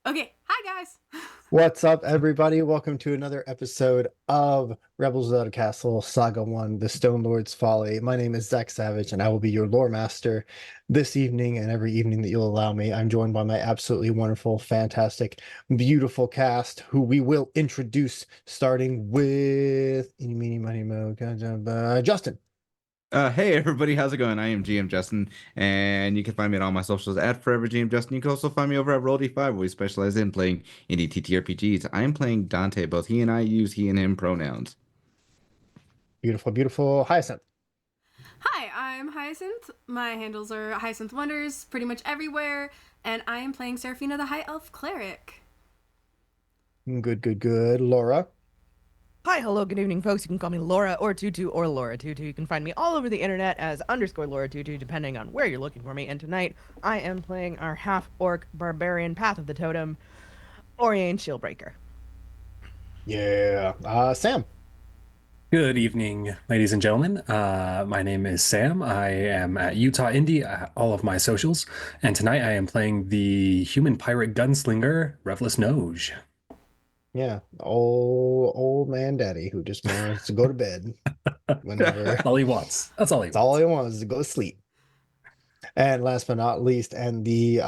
Okay, hi guys. What's up, everybody? Welcome to another episode of Rebels Without a Castle Saga 1, The Stone Lord's Folly. My name is Zach Savage, and I will be your lore master this evening and every evening that you'll allow me. I'm joined by my absolutely wonderful, fantastic, beautiful cast, who we will introduce starting with Eeny, Meeny, Miny, Mo, Justin. Hey everybody, how's it going? I am GM Justin, and you can find me on all my socials at Forever GM Justin. You can also find me over at Roll D5, where we specialize in playing indie TTRPGs. I am playing Dante. Both he and I use he and him pronouns. Beautiful, beautiful Hyacinth. Hi, I'm Hyacinth. My handles are Hyacinth Wonders pretty much everywhere, and I am playing Seraphina the High Elf Cleric. Good, good, good. Laura. Hi, hello, good evening, folks. You can call me Laura or Tutu or Laura Tutu. You can find me all over the internet as _ Laura Tutu, depending on where you're looking for me. And tonight, I am playing our half-orc barbarian Path of the Totem, Oriane Shieldbreaker. Yeah. Sam. Good evening, ladies and gentlemen. My name is Sam. I am at Utah Indie, all of my socials, and tonight I am playing the human pirate gunslinger, Revless Noge. Yeah, old man daddy who just wants to go to bed whenever. That's all he wants. That's all he That's all wants. he wants is to go to sleep. And last but not least, and the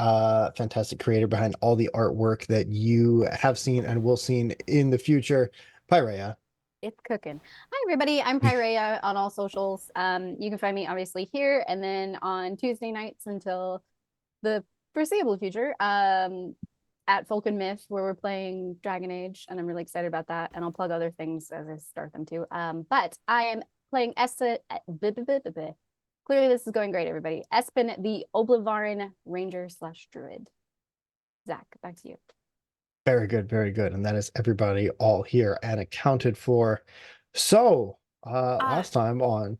fantastic creator behind all the artwork that you have seen and will see in the future, Pyrea. It's cooking. Hi, everybody. I'm Pyrea on all socials. You can find me obviously here and then on Tuesday nights until the foreseeable future at Folk and Myth, where we're playing Dragon Age, and I'm really excited about that. And I'll plug other things as I start them too. But I am playing Esta. Clearly, this is going great, everybody. Espen, the Oblivarin Ranger / Druid. Zach, back to you. Very good, very good. And that is everybody all here and accounted for. So, last time on.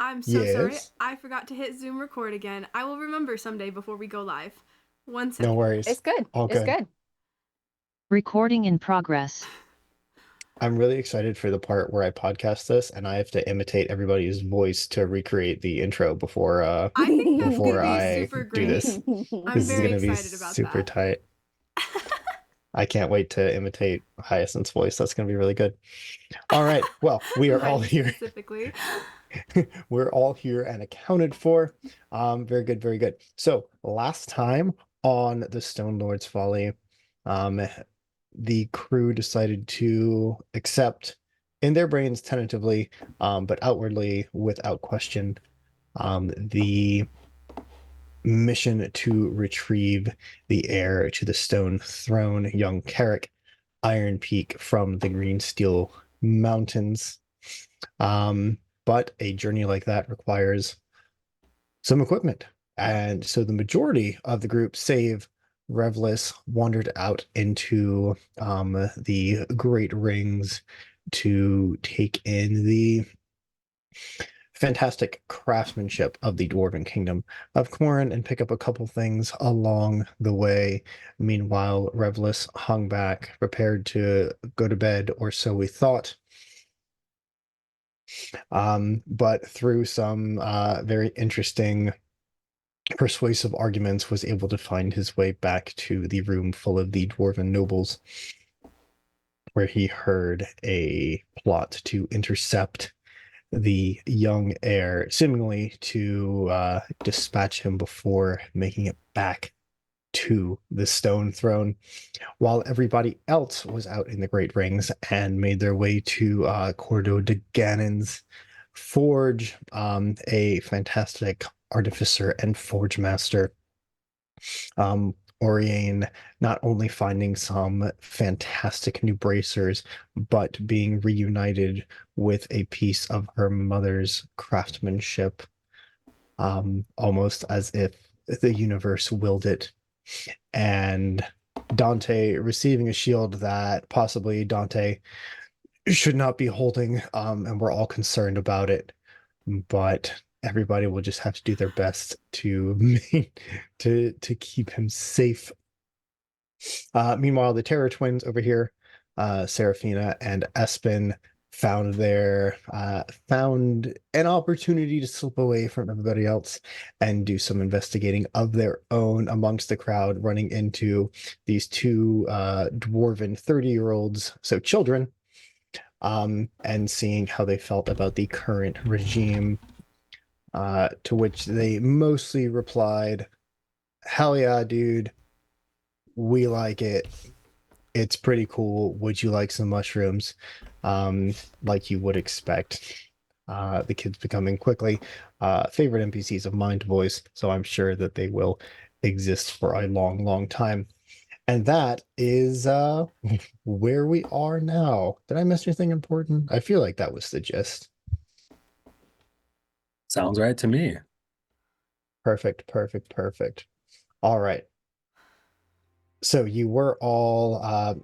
I'm so sorry. Yes. I forgot to hit Zoom record again. I will remember someday before we go live. One No second. worries. It's good. All It's good. good. Recording in progress. I'm really excited for the part where I podcast this and I have to imitate everybody's voice to recreate the intro before I think that's before gonna be I super do great. this. I'm This is very gonna be excited about super that. tight. I can't wait to imitate Hyacinth's voice. That's gonna be really good. All right. Well, we are all Mine here. specifically. We're all here and accounted for. Very good, very good. So last time on the Stone Lord's Folly, the crew decided to accept in their brains tentatively, but outwardly without question, the mission to retrieve the heir to the stone throne, young Carrick Iron Peak, from the Green Steel Mountains. But a journey like that requires some equipment. And so the majority of the group, save Revlis, wandered out into the Great Rings to take in the fantastic craftsmanship of the Dwarven Kingdom of Corrin and pick up a couple things along the way. Meanwhile, Revlis hung back, prepared to go to bed, or so we thought. But through some very interesting persuasive arguments, was able to find his way back to the room full of the dwarven nobles, where he heard a plot to intercept the young heir, seemingly to dispatch him before making it back to the stone throne, while everybody else was out in the Great Rings and made their way to Cordo de Ganon's forge, a fantastic artificer and forge master. Oriane not only finding some fantastic new bracers, but being reunited with a piece of her mother's craftsmanship, almost as if the universe willed it. And Dante receiving a shield that possibly Dante should not be holding, and we're all concerned about it, but everybody will just have to do their best to to keep him safe. Meanwhile, the Terror Twins over here, Seraphina and Espen, found an opportunity to slip away from everybody else and do some investigating of their own amongst the crowd, running into these two dwarven 30-year-olds, so children, and seeing how they felt about the current regime, to which they mostly replied, "Hell yeah, dude, we like it. It's pretty cool. Would you like some mushrooms?" Like you would expect. The kids becoming quickly favorite NPCs of Mind Voice, so I'm sure that they will exist for a long, long time. And that is where we are now. Did I miss anything important? I feel like that was the gist. Sounds right to me. Perfect, perfect, perfect. All right. So you were all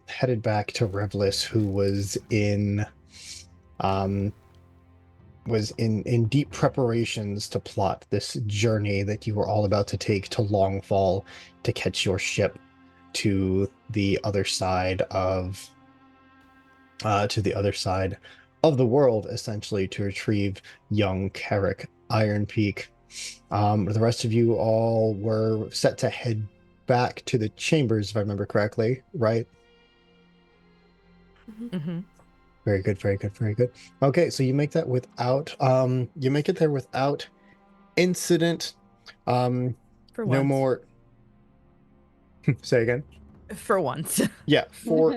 headed back to Revlis, who um, was in deep preparations to plot this journey that you were all about to take to Longfall to catch your ship to the other side of the world, essentially, to retrieve young Carrick Iron Peak. The rest of you all were set to head back to the chambers, if I remember correctly, right? Mm-hmm. Very good, very good, very good. Okay, so you make that without you make it there without incident. For No once. more. Say again. For once. Yeah, for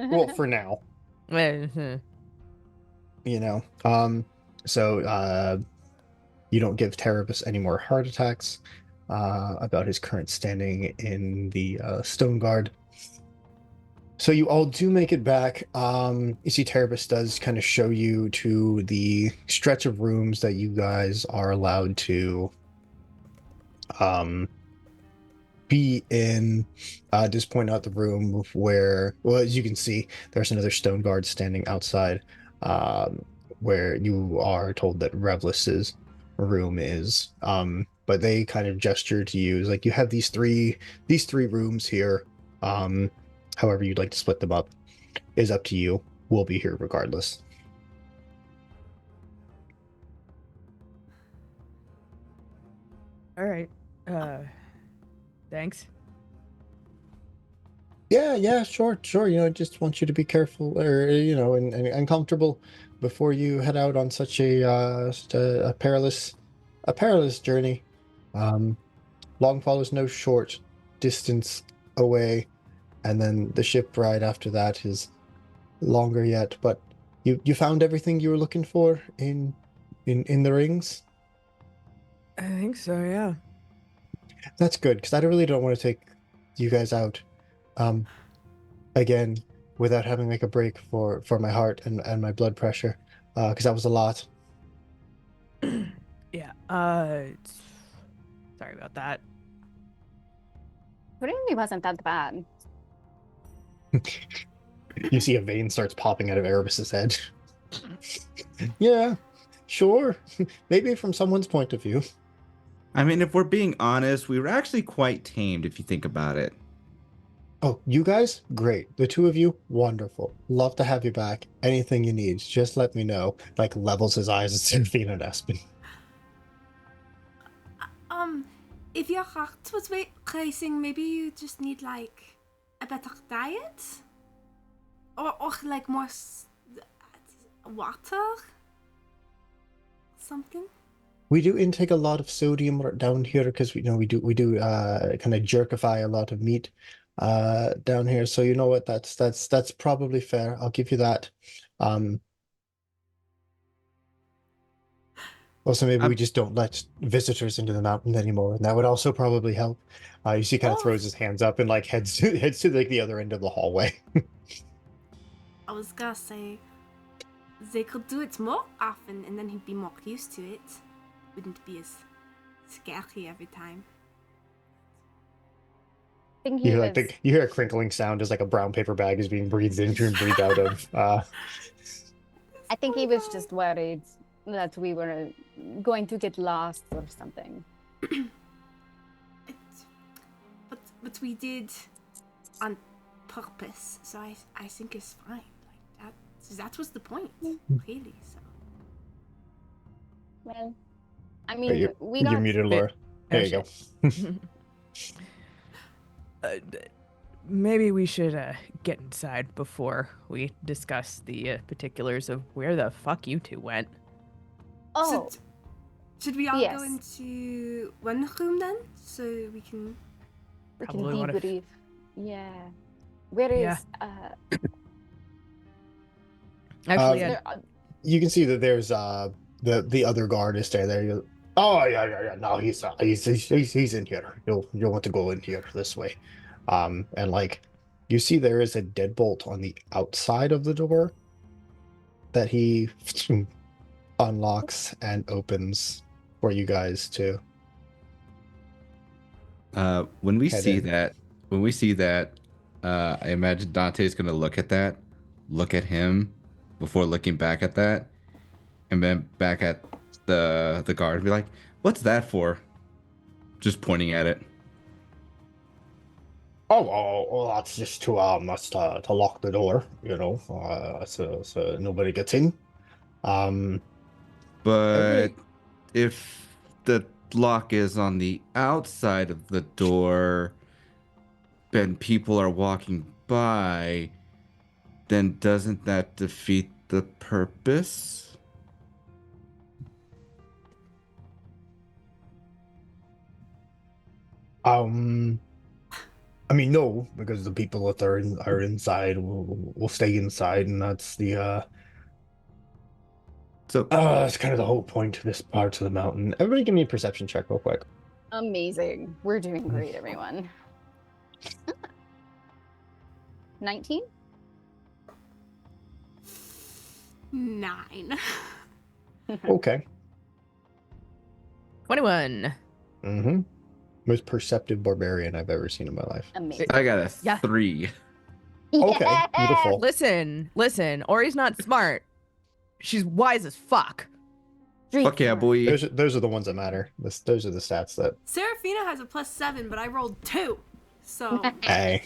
now. Mhm. You know. So you don't give Terebus any more heart attacks about his current standing in the Stone Guard. So you all do make it back. You see Terebus does kind of show you to the stretch of rooms that you guys are allowed to be in. Just point out the room where, well, as you can see, there's another stone guard standing outside, where you are told that Revlis's room is. But they kind of gesture to you, like, you have these three rooms here. However you'd like to split them up is up to you. We'll be here regardless. All right. Thanks. Yeah, sure. Just want you to be careful, or and comfortable before you head out on such a perilous journey. Longfall is no short distance away, and then the ship ride after that is longer yet. But you found everything you were looking for in the rings. I think so, yeah. That's good, because I really don't want to take you guys out. Again, without having like a break for my heart and my blood pressure, because that was a lot. Yeah. Sorry about that. It really wasn't that bad. You see a vein starts popping out of Erebus's head. Yeah, sure. Maybe from someone's point of view. I mean, if we're being honest, we were actually quite tamed if you think about it. Oh, you guys? Great. The two of you? Wonderful. Love to have you back. Anything you need, just let me know. Like, levels his eyes at Serafina and Espen. If your heart was racing, maybe you just need like a better diet, or like more water, something. We do intake a lot of sodium down here because we do kind of jerkify a lot of meat down here. So you know what, that's probably fair. I'll give you that. Also, maybe we just don't let visitors into the mountain anymore, and that would also probably help. You see, kind of throws his hands up and like heads to like the other end of the hallway. I was gonna say they could do it more often, and then he'd be more used to it. Wouldn't be as scary every time. I think he You was. you hear a crinkling sound as like a brown paper bag is being breathed into and breathed out of. I think he was just worried that we were going to get lost or something. But we did on purpose, so I think it's fine. Like So that was the point, really. So Well, I Wait, mean, we you're got muted, Laura. There you go. Maybe we should get inside before we discuss the particulars of where the fuck you two went. Oh, should we all yes. go into one room then, so we can? We can Probably wanna debrief. Yeah. Where is Yeah. is Actually, there, You can see that there's the other guard is staying there. Oh yeah. No, he's in here. You'll want to go in here this way. And like you see there is a deadbolt on the outside of the door that he unlocks and opens for you guys to When we head see in. that, I imagine Dante's gonna look at him before looking back at that, and then back at the guard and be like, "What's that for?" Just pointing at it. Oh, that's just to lock the door, so nobody gets in. But Everybody, if the lock is on the outside of the door, and people are walking by, then doesn't that defeat the purpose? I mean, no, because the people that are inside will stay inside, and that's So that's kind of the whole point of this part of the mountain. Everybody, give me a perception check real quick. amazing. We're doing great, everyone. 19? 9. Okay. 21. Mm-hmm. Most perceptive barbarian I've ever seen in my life. Amazing. I got a Yeah. 3. Okay, beautiful. Listen. Ori's not smart. She's wise as fuck. Fuck yeah, boy. Those are the ones that matter. Those are the stats that. Serafina has a +7, but I rolled 2, so Hey,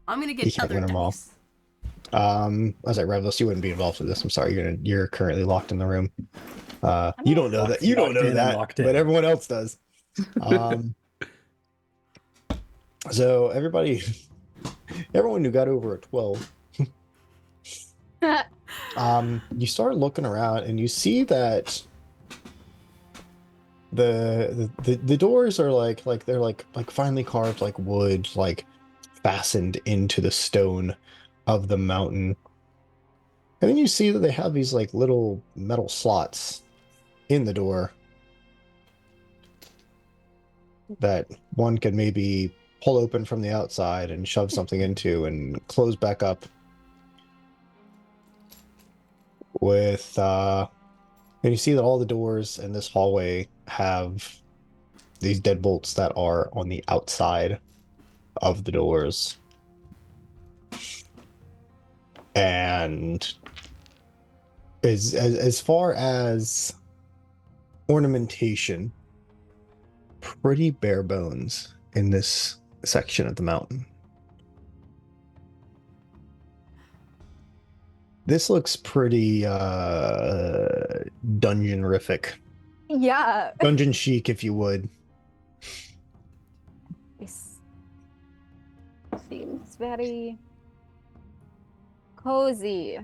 I'm gonna You get can't other win 'em all. dice. I was like, Revlos, you wouldn't be involved with this. I'm sorry, you're currently locked in the room. You don't know that. You don't know Locked in and that, locked in. but everyone else does. So everyone who got over a 12, you start looking around and you see that the doors are like they're like finely carved like wood, like fastened into the stone of the mountain. And then you see that they have these like little metal slots in the door that one could maybe pull open from the outside and shove something into and close back up with and you see that all the doors in this hallway have these deadbolts that are on the outside of the doors. And as far as ornamentation, pretty bare bones in this section of the mountain. This looks pretty dungeon-rific. Yeah. Dungeon chic, if you would. This seems very cozy.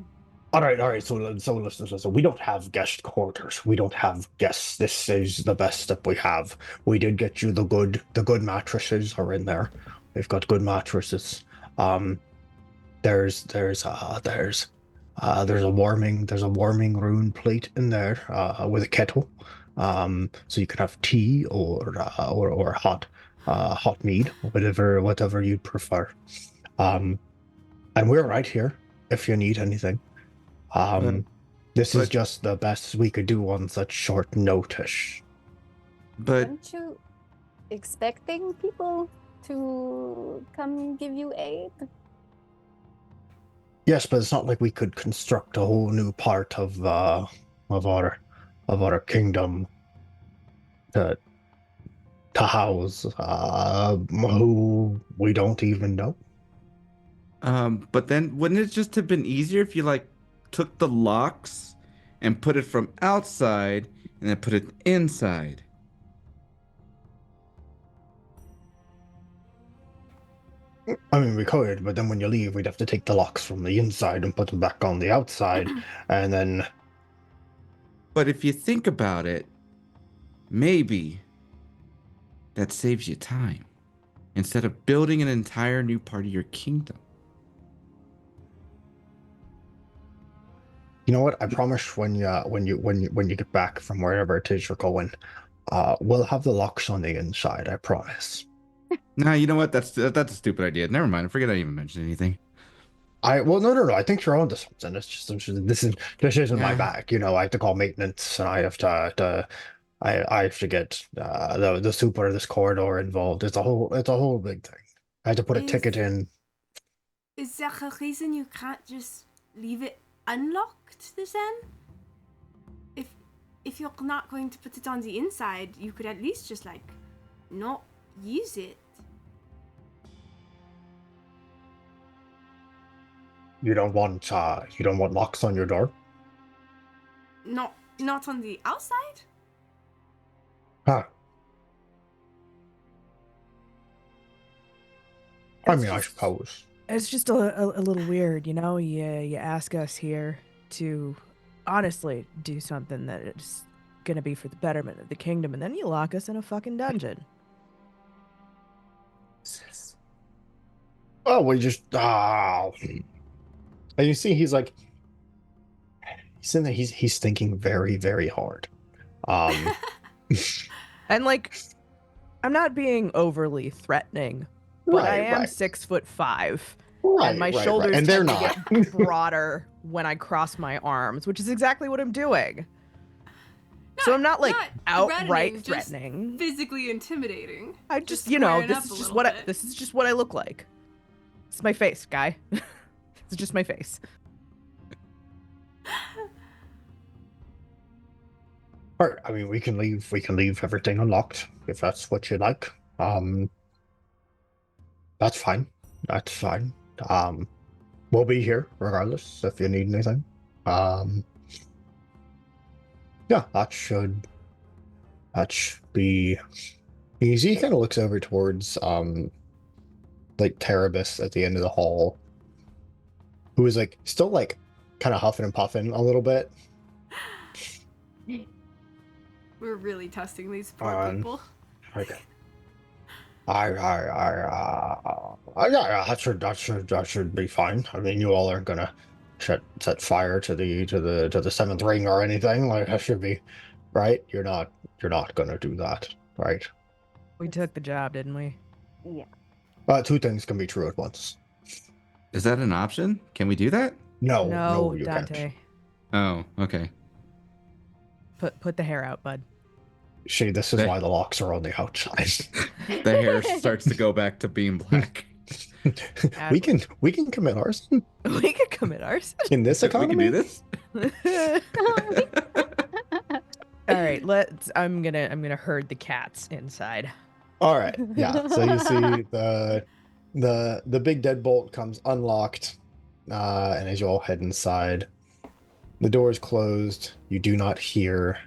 All right. So listen. We don't have guest quarters. We don't have guests. This is the best that we have. We did get you the good mattresses are in there. We've got good mattresses. There's a warming rune plate in there with a kettle. So you can have tea or hot mead, whatever you'd prefer. And we're right here if you need anything. This is just the best we could do on such short notice. But Aren't you expecting people to come give you aid? Yes, but it's not like we could construct a whole new part of our kingdom to house who we don't even know. But then wouldn't it just have been easier if you like took the locks and put it from outside and then put it inside? I mean, we could, but then when you leave, we'd have to take the locks from the inside and put them back on the outside, and then But if you think about it, maybe that saves you time instead of building an entire new part of your kingdom. you know what? I promise when you get back from wherever it is you're going, we'll have the locks on the inside. I promise. Nah, you know what? That's a stupid idea. Never mind. I forget I even mentioned anything. No. I think you're onto something. This isn't my Yeah. bag. You know, I have to call maintenance, and I have I have to get the super of this corridor involved. It's a whole big thing. I had to put a ticket in. Is there a reason you can't just leave it unlocked then? If you're not going to put it on the inside, you could at least just like not use it. You don't want locks on your door? Not on the outside? Huh. I mean, I suppose. It's just a little weird, you know? You ask us here to honestly do something that is gonna be for the betterment of the kingdom, and then you lock us in a fucking dungeon. Oh, we just and you see he's in there, he's thinking very, very hard. And like, I'm not being overly threatening, but I am 6'5", and my shoulders and they're tend to not. get broader when I cross my arms, which is exactly what I'm doing. So I'm not like outright threatening. Physically intimidating. I just, squaring this up is a just little what bit. this is just what I look like. It's my face, guy. It's just my face. All right, I mean, we can leave everything unlocked if that's what you like. That's fine. That's fine. We'll be here regardless if you need anything. Yeah, that should be easy. He kind of looks over towards like Terabus at the end of the hall, who is like still like kind of huffing and puffing a little bit. We're really testing these poor people. Okay. Yeah, that should be fine. I mean, you all aren't gonna set fire to the seventh ring or anything. Like, that should be right. You're not gonna do that, right? We took the job, didn't we? Yeah. Two things can be true at once. Is that an option? Can we do that? No, you Dante. can't. Oh, okay. Put the hair out, bud. See, this is Hey. why the locks are on the outside. The hair starts to go back to being black. we can commit arson We could commit arson. in this We economy. can do this. All right, I'm gonna herd the cats inside. All right, yeah. So you see the big deadbolt comes unlocked, and as you all head inside, the door is closed. You do not hear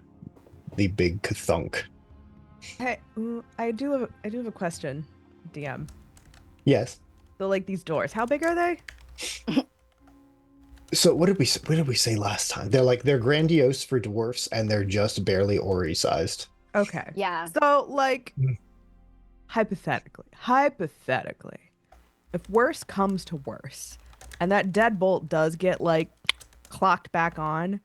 the big kathunk. Hey, I do have a question, DM. Yes. So like these doors, how big are they? So what did we say last time? They're grandiose for dwarfs, and they're just barely Ori sized. Okay. Yeah. So like, Mm. hypothetically, if worse comes to worse, and that deadbolt does get like clocked back on,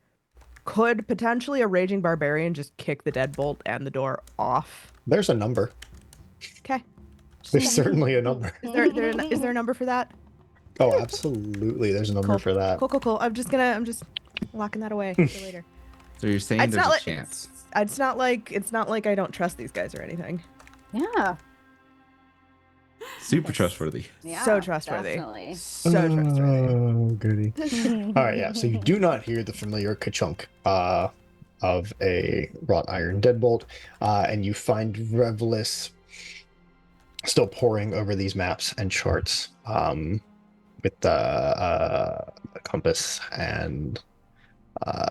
could potentially a raging barbarian just kick the deadbolt and the door off? There's a number. Okay. There's certainly a number. Is there a number for that? Oh, absolutely. There's a number for that. Cool. I'm just locking that away for later. So you're saying It's there's not a like chance? it's not like I don't trust these guys or anything. Yeah. Super trustworthy. Yeah. So trustworthy. Definitely. So trustworthy. Oh, goody. All right, yeah. So you do not hear the familiar ka-chunk of a wrought iron deadbolt, and you find Revelis still poring over these maps and charts. with the compass and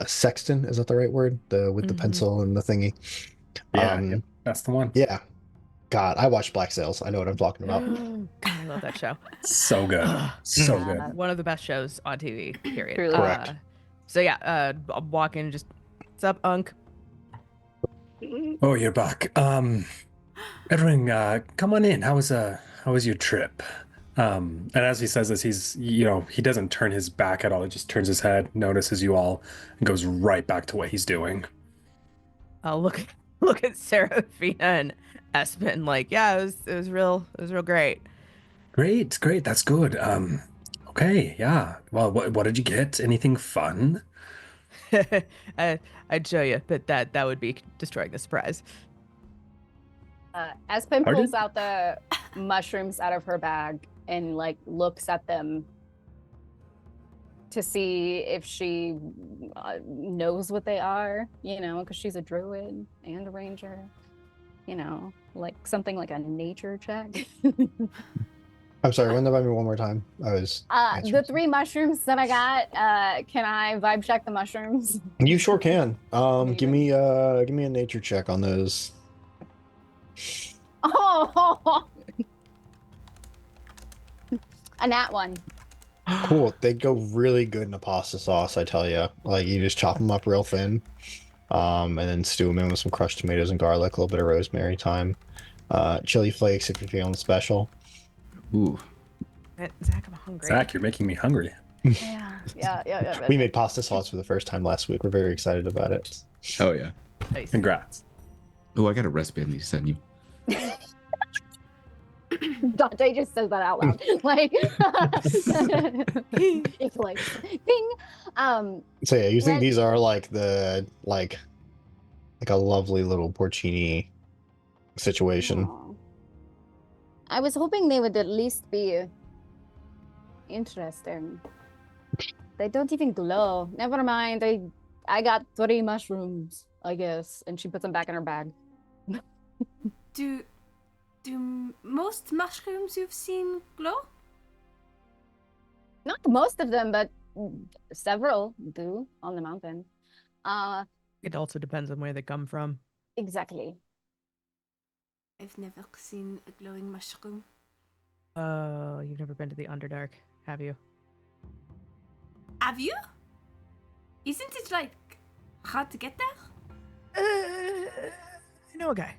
sextant. Is that the right word? The with the Mhm. pencil and the thingy. Yeah, yep, that's the one. Yeah. God, I watched Black Sails. I know what I'm talking about. God, I love that show. So good. So Yeah. good. One of the best shows on TV, period. Truly. Correct. So yeah, I'm walking just, what's up, Unk? Oh, you're back. Edwin, come on in. How was your trip? And as he says this, he doesn't turn his back at all. He just turns his head, notices you all, and goes right back to what he's doing. I'll look at Seraphina and Espen like, yeah, it was real great. Great, great. That's good. Okay, yeah. Well, what did you get? Anything fun? I'd show you, but that would be destroying the surprise. Espen Pardon? pulls out the mushrooms out of her bag and like looks at them to see if she knows what they are, you know, because she's a druid and a ranger, you know, like something like a nature check. I'm sorry, run that by me one more time. I was The answering 3 mushrooms that I got, can I vibe check the mushrooms? something. You sure can. Maybe. Give me a nature check on those. Oh, a nat 1. Cool. They go really good in a pasta sauce, I tell you. Like you just chop them up real thin, and then stew them in with some crushed tomatoes and garlic, a little bit of rosemary, thyme, chili flakes if you're feeling special. Ooh. Zach, I'm hungry. Zach, you're making me hungry. Yeah. We made pasta sauce for the first time last week. We're very excited about it. Oh yeah. Nice. Congrats. Oh, I got a recipe I need to send you. Dante just says that out loud. Like, it's like, ding. So yeah, you think Let- these are like a lovely little porcini situation. Aw. I was hoping they would at least be interesting. They don't even glow. Never mind. I got 3 mushrooms, I guess, and she puts them back in her bag. Do most mushrooms you've seen glow? Not most of them, but several do on the mountain. It also depends on where they come from. Exactly. I've never seen a glowing mushroom. Oh, you've never been to the Underdark, have you? Have you? Isn't it like hard to get there? I know a guy.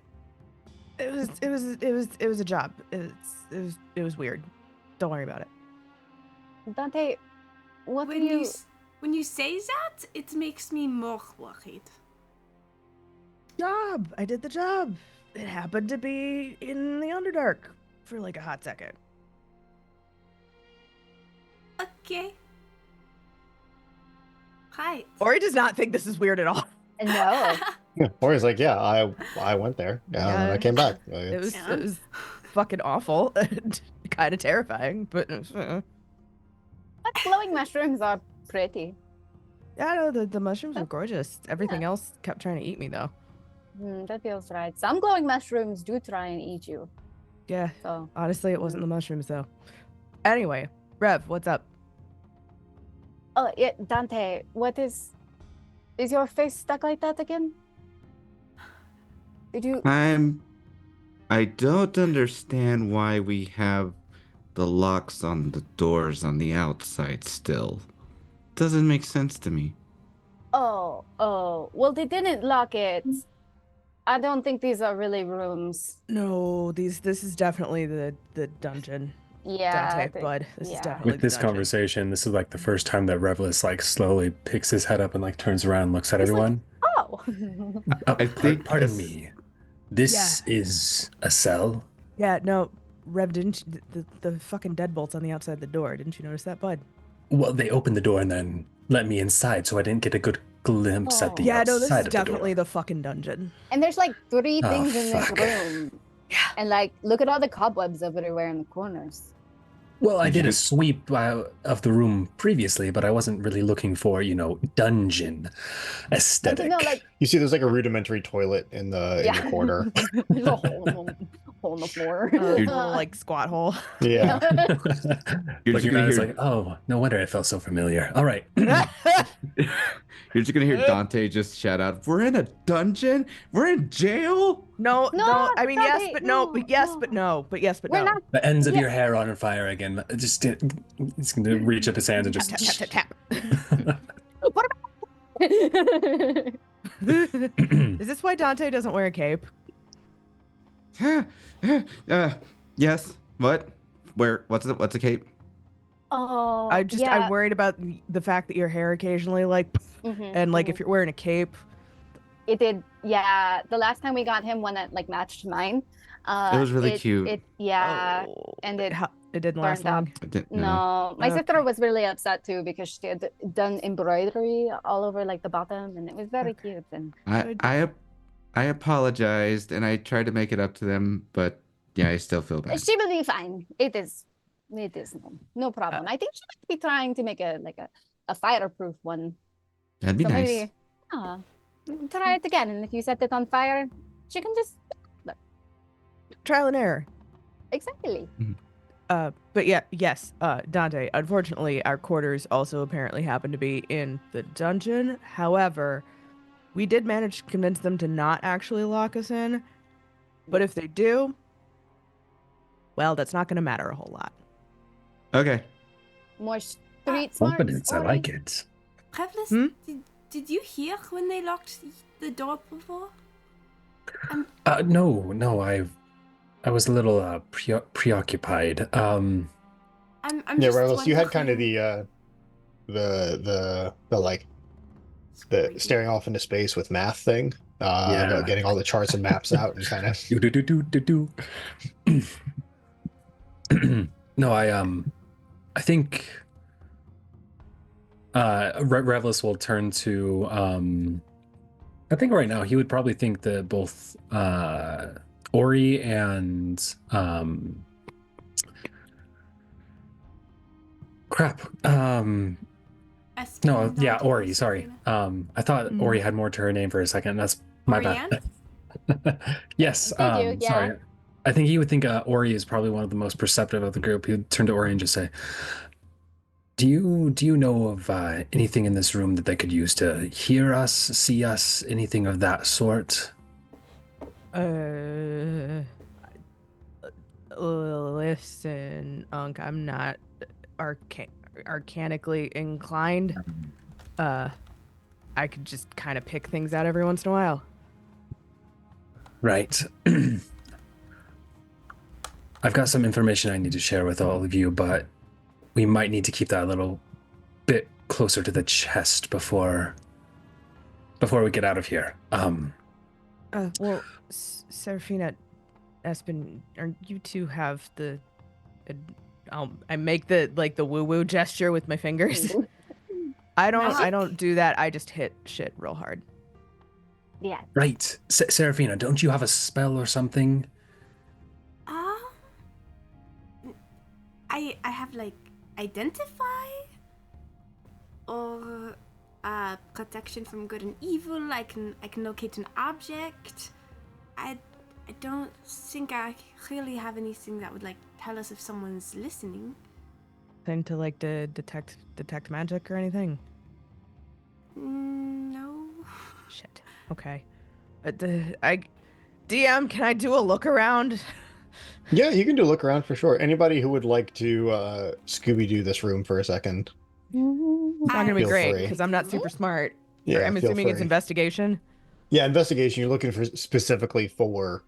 It was a job. It was weird. Don't worry about it. Dante, what do you... When you say that, it makes me more worried. Job. I did the job. It happened to be in the Underdark for like a hot second. Okay. Right. Ori does not think this is weird at all. No. Or he's like, yeah, I went there. Yeah, and then I came back. Like, It was Yeah. it was fucking awful and kind of terrifying, but But glowing mushrooms are pretty. yeah, no, the mushrooms were gorgeous. Everything else kept trying to eat me though. That feels right. Some glowing mushrooms do try and eat you. Yeah, So honestly, it wasn't the mushrooms though. Anyway, Rev, what's up? oh yeah, Dante, what is your face stuck like that again? Did you I don't understand why we have the locks on the doors on the outside still. Doesn't make sense to me. oh well they didn't lock it. I don't think these are really rooms. No, this is definitely the dungeon. Yeah. Dante, bud. This is yeah. definitely With the this dungeon. conversation, this is like the first time that Revelus like slowly picks his head up and like turns around and looks at He's like, everyone. Oh. I think Pardon this- me. This is a cell. Yeah, no, Rev, didn't the fucking deadbolt's on the outside the door? Didn't you notice that, bud? Well, they opened the door and then let me inside, so I didn't get a good glimpse at the Yeah, no, outside this is of the definitely door. the fucking dungeon. And there's like 3 Oh, things in this fuck. room. Yeah. And like look at all the cobwebs everywhere in the corners. Well, I did a sweep of the room previously, but I wasn't really looking for, dungeon aesthetic. No, like you see, there's like a rudimentary toilet in the corner. hole in the floor. A little like squat hole. Yeah. You're Looking just gonna at it, it's hear like, oh, no wonder it felt so familiar. All right. you're just gonna hear Dante just shout out, "We're in a dungeon? We're in jail?" No, No, no. I mean, yes, Dante, but no, no, but yes, no. but no, but yes, but We're no. not. The ends of Yeah. your hair on fire again. Just he's gonna reach up his hands and Tap, just tap, tap, tap, tap. Is this why Dante doesn't wear a cape? Yes. What? Where? What's a cape? Oh, I'm yeah. worried about the fact that your hair occasionally like, Mhm, and like mhm. if you're wearing a cape. It did, yeah. The last time we got him, one that like matched mine. It was really cute. Yeah, Oh, and it it didn't last burned up. long. I didn't know. No, my sister Okay. was really upset too because she had done embroidery all over like the bottom, and it was very cute. And I apologized and I tried to make it up to them, but yeah, I still feel bad. she will be fine. It is no problem. I think she might be trying to make a fireproof one. That'd be So nice. maybe, try it again. And if you set it on fire, she can just Trial and error. exactly. But yeah, yes, Dante. Unfortunately, our quarters also apparently happen to be in the dungeon. However, we did manage to convince them to not actually lock us in. But if they do, well, that's not going to matter a whole lot. Okay. More street smarts. Confidence. I Ori. like it. Revlis, did you hear when they locked the door before? No. I was a little preoccupied. I'm Yeah, just Rivals, you had kind of wondering- the like the staring off into space with math thing. Yeah. About getting all the charts and maps out and kind of. No, I think Revlis will turn to I think right now he would probably think that both Ori and no, yeah, Ori, sorry. I thought Ori had more to her name for a second. That's my bad. Yes, Thank you, yeah. sorry. I think he would think Ori is probably one of the most perceptive of the group. He would turn to Ori and just say, Do you know of anything in this room that they could use to hear us, see us, anything of that sort? Listen, Unc, I'm not arcanically inclined. I could just kind of pick things out every once in a while. Right. I've got some information I need to share with all of you, but we might need to keep that a little bit closer to the chest before we get out of here. Well, Serafina, Espen, or you two have the. I make the woo woo gesture with my fingers. I don't do that. I just hit shit real hard. Yeah. Right. Serafina, don't you have a spell or something? I have like identify or protection from good and evil. I can locate an object. I don't think I really have anything that would like tell us if someone's listening. Thing to like to detect magic or anything? No. Shit. Okay. DM, can I do a look around? Yeah, you can do a look around for sure. Anybody who would like to Scooby-Doo this room for a second. It's not gonna be Feel great free. because I'm not super smart. Yeah, I'm feel assuming it's free. investigation. Yeah, investigation. You're looking for specifically for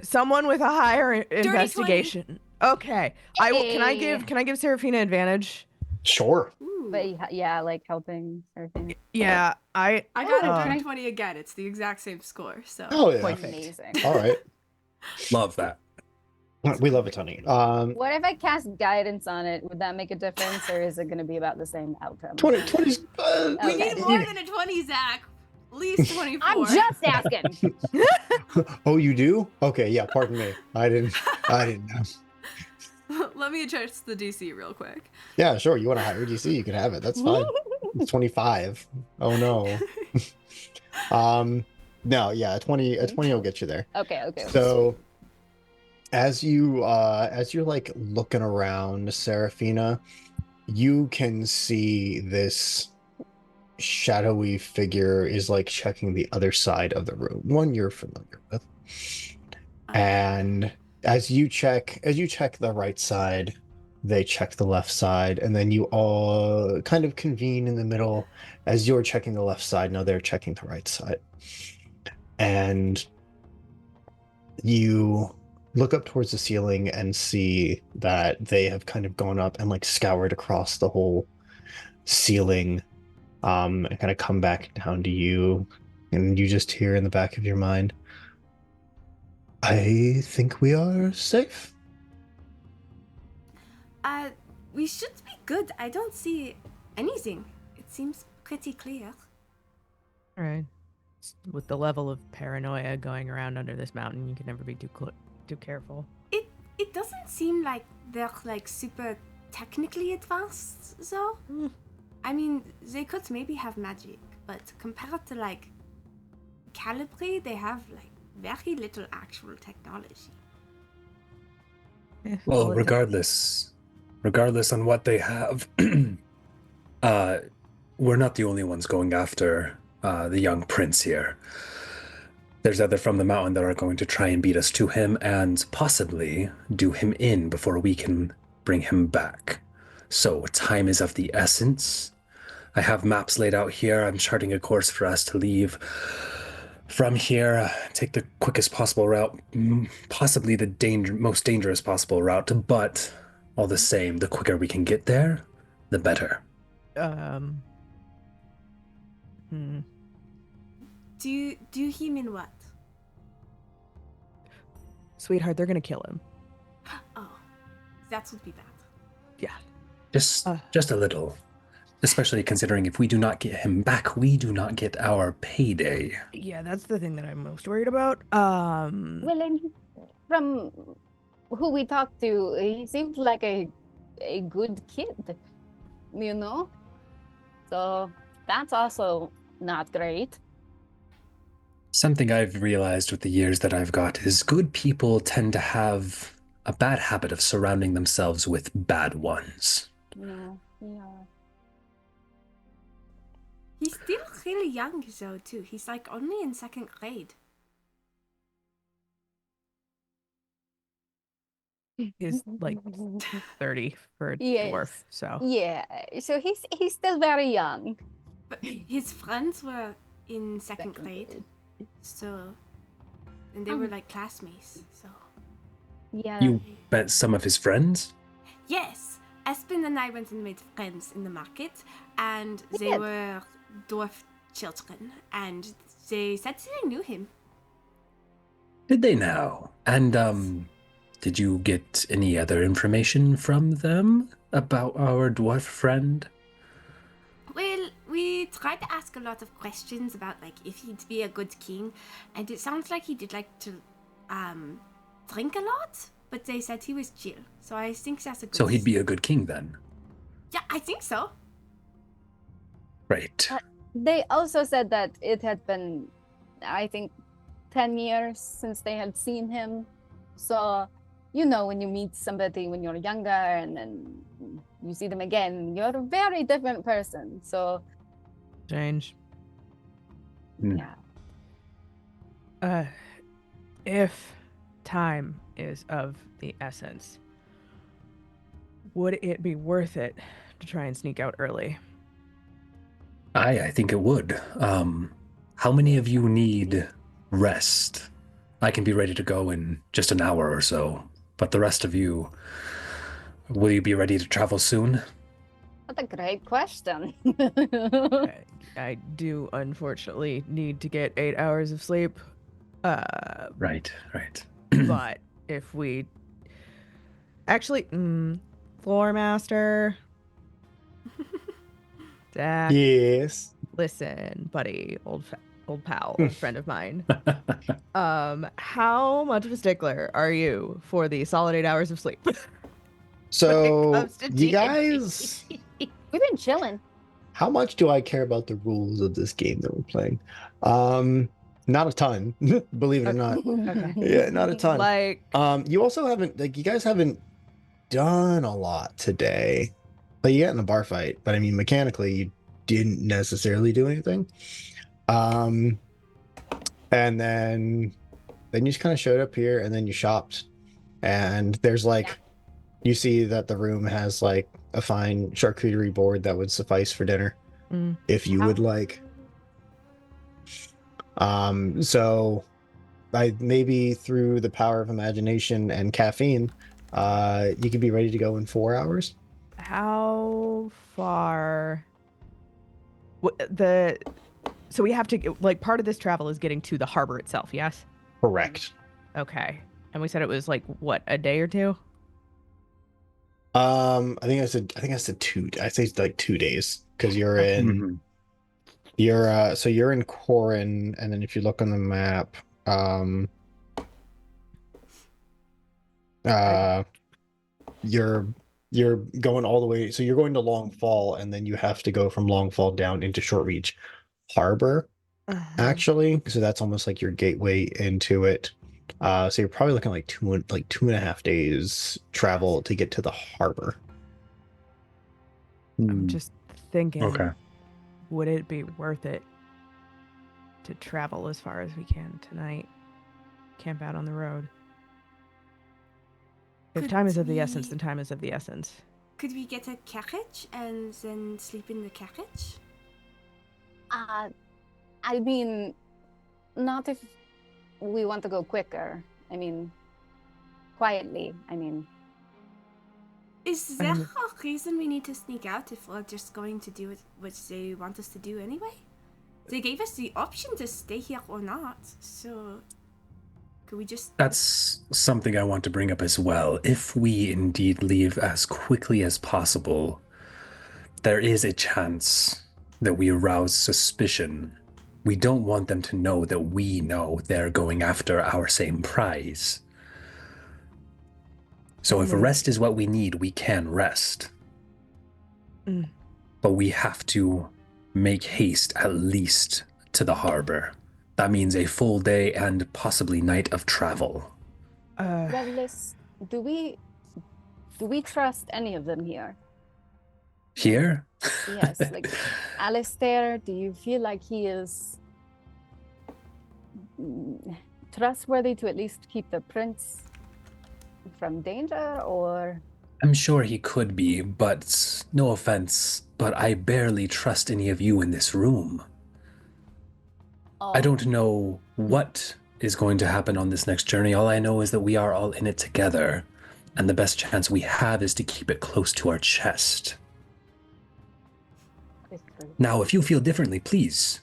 Someone with a higher investigation. Okay. Can I give Serafina advantage? Sure. Ooh. But yeah, like helping everything. Yeah, I got a uh, dirty 20 again. It's the exact same score. So. Oh yeah. Perfect. Amazing. All right. Love that. We love it, Tony. What if I cast guidance on it? Would that make a difference, or is it going to be about the same outcome? 20's We Okay. need more than a 20, Zach. At least 24. I'm just asking. Oh, you do? Okay, yeah, pardon me. I didn't know. Let me adjust the DC real quick. Yeah, sure. You want a higher DC, you can have it. That's fine. It's 25. Oh no. No, yeah, a 20 will get you there. Okay. So as you're like looking around, Seraphina, you can see this shadowy figure is like checking the other side of the room, one you're familiar with. And as you check the right side, they check the left side, and then you all kind of convene in the middle. As you're checking the left side, now they're checking the right side. And you look up towards the ceiling and see that they have kind of gone up and like scoured across the whole ceiling, and kind of come back down to you, and you just hear in the back of your mind, I think we are safe. We should be good. I don't see anything. It seems pretty clear. All right. With the level of paranoia going around under this mountain, you can never be too careful. It doesn't seem like they're like super technically advanced, though. I mean, they could maybe have magic, but compared to like Calibri, they have like very little actual technology. Well, regardless on what they have, we're not the only ones going after the young prince here. There's other from the mountain that are going to try and beat us to him and possibly do him in before we can bring him back. So time is of the essence. I have maps laid out here. I'm charting a course for us to leave from here, take the quickest possible route, possibly the most dangerous possible route, but all the same, the quicker we can get there, the better. Do he mean what? Sweetheart, they're gonna kill him. Oh, that would be bad. Yeah. Just a little. Especially considering if we do not get him back, we do not get our payday. Yeah, that's the thing that I'm most worried about. Well, and from who we talked to, he seemed like a good kid, you know? So that's also not great. Something I've realized with the years that I've got is good people tend to have a bad habit of surrounding themselves with bad ones. Yeah. He's still really young, though, too. He's like only in 2nd grade. He's like 30 for a dwarf, so. Yeah, so he's still very young. But his friends were in 2nd grade, so, and they were like classmates, so. Yeah. You met some of his friends? Yes, Espen and I went and made friends in the market, and We they did. were dwarf children, and they said they knew him. Did they now? And, did you get any other information from them about our dwarf friend? Well, we tried to ask a lot of questions about like if he'd be a good king, and it sounds like he did like to drink a lot, but they said he was chill, so I think that's a good. So he'd be a good king then? Yeah, I think so. Right. They also said that it had been, I think, 10 years since they had seen him. So, you know, when you meet somebody when you're younger and then you see them again, you're a very different person. So, Change. yeah. If time is of the essence, would it be worth it to try and sneak out early? I think it would. How many of you need rest? I can be ready to go in just an hour or so, but the rest of you, will you be ready to travel soon? What a great question. I do unfortunately need to get 8 hours of sleep. Right. But if we actually, floor master, Zach, Yes. listen, buddy, old pal, old friend of mine. How much of a stickler are you for the solid 8 hours of sleep? So comes to you D&D. guys, We've been chilling. how much do I care about the rules of this game that we're playing? Not a ton, believe it or not. Okay. Yeah, not a ton. Like, You also haven't like you guys haven't done a lot today. Like you got in a bar fight, but I mean mechanically you didn't necessarily do anything. And then you just kind of showed up here and then you shopped. And there's like you see that the room has like a fine charcuterie board that would suffice for dinner mm, if you would like. So I maybe through the power of imagination and caffeine, you could be ready to go in 4 hours. how far? So we have to, like, part of this travel is getting to the harbor itself, yes? Correct. Okay. And we said it was like, what, a day or two? I think I said 2. I say like 2 days because you're Okay. in so you're in Corin, and then if you look on the map, you're going all the way, so you're going to Long Fall, and then you have to go from Long Fall down into Short Reach Harbor, actually. So that's almost like your gateway into it. So you're probably looking like 2.5 days travel to get to the harbor. I'm just thinking, Okay. would it be worth it to travel as far as we can tonight? Camp out on the road. If Could time is of the essence, we- then time is of the essence. Could we get a carriage and then sleep in the carriage? I mean, not if we want to go quicker. I mean, quietly. I mean, Is there a reason we need to sneak out if we're just going to do what they want us to do anyway? They gave us the option to stay here or not, so could we just... That's something I want to bring up as well. If we indeed leave as quickly as possible, there is a chance that we arouse suspicion. We don't want them to know that we know they're going after our same prize. So if rest is what we need, we can rest. But we have to make haste at least to the harbor. That means a full day and possibly night of travel. Douglas, do we trust any of them here? Here? Yes, like Alistair, do you feel like he is trustworthy to at least keep the prince from danger, or? I'm sure he could be, but no offense, but I barely trust any of you in this room. Oh, I don't know what is going to happen on this next journey. All I know is that we are all in it together, and the best chance we have is to keep it close to our chest. Now, if you feel differently, please,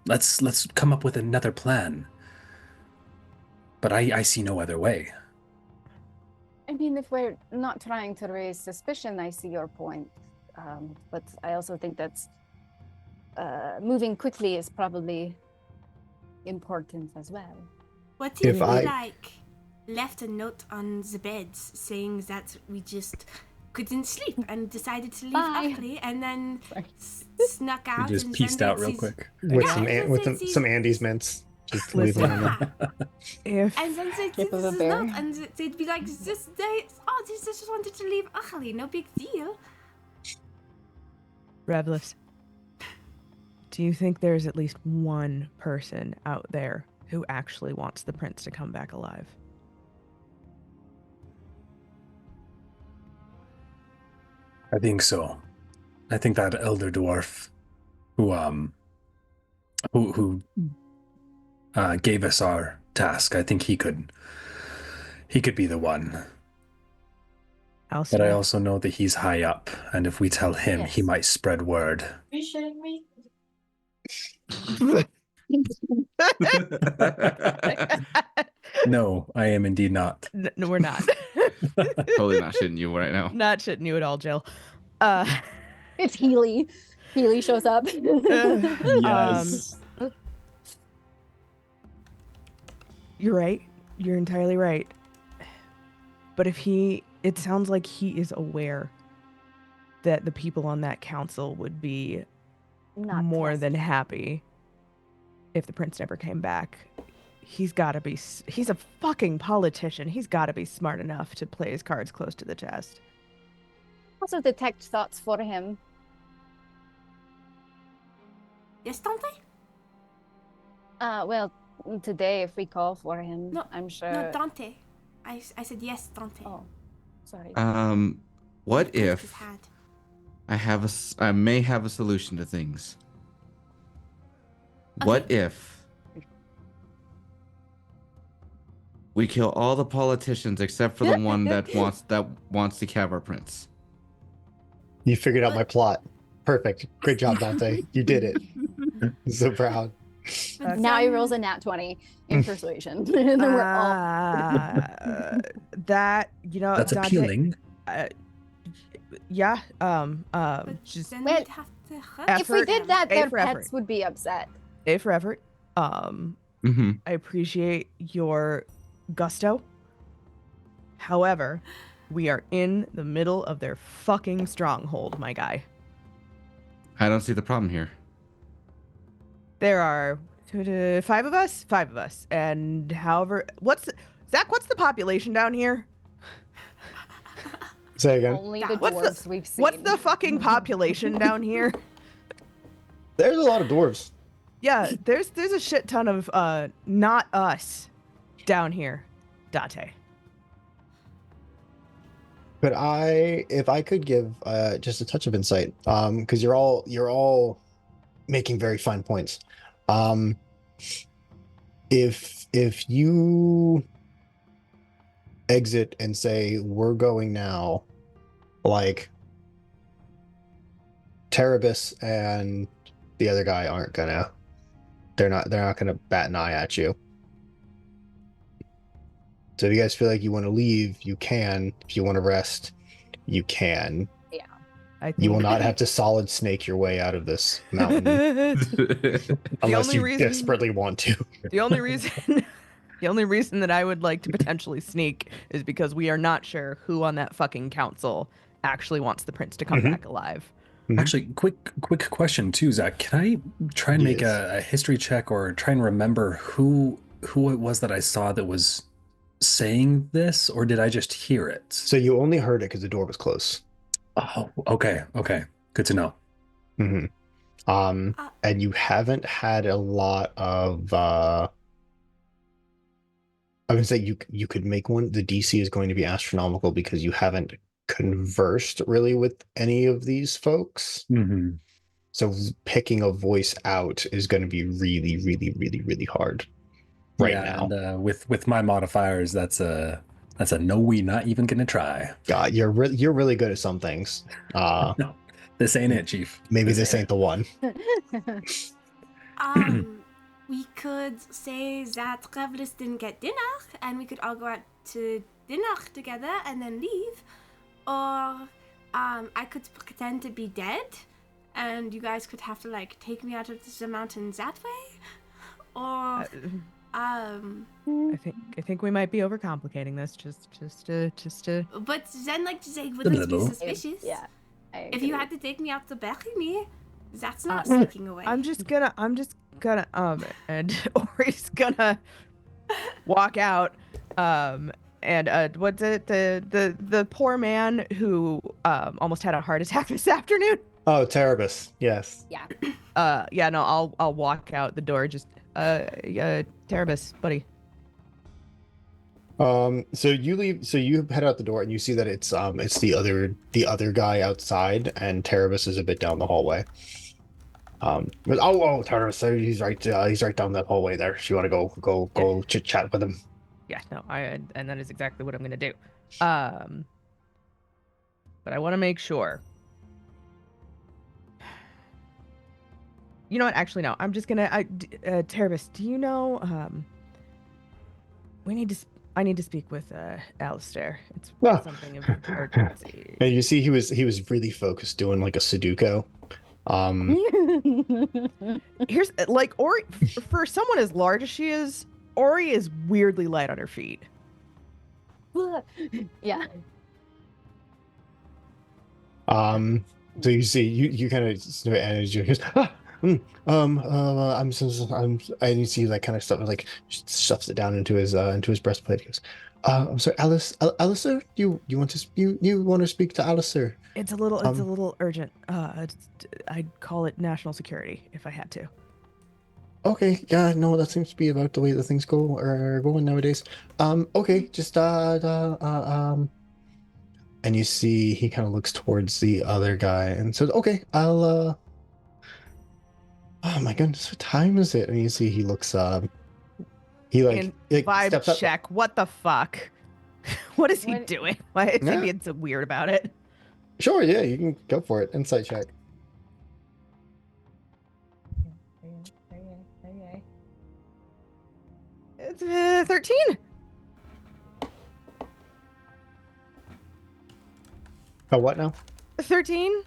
let's come up with another plan. But I see no other way. I mean, if we're not trying to raise suspicion, I see your point. But I also think that's moving quickly is probably important as well. What if If we, I- left a note on the beds saying that we just couldn't sleep and decided to leave Bye. early and then Sorry. snuck out Just and pieced then out they'd real see- quick. With Yeah. some Andes mints. Just leave Listen. one in there. If And then they'd see Tip of this a is bear. note and they'd be like, they just wanted to leave early, no big deal. Revlis, do you think there's at least one person out there who actually wants the prince to come back alive? I think so. I think that elder dwarf who gave us our task, I think he could be the one. But I also know that he's high up, and if we tell him, he Yes. might spread word. Are you shitting me? No, I am indeed not. No, we're not. Totally not shitting you right now. Not shitting you at all, Jill. It's Healy. Healy shows up. Yes. You're right. You're entirely right. But if it sounds like he is aware that the people on that council would be Not more than trusting. happy if the prince never came back, he's a fucking politician. He's got to be smart enough to play his cards close to the chest. Also detect thoughts for him. Yes, Dante? Well, today if we call for him, No, I'm sure. No, Dante. I said yes, Dante. Oh, sorry. What The prince if has had. I may have a solution to things. What Okay. if we kill all the politicians except for the one that wants to have our prince? You figured out my plot. Perfect. Great job, Dante. You did it. I'm so proud. But Now he then- rolls a nat 20 in persuasion. And then we're all. That That's Dante, appealing. Yeah. But Just then Well, we'd have to hurt If we effort, did that, A their for pets effort. would be upset. A for effort. Mm-hmm. I appreciate your gusto. However, we are in the middle of their fucking stronghold, my guy. I don't see the problem here. There are 5 of us, and however, Zach? What's the population down here? Say again. Only the What's dwarves we've seen. What's the fucking population down here? There's a lot of dwarves. Yeah, there's a shit ton of not us down here, Dante. But if I could give just a touch of insight, because you're all making very fine points. If you exit and say we're going now, like Terabus and the other guy aren't gonna, they're not gonna bat an eye at you. So if you guys feel like you want to leave, you can. If you want to rest, you can. I think You will not have to solid snake your way out of this mountain unless only you reason- desperately want to. The only reason that I would like to potentially sneak is because we are not sure who on that fucking council actually wants the prince to come Mhm. back alive. Actually, quick question too, Zach. Can I try and make Yes. a history check or try and remember who it was that I saw that was saying this, or did I just hear it? So you only heard it because the door was close. Oh, okay, good to know. hmm And you haven't had a lot of. I would say you could make one. The DC is going to be astronomical because you haven't conversed really with any of these folks. Mm-hmm. So picking a voice out is going to be really, really, really, really hard right now. And with my modifiers, that's a no. We not even gonna try. You're really good at some things. No, this ain't it, Chief. Maybe this ain't the one. We could say that Revelers didn't get dinner, and we could all go out to dinner together and then leave. Or, I could pretend to be dead, and you guys could have to like take me out of the mountains that way. Or, I think we might be overcomplicating this. Just to. but then like they A would like to be little. suspicious. Yeah. If you had to take me out to bury me, that's not sneaking away. I'm just gonna and Ori's gonna walk out and what's it, the poor man who almost had a heart attack this afternoon. Oh, Terabus. Yes. Yeah. Yeah, no, I'll walk out the door. Just Terabus, buddy. So you leave. So you head out the door, and you see that it's the other guy outside, and Terabus is a bit down the hallway. But, Terabus, he's right down that hallway there. So you want to go chit chat with him? Yeah, no, and that is exactly what I'm gonna do. But I want to make sure. You know what? Actually, no. I'm just gonna. Terabus, do you know? I need to speak with Alistair. It's something of urgency. And you see he was really focused doing like a Sudoku. Here's like Ori for someone as large as she is. Ori is weirdly light on her feet. Yeah. So you see you kind of and you goes, And you see like kind of stuff like stuffs it down into his breastplate. He goes, I'm sorry, Alistair, you want to you want to speak to Alistair? It's a little urgent. I'd call it national security if I had to. Okay, yeah, no, that seems to be about the way that things go are going nowadays. Okay, just and you see he kind of looks towards the other guy and says, "Okay, I'll oh my goodness, what time is it?" And you see he looks he And vibe steps up. check. What the fuck? What is he What- doing? Why is Yeah. he being so weird about it? Sure, yeah, you can go for it. Insight check. It's 13. Oh, what now? 13.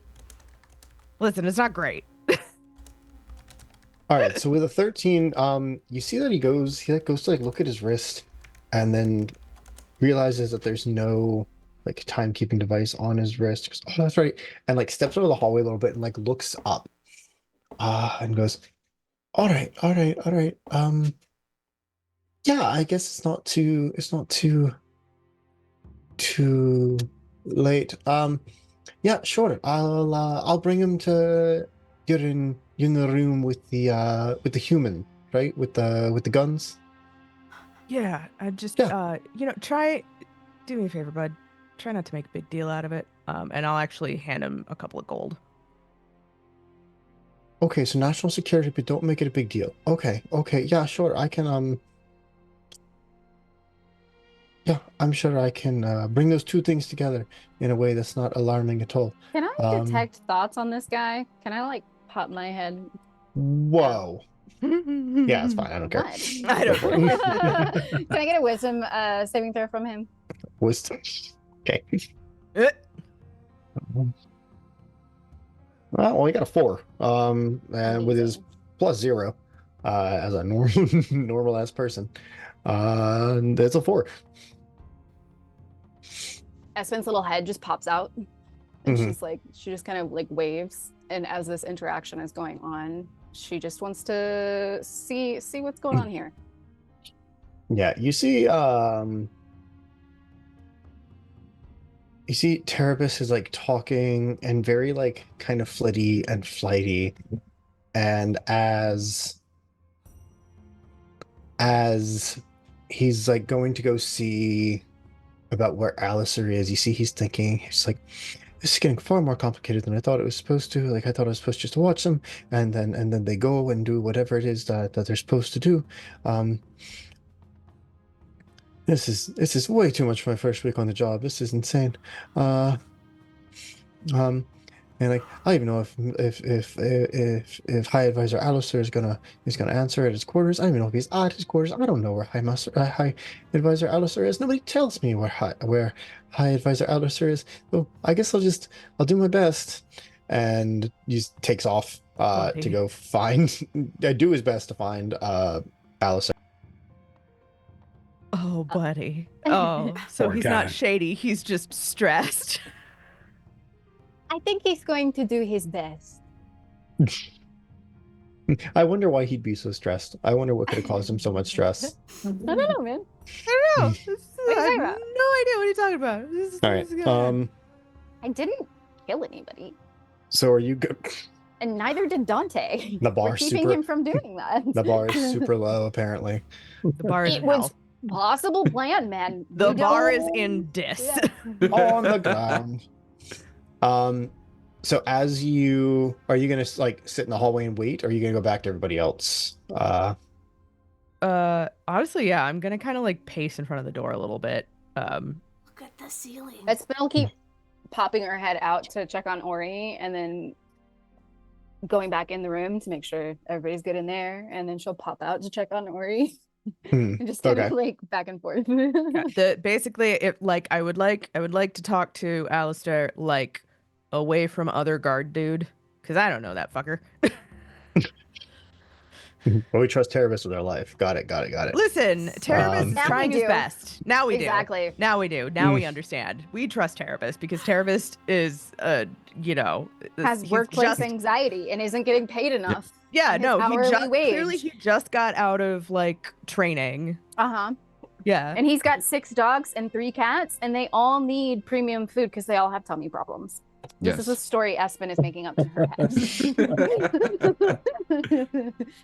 Listen, it's not great. All right, so with a 13, you see that he goes to like look at his wrist, and then realizes that there's no like timekeeping device on his wrist. He goes, oh, that's right, and like steps out of the hallway a little bit and like looks up, and goes, all right, all right, all right. Yeah, I guess it's not too late. Yeah, sure. I'll bring him to you're in the room with the human, right? With the guns. Yeah, I just Yeah. do me a favor, bud. Try not to make a big deal out of it. And I'll actually hand him a couple of gold. Okay, so national security, but don't make it a big deal. Okay, yeah, sure. I can yeah, I'm sure I can bring those two things together in a way that's not alarming at all. Can I detect thoughts on this guy? Can I like pop my head? Whoa. Yeah, it's fine. I don't care. What? I don't Go for it. Can I get a wisdom saving throw from him? Wisdom. Okay. Eh, Well, he got a 4. And with his Amazing. +0, as a normal ass person, that's a 4. Espen's little head just pops out, and Mhm. she just kind of like waves. And as this interaction is going on, she just wants to see what's going on here. Yeah, you see Terebus is like talking and very like kind of flitty and flighty, and as he's like going to go see about where Alistair is, you see he's thinking, he's like, this is getting far more complicated than I thought it was supposed to. Like I thought I was supposed just to watch them, and then they go and do whatever it is that they're supposed to do. This is way too much for my first week on the job. This is insane. And like I don't even know if High Advisor Alistair is gonna answer at his quarters. I don't even know if he's at his quarters. I don't know where High Advisor Alistair is. Nobody tells me where High Advisor Alistair is. So I guess I'll do my best. And he just takes off to Buddy. go find do his best to find Alistair. Oh, buddy. Oh, so Poor he's guy. not shady. He's just stressed. I think he's going to do his best. I wonder why he'd be so stressed. I wonder what could have caused him so much stress. I don't know, man. I don't know. What are you I talking have about? no idea what you're talking about. All right. I didn't kill anybody, So are you good? and neither did Dante. The We're bar's keeping super- him from doing that. The bar is super low, apparently. The bar is It in was hell. possible plan, man. The We bar is don't- in dis. Yeah. On the ground. So are you gonna like sit in the hallway and wait, or are you gonna go back to everybody else? Honestly, yeah, I'm gonna kind of like pace in front of the door a little bit. Look at the ceiling. Espen will keep popping her head out to check on Ori, and then going back in the room to make sure everybody's good in there, and then she'll pop out to check on Ori. And just kind of like back and forth. Yeah, basically, it like I would like to talk to Alistair like away from other guard dude, because I don't know that fucker. Well, we trust Terrabus with our life. Got it. Listen, Terrabus is Now we trying his do. best. Now we Exactly. do. Now we do. Now we understand. We trust Terrabus because Terrabus is, Has he's workplace just anxiety and isn't getting paid enough. yeah. his No, hourly wage. clearly he just got out of like training. Uh-huh. Yeah. And he's got 6 dogs and 3 cats, and they all need premium food because they all have tummy problems. This is a story Espen is making up in her head.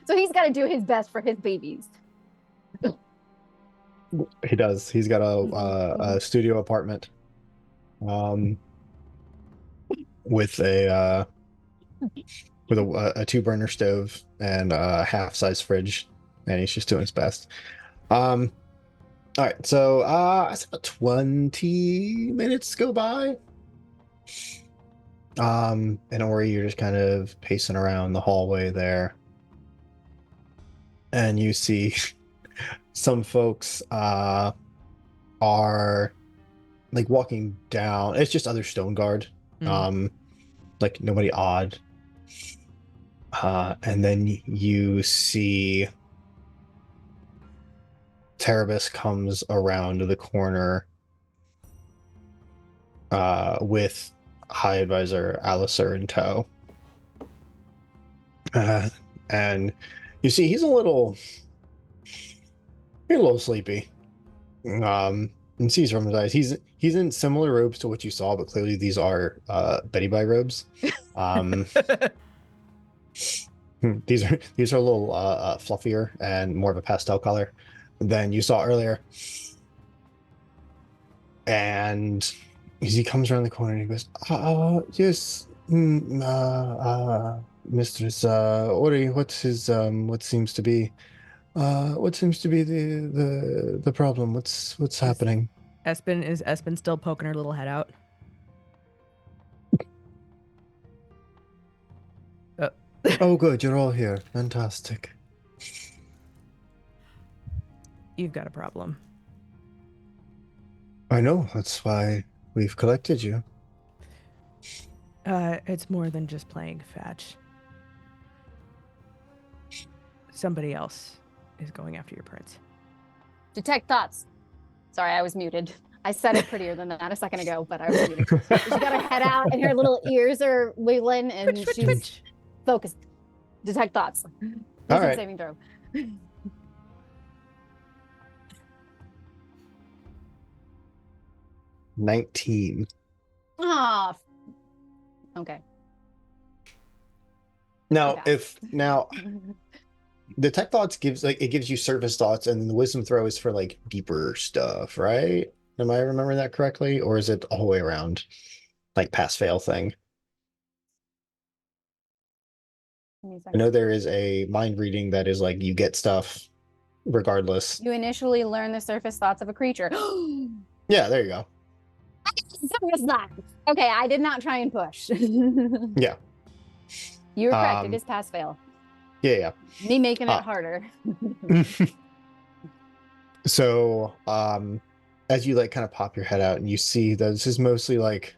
So he's got to do his best for his babies. He does. He's got a studio apartment, with a 2-burner stove and a half-size fridge, and he's just doing his best. All right, so I said about 20 minutes go by. And Ori, you're just kind of pacing around the hallway there, and you see some folks are like walking down. It's just other Stone Guard, like nobody odd. And then you see Terrabus comes around the corner with High Advisor Alistair in tow. And you see he's a little sleepy. And sees from his eyes he's in similar robes to what you saw, but clearly these are Betty Bye robes. These are a little fluffier and more of a pastel color than you saw earlier. And as he comes around the corner, he goes, yes, Mistress Ori, what seems to be the problem? What's happening? Espen still poking her little head out? Oh, good, you're all here. Fantastic. You've got a problem. I know, that's why we've collected you. It's more than just playing fetch. Somebody else is going after your prince. Detect thoughts. Sorry, I was muted. I said it prettier than that a second ago, but I was muted. She's got her head out and her little ears are wiggling and she's focused. Detect thoughts. All right. Saving throw. 19. Ah. Okay. Now, Yeah. the tech thoughts gives you surface thoughts, and then the wisdom throw is for like deeper stuff, right? Am I remembering that correctly, or is it the whole way around, like pass fail thing? I know there is a mind reading that is like you get stuff regardless. You initially learn the surface thoughts of a creature. Yeah, there you go. Surface thoughts. Okay, I did not try and push. Yeah. You were correct. It is pass fail. Yeah. Me making it harder. So, as you like kind of pop your head out and you see that this is mostly like,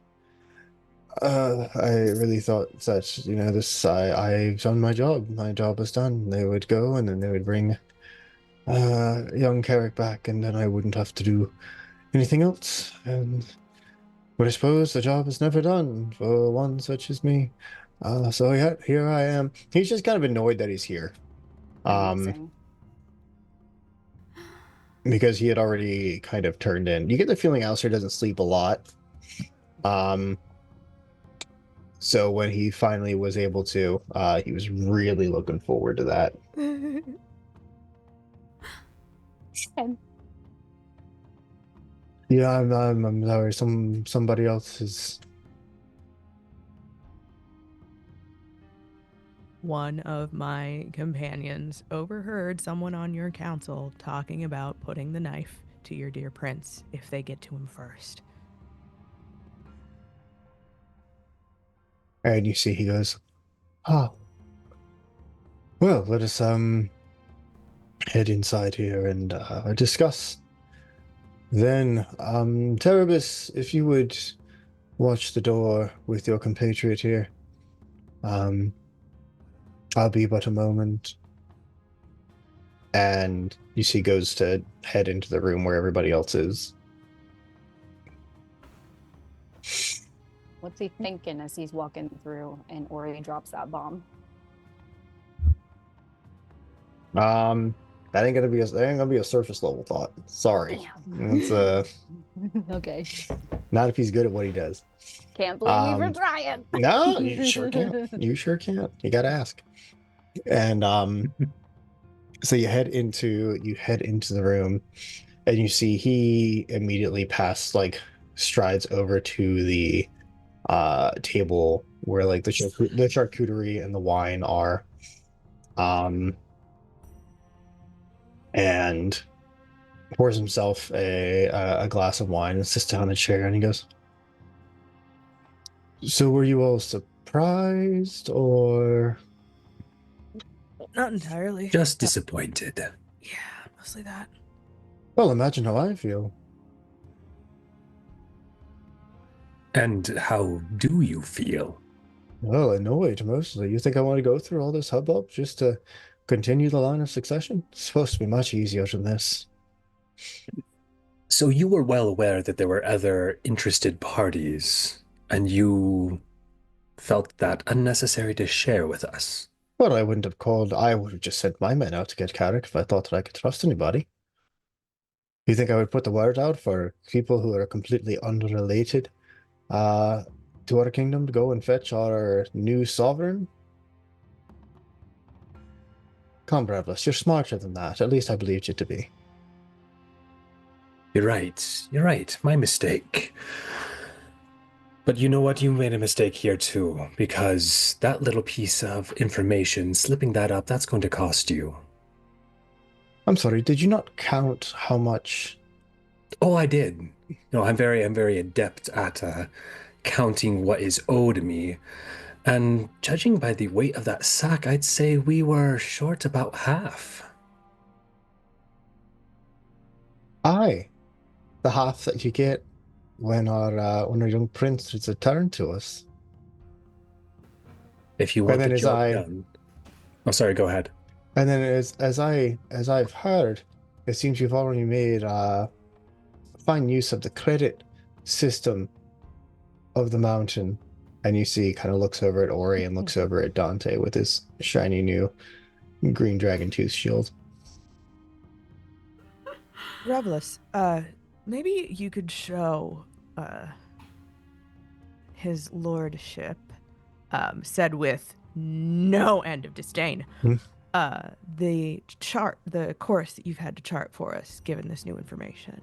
I really thought that, I've done my job. My job was done. They would go and then they would bring young Carrick back, and then I wouldn't have to do anything else. But I suppose the job is never done for one such as me. So yeah, here I am. He's just kind of annoyed that he's here. Amazing. Because he had already kind of turned in. You get the feeling Alistair doesn't sleep a lot. So when he finally was able to, he was really looking forward to that. Yeah, I'm sorry. Somebody else is. One of my companions overheard someone on your council talking about putting the knife to your dear prince if they get to him first. And you see he goes, well, let us head inside here and discuss. Then, Terrabus, if you would watch the door with your compatriot here. I'll be but a moment. and you see goes to head into the room where everybody else is. What's he thinking as he's walking through and Ori drops that bomb? That ain't gonna be a surface level thought. Sorry. Damn. It's Okay. not if he's good at what he does. Can't blame me for trying. No, you sure can't. You sure can't. You gotta ask. And so you head into the room, and you see he immediately strides over to the table where like the charcuterie and the wine are, and pours himself a glass of wine and sits down in a chair, and he goes, "So were you all surprised, or?" Not entirely. Just disappointed. Yeah, mostly that. Well, imagine how I feel. And how do you feel? Well, annoyed mostly. You think I want to go through all this hubbub just to continue the line of succession? It's supposed to be much easier than this. So you were well aware that there were other interested parties, and you felt that unnecessary to share with us. Well, I would have just sent my men out to get Carrick if I thought that I could trust anybody. You think I would put the word out for people who are completely unrelated to our kingdom to go and fetch our new sovereign? Come, Brevlis, you're smarter than that. At least I believed you to be. You're right. You're right. My mistake. But you know what? You made a mistake here too, because that little piece of information, slipping that up, that's going to cost you. I'm sorry, did you not count how much? Oh, I did. No, I'm very adept at counting what is owed me. And judging by the weight of that sack, I'd say we were short about half. Aye, the half that you get when our young prince is returned to us. If you And want then the as job I done. Oh, sorry, go ahead. and then as I've heard, it seems you've already made fine use of the credit system of the mountain. And you see, kind of looks over at Ori and looks over at Dante with his shiny new green dragon tooth shield. Revelus, maybe you could show his lordship, said with no end of disdain, Hmm. the course that you've had to chart for us, given this new information.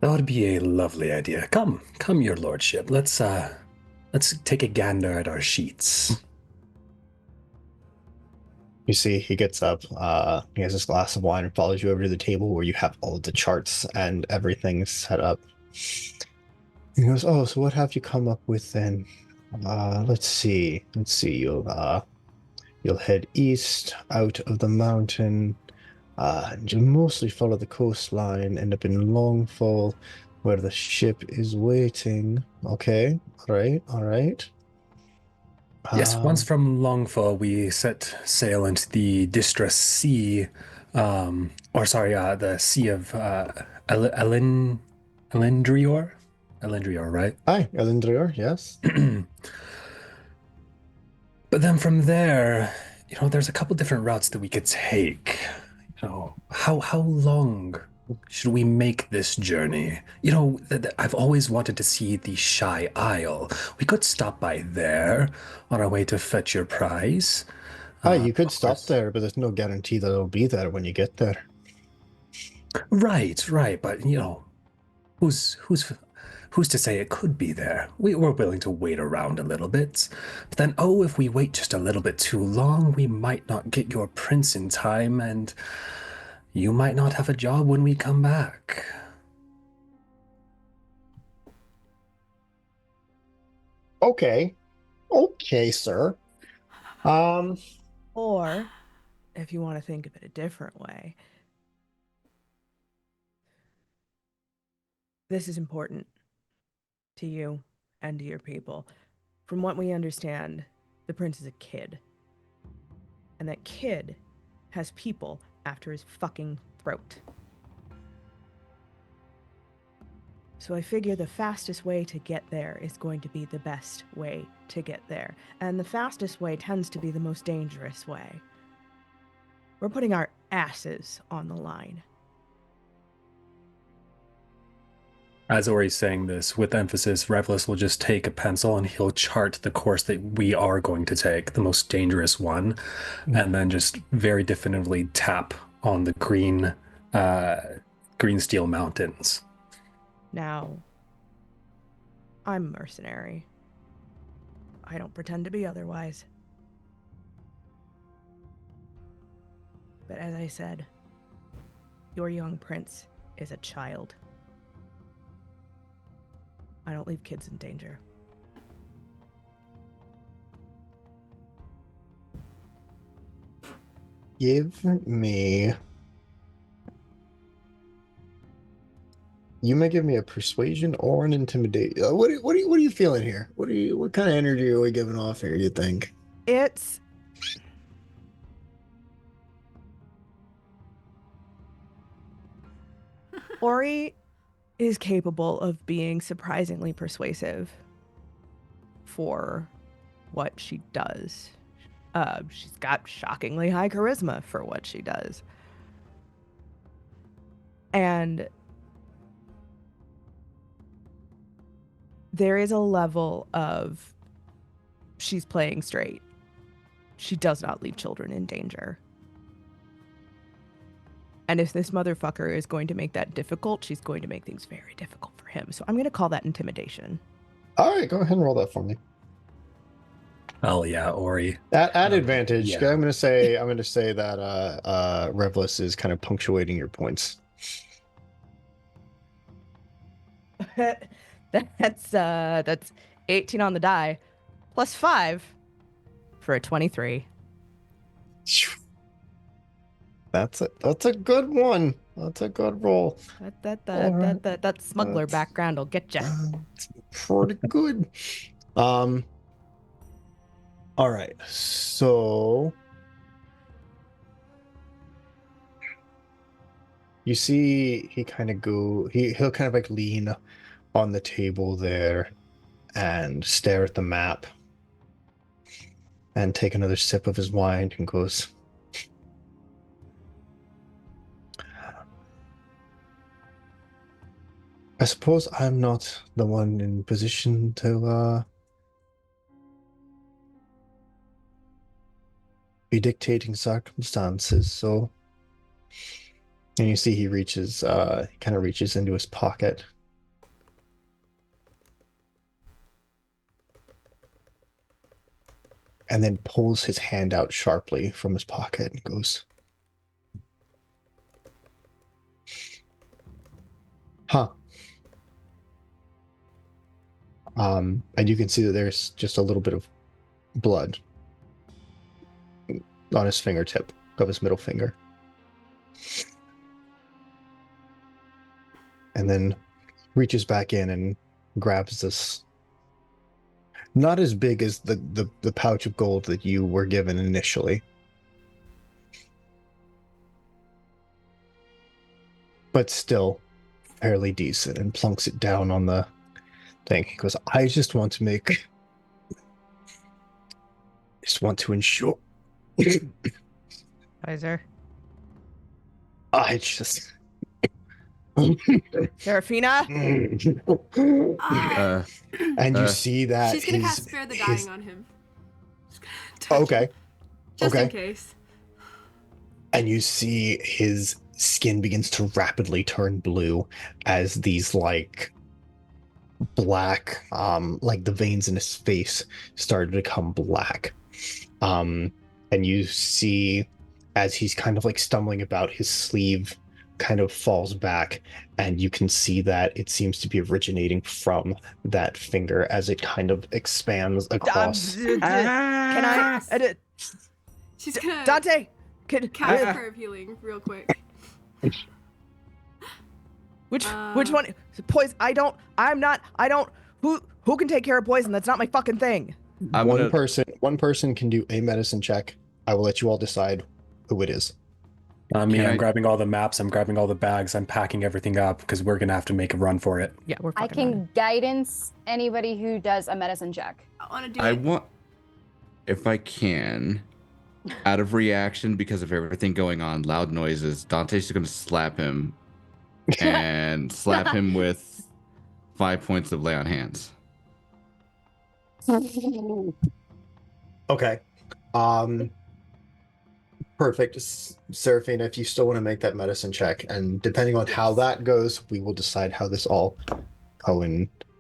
That would be a lovely idea. Come, your lordship. Let's take a gander at our sheets. You see, he gets up, he has his glass of wine and follows you over to the table where you have all of the charts and everything set up. He goes, "Oh, so what have you come up with then? Let's see. You'll head east out of the mountain, and you'll mostly follow the coastline, end up in Longfall, where the ship is waiting. Okay, all right. Yes, once from Longfall, we set sail into the Distress Sea, the Sea of Elendrior? Elendrior, right? Aye, Elendrior, yes. But then from there, there's a couple different routes that we could take. How long should we make this journey? I've always wanted to see the Shy Isle. We could stop by there on our way to fetch your prize. Aye, you could stop there, but there's no guarantee that it'll be there when you get there. Right, but who's to say it could be there? We're willing to wait around a little bit. But then, if we wait just a little bit too long, we might not get your prince in time, and you might not have a job when we come back. Okay, sir. Or, if you want to think of it a different way, this is important to you and to your people. From what we understand, the prince is a kid. And that kid has people after his fucking throat. So I figure the fastest way to get there is going to be the best way to get there. And the fastest way tends to be the most dangerous way. We're putting our asses on the line. As Ori's saying this, with emphasis, Revlis will just take a pencil and he'll chart the course that we are going to take, the most dangerous one, and then just very definitively tap on the green steel mountains. Now, I'm a mercenary. I don't pretend to be otherwise. But as I said, your young prince is a child. I don't leave kids in danger. Give me. You may give me a persuasion or an intimidation. What are you feeling here? What kind of energy are we giving off here, you think? It's... Ori is capable of being surprisingly persuasive for what she does. She's got shockingly high charisma for what she does. And there is a level of she's playing straight. She does not leave children in danger. And if this motherfucker is going to make that difficult, she's going to make things very difficult for him. So I'm going to call that intimidation. All right, go ahead and roll that for me. Oh yeah, Ori. At advantage, yeah. I'm gonna say that Revlis is kind of punctuating your points. That's 18 on the die, plus 5 for a 23. That's a good one. That's a good roll. That smuggler background will get you. It's pretty good. All right, so you see he'll kind of like lean on the table there and stare at the map and take another sip of his wine and goes, I suppose I'm not the one in position to be dictating circumstances, so. And you see he kind of reaches into his pocket. And then pulls his hand out sharply from his pocket and goes, huh. And you can see that there's just a little bit of blood on his fingertip of his middle finger. And then reaches back in and grabs this, not as big as the pouch of gold that you were given initially, but still fairly decent, and plunks it down on the thing. He goes, I just want to ensure. Kaiser. I just. Serafina? And you see that she's gonna cast Spare the Dying on him. Okay. Just Okay. in case. And you see his skin begins to rapidly turn blue as these like black, like the veins in his face started to become black. And you see as he's kind of like stumbling about, his sleeve kind of falls back, and you can see that it seems to be originating from that finger as it kind of expands across. Can I edit? She's gonna Dante! cast curve healing real quick. Which one? Poison. Who can take care of poison? That's not my fucking thing. One person can do a medicine check. I will let you all decide who it is. Me, Can I'm I- grabbing all the maps. I'm grabbing all the bags. I'm packing everything up because we're gonna have to make a run for it. Yeah, we're I fucking can running. guidance anybody who does a medicine check. I want to do I it. want, if I can, out of reaction because of everything going on, loud noises, Dante's just going to slap him and slap him with 5 points of lay on hands. Okay. Perfect. Seraphina, if you still want to make that medicine check, and depending on how Yes. that goes, we will decide how this all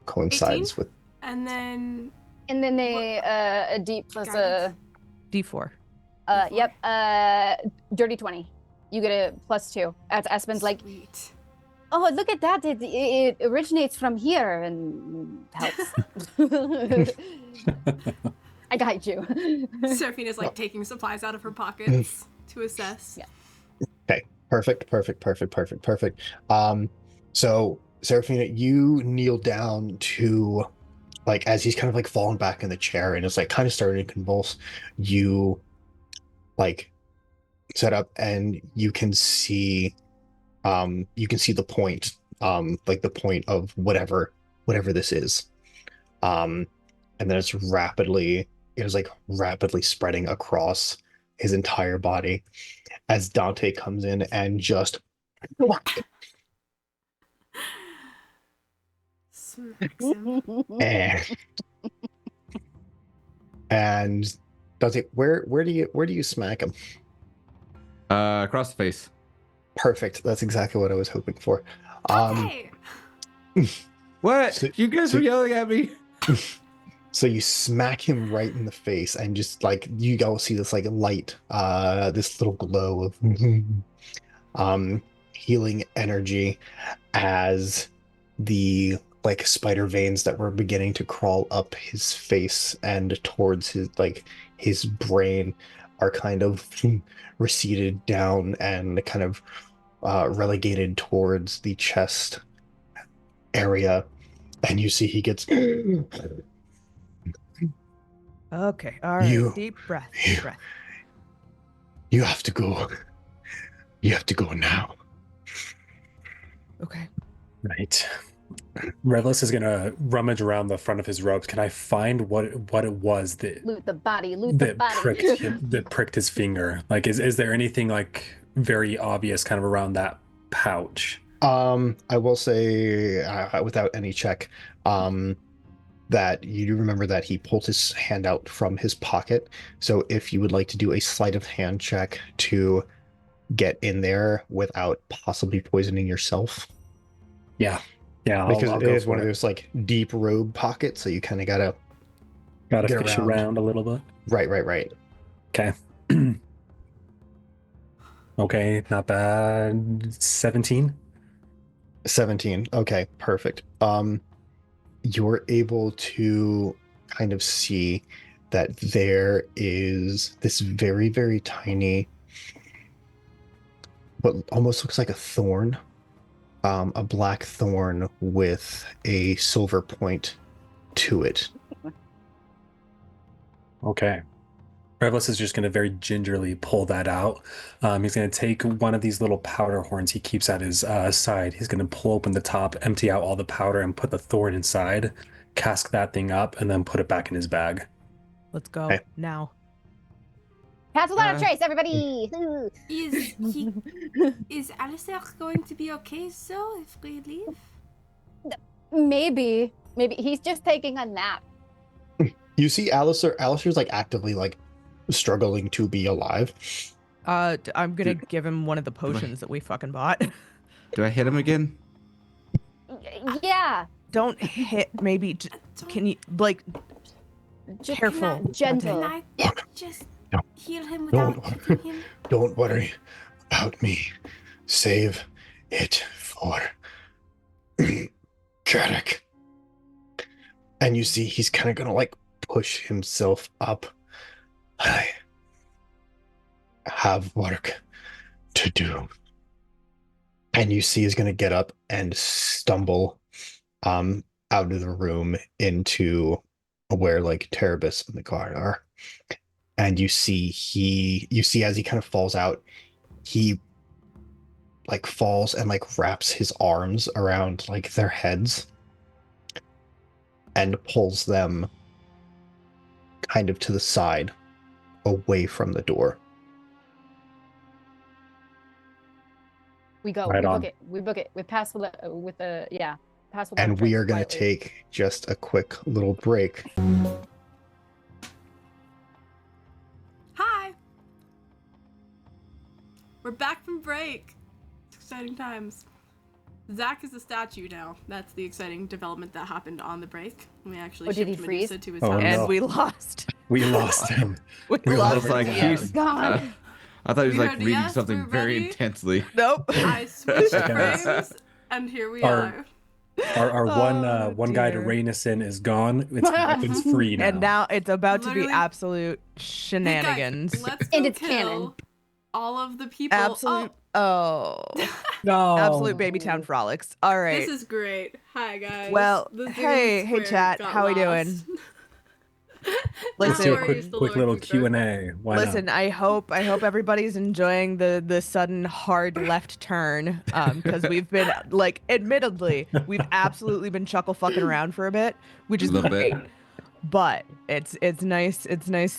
coincides 18? with. And then And then a deep plus Guidance? D4. yep, dirty 20. You get a +2. As Aspen's like, sweet. oh, look at that. It originates from here and helps. I got you. Seraphina's like taking supplies out of her pockets to assess. Yeah. Okay. Perfect. So Seraphina, you kneel down to, like, as he's kind of like falling back in the chair and it's like kind of starting to convulse, you like set up and you can see the point, like the point of whatever this is. And then it is like rapidly spreading across his entire body as Dante comes in and just Smacks him. and and Dante, where do you smack him? Across the face. Perfect. That's exactly what I was hoping for. Okay. What? So- You guys so- were yelling at me? So you smack him right in the face, and just like you all see this like light, this little glow of healing energy as the like spider veins that were beginning to crawl up his face and towards his brain are kind of receded down and kind of relegated towards the chest area, and you see he gets Okay, all right. You- Deep breath. you- Deep breath. you have to go now. Okay. Right. Revlis is gonna rummage around the front of his robes. Can I find what it was that Loot the body, loot the body. pricked his finger? Like, is there anything like very obvious kind of around that pouch? I will say, without any check, that you do remember that he pulled his hand out from his pocket. So if you would like to do a sleight of hand check to get in there without possibly poisoning yourself, Yeah, because I'll it go is for one of those like deep robe pockets, so you kind of gotta gotta get fish around. around a little bit. Right. Okay. Okay, not bad. 17. 17. Okay, perfect. You're able to kind of see that there is this very, very tiny, what almost looks like a thorn, a black thorn with a silver point to it. Okay. Revlis is just going to very gingerly pull that out. He's going to take one of these little powder horns he keeps at his side. He's going to pull open the top, empty out all the powder, and put the thorn inside, cask that thing up, and then put it back in his bag. Let's go Okay. now. Pass without a trace, everybody. Is Alistair going to be okay so if we leave? Maybe he's just taking a nap. You see Alistair's like actively like struggling to be alive. I'm gonna give him one of the potions that we fucking bought. Do I hit him again? Yeah, Don't hit. Maybe. Can you like? just Careful. gentle. Can I just No. heal him Don't without hitting him? Don't worry about me. Save it for Carrick. And you see he's kind of gonna like push himself up. I have work to do. And you see he's gonna get up and stumble out of the room into where like Terebus and the guard are. And you see as he kind of falls out, he like falls and like wraps his arms around like their heads and pulls them kind of to the side away from the door. We go. Right we on. book it. We book it. We pass with the yeah. Pass with And we are going to take just a quick little break. Hi. We're back from break. It's exciting times. Zach is a statue now. That's the exciting development that happened on the break. We actually did he shipped freeze? Medusa to his Oh, house. no. And we lost. We lost him. We We lost lost I was like, the him. he's- Gone. I thought he was We like heard reading yes, something we're very ready. intensely. Nope. I switched Okay. frames, and here we Our- are. Our Oh, one guy to dear. rein us in is gone. It's weapons free now. And now it's about to be Literally- absolute Hey, shenanigans. guys, let's go And it's kill canon. all of the people. Absolute. Oh. no. Absolute baby town frolics. All Oh, right. this is great. Hi, guys. Well, The Zoom hey, square chat, got how we doing? lost. Let's Listen- do No a worries, quick the little Lord Keeper. Q&A. Why Listen, not? I hope everybody's enjoying the sudden hard left turn because we've been like admittedly we've absolutely been chuckle fucking around for a bit, which is A little great. bit. But it's nice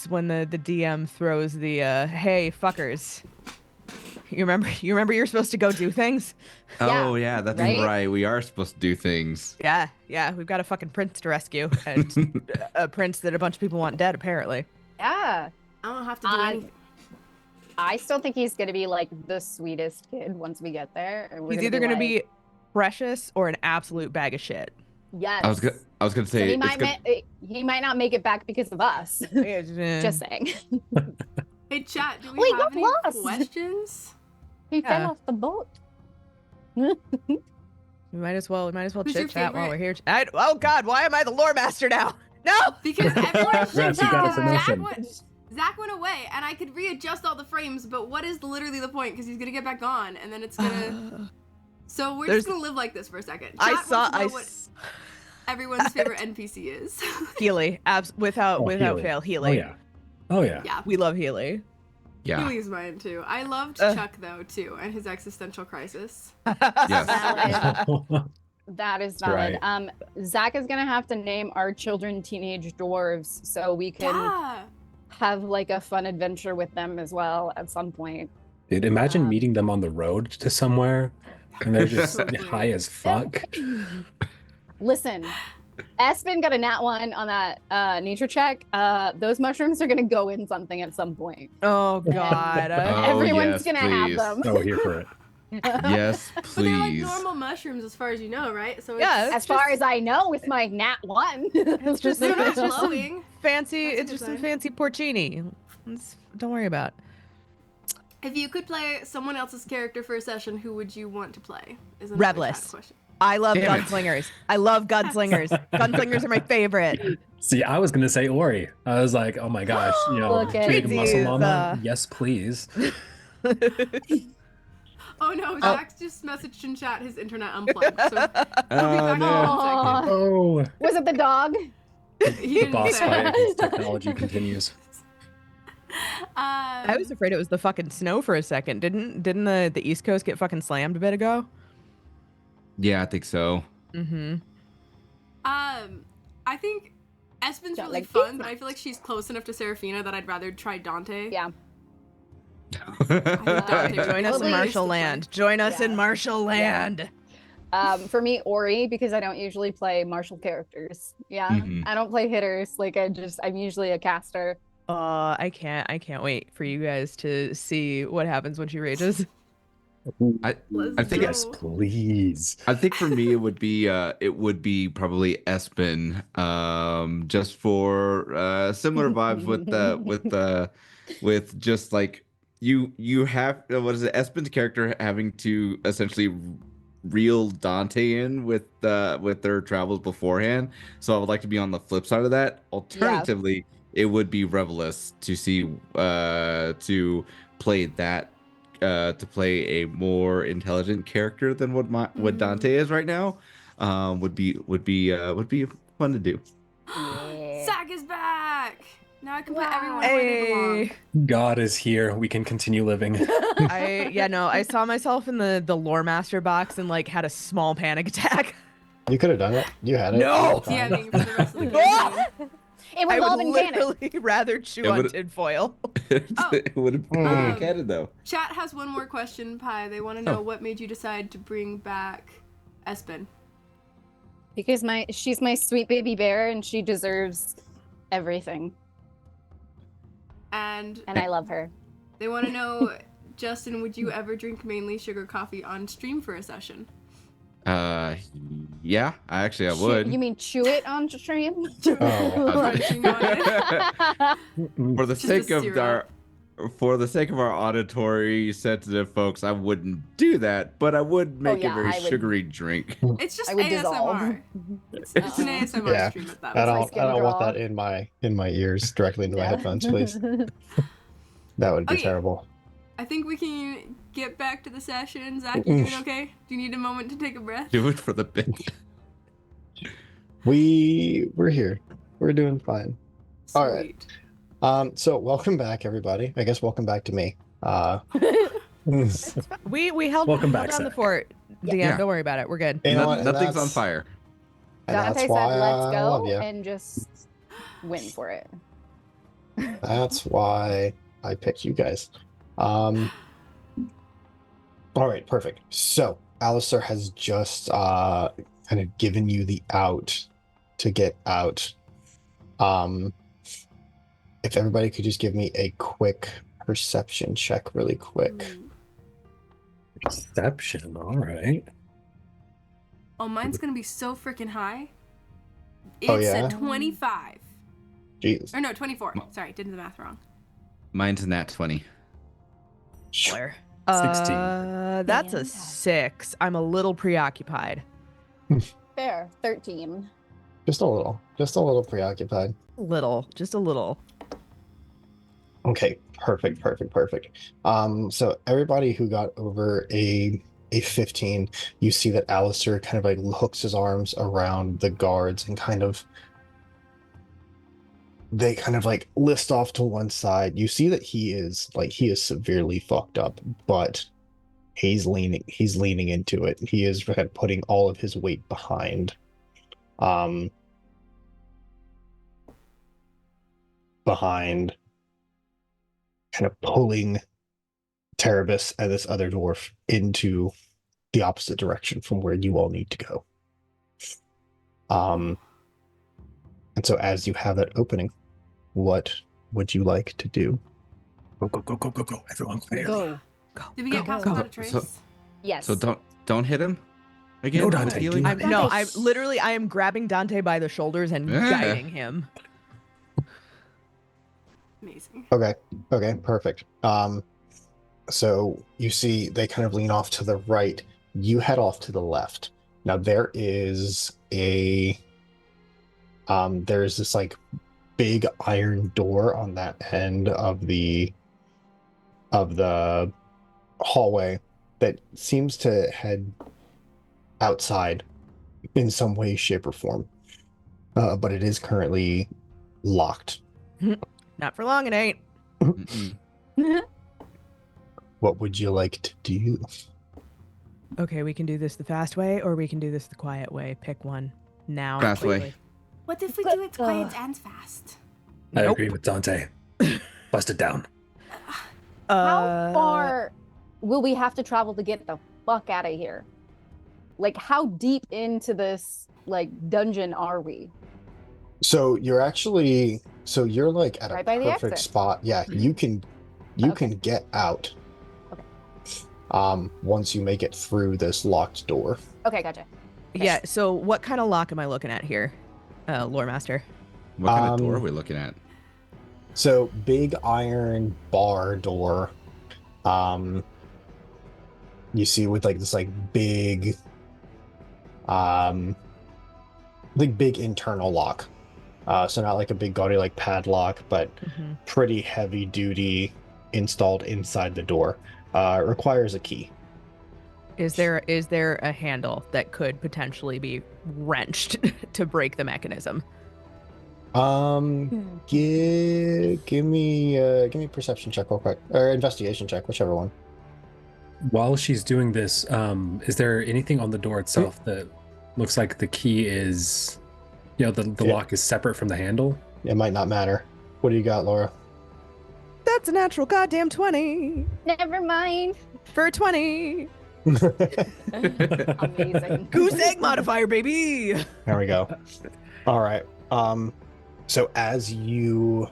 when the DM throws the hey fuckers. You remember you're supposed to go do things? Oh yeah, that's right? right. We are supposed to do things. Yeah, we've got a fucking prince to rescue and a prince that a bunch of people want dead apparently. Yeah. I don't have to do anything. I still think he's gonna be like the sweetest kid once we get there. And we're He's either gonna like, be precious or an absolute bag of shit. yes. I was gonna So say he it's might good. he might not make it back because of us. Just saying. Hey, chat, do we We have got any lost. questions? He Yeah. fell off the boat. We might as well Who's your chit chat while favorite- we're here. Oh God, why am I the lore master now? No. Because everyone Congrats, you got a promotion. Zach went away, and I could readjust all the frames, but what is literally the point? Because he's gonna get back on, and then it's gonna. So we're There's- just gonna live like this for a second. I Chat saw wants to know I what everyone's favorite NPC is. Healy, without Healy. fail, Oh Healy. yeah. Oh yeah. Yeah, We love Healy. Yeah. Healy's mine too. I loved Uh. Chuck though too, and his existential crisis. Yes. That is That's valid. right. Zach is gonna have to name our children teenage dwarves so we can Yeah. have like a fun adventure with them as well at some point. Dude, imagine Um, meeting them on the road to somewhere and they're just So great. high as fuck. Listen, Espen got a nat 1 on that nature check. Those mushrooms are gonna go in something at some point. Oh God. Oh, Everyone's yes, gonna please. have them. Oh, here for it. Yes, But they're like please. normal mushrooms, as far as you know, right? So Yeah, it's As far as I know, with my nat 1. It's just they're not it's just some glowing. fancy. That's a It's good just some sign. fancy porcini. Don't worry about it. If you could play someone else's character for a session, who would you want to play? Is another Revlis. chat question. I love Damn it. gunslingers. I love gunslingers. Gunslingers are my favorite. See, I was gonna say Ori. I was like, oh my gosh, Look at big muscle these, mama. Yes, please. Oh no, Zach just messaged in chat his internet unplugged. So he'll be Oh back no. in Oh, Was it the dog? a second. He the didn't boss say. fight against technology continues. I was afraid it was the fucking snow for a second. Didn't the East Coast get fucking slammed a bit ago? Yeah, I think so. Mm-hmm. I think Espen's Yeah, really like, fun, but I feel like she's close enough to Serafina that I'd rather try Dante. Yeah. Dante would Join be us the in place Marshall to play. Land. Join us in Yeah. Marshall Land. For me, Ori, because I don't usually play martial characters. Yeah. Mhm. I don't play hitters. Like I'm usually a caster. I can't wait for you guys to see what happens when she rages. Let's I think go. Yes, please. I think for me it would be probably Espen, just for similar vibes with just like you have what is it, Espen's character having to essentially reel Dante in with their travels beforehand. So I would like to be on the flip side of that. Alternatively, it would be Revelous to see to play that to play a more intelligent character than what Dante is right now. Would be fun to do. Yeah. Zach is back. Now I can put everyone where they belong. Hey. God is here. We can continue living. I saw myself in the lore master box and like had a small panic attack. You could have done it. You had it. No! It's fine. DMing for the rest of the campaign. It would I all would been canon. literally rather chew It on would've- tinfoil. It would have been Hmm. canon though. Chat has one more question, Pi. They want to know what made you decide to bring back Espen. Because she's my sweet baby bear and she deserves everything. And And I love her. they want to know, Justin, would you ever drink mainly sugar coffee on stream for a session? Yeah, I would. You mean chew it on stream? Oh. Crunching on it. For the Just sake a of syrup. our auditory sensitive folks, I wouldn't do that, but I would make yeah, a very I would- sugary drink. It's just I would ASMR. dissolve. It's an ASMR Yeah. stream at that I point. don't want draw. that in my ears directly into my headphones, please. That would be Okay. terrible. I think we can get back to the session. Zach, you doing okay? Do you need a moment to take a breath? Do it for the bit. We're here. We're doing fine. All right. Sweet. So welcome back, everybody. I guess welcome back to me. We held, Welcome held back, down the Zach. fort. DM, Yeah. don't worry about it. We're good. You know what? And Nothing's on that's- fire. and Dante that's said, why let's I love go you. and just win for it. That's why I picked you guys. All right, perfect. So Alistair has just kind of given you the out to get out. If everybody could just give me a quick perception check really quick. Ooh. Perception, all right. Oh, mine's gonna be so freaking high. It's Oh, yeah? a 25. Jeez. Or no, 24. Sorry, did the math wrong. Mine's nat 20. Blair. 16. That's Yeah. a 6. I'm a little preoccupied. Fair. 13. Just a little preoccupied. Just a little. Okay, perfect. So everybody who got over a 15, you see that Alistair kind of like hooks his arms around the guards and they kind of like list off to one side. You see that he is severely fucked up, but he's leaning into it. He is kind of putting all of his weight behind kind of pulling Terebus and this other dwarf into the opposite direction from where you all need to go. And so as you have that opening, what would you like to do? Go. Everyone clear. Go. Did we get cast go. without a trace? So- Yes. So don't hit him again. No, with Dante, healing? do I am grabbing Dante by the shoulders and Yeah. guiding him. Amazing. Okay, perfect. So you see they kind of lean off to the right. You head off to the left. Now there is there's this like big iron door on that end of the hallway that seems to head outside in some way, shape, or form. But it is currently locked. Not for long, it ain't. Mm-mm. What would you like to do? Okay, we can do this the fast way or we can do this the quiet way. Pick one now. Fast way. quickly. What if we do it quiet and fast? I Nope. agree with Dante. Bust it down. How far will we have to travel to get the fuck out of here? Like, how deep into this like dungeon are we? So you're like at Right a by the perfect exit. spot. Yeah, you can get out. Okay. Once you make it through this locked door. Okay, gotcha. Yeah, so what kind of lock am I looking at here, Lore Master? What kind of door are Um, we looking at? So big iron bar door. You see with like this like big internal lock. So not like a big gaudy like padlock, but Mhm. pretty heavy duty installed inside the door. It requires a key. Is there a handle that could potentially be wrenched to break the mechanism? Give me a perception check real quick, or investigation check, whichever one. While she's doing this, is there anything on the door itself that looks like the key is, the lock is separate from the handle? It might not matter. What do you got, Laura? That's a natural goddamn 20 Never mind. for 20. Amazing. Goose egg modifier, baby. There we go. All right. So as you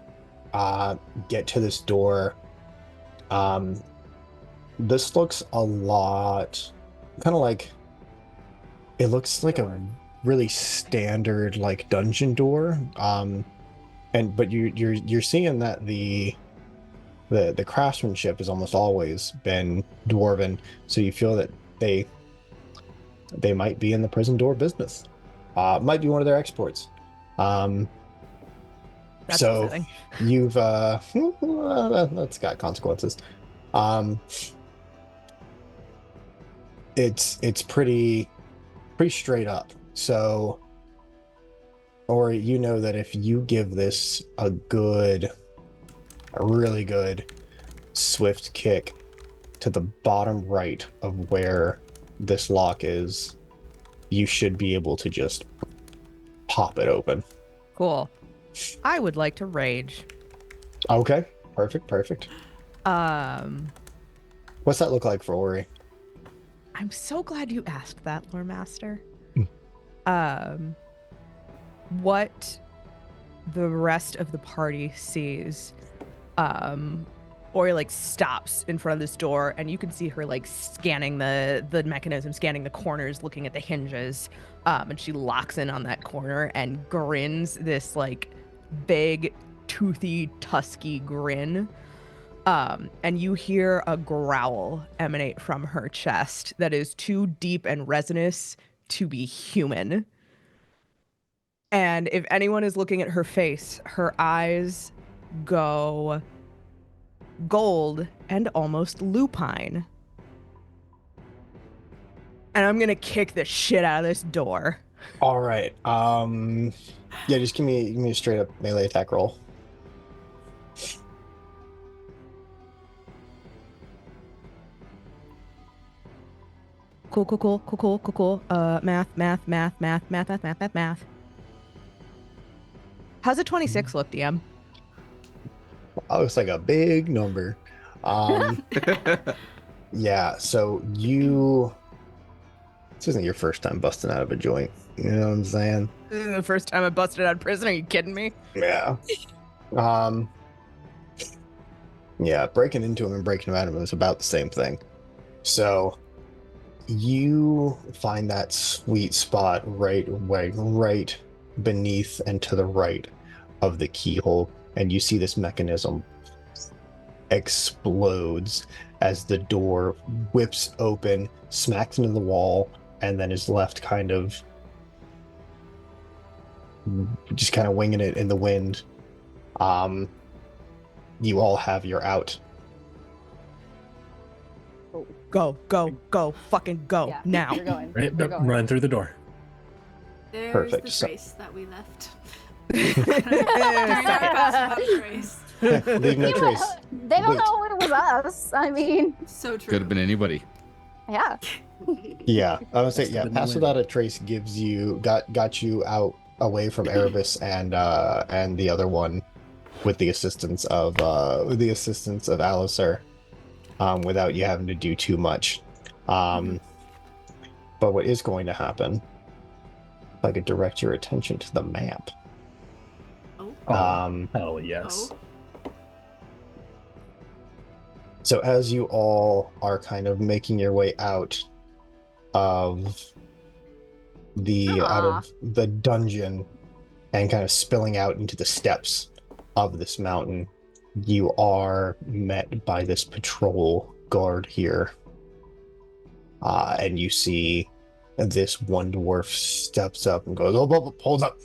get to this door, this looks a lot kind of like, it looks like a really standard like dungeon door. But you're seeing that the craftsmanship has almost always been dwarven, so you feel that they might be in the prison door business. Might be one of their exports. That's So upsetting. you've that's got consequences. It's pretty straight up. So, or that if you give this a really good swift kick to the bottom right of where this lock is, you should be able to just pop it open. Cool. I would like to rage. Okay, perfect. What's that look like for Ori? I'm so glad you asked that, Lore Master. What the rest of the party sees, Ori like stops in front of this door, and you can see her like scanning the mechanism, scanning the corners, looking at the hinges, and she locks in on that corner and grins this like big, toothy, tusky grin. And you hear a growl emanate from her chest that is too deep and resinous to be human. And if anyone is looking at her face, her eyes go gold and almost lupine. And I'm gonna kick the shit out of this door. All right. Yeah, just give me a straight up melee attack roll. Cool. Math. How's a 26 look, DM? Oh, it's like a big number. Yeah, so this isn't your first time busting out of a joint. You know what I'm saying? This isn't the first time I busted out of prison. Are you kidding me? Yeah. Yeah, breaking into him and breaking him out of him is about the same thing. So you find that sweet spot right beneath and to the right of the keyhole, and you see this mechanism explodes as the door whips open, smacks into the wall, and then is left kind of winging it in the wind. You all have your out. Go, fucking go Yeah, now. You're going. Right, You're going. run through the door. There's Perfect, the so- trace that we left. Sorry. Trace. Leave no trace. They don't Wait. know it was us. I mean, So true. Could have been anybody. yeah. Yeah, I would say Must yeah. have been the Pass wind. without a trace gives you got you out away from Erebus and the other one, with the assistance of Alistair, without you having to do too much. But what is going to happen? If I could direct your attention to the map. Oh. Hell yes. Oh. So as you all are kind of making your way out of the dungeon and kind of spilling out into the steps of this mountain, you are met by this patrol guard here. And you see this one dwarf steps up and goes, "Oh, hold up.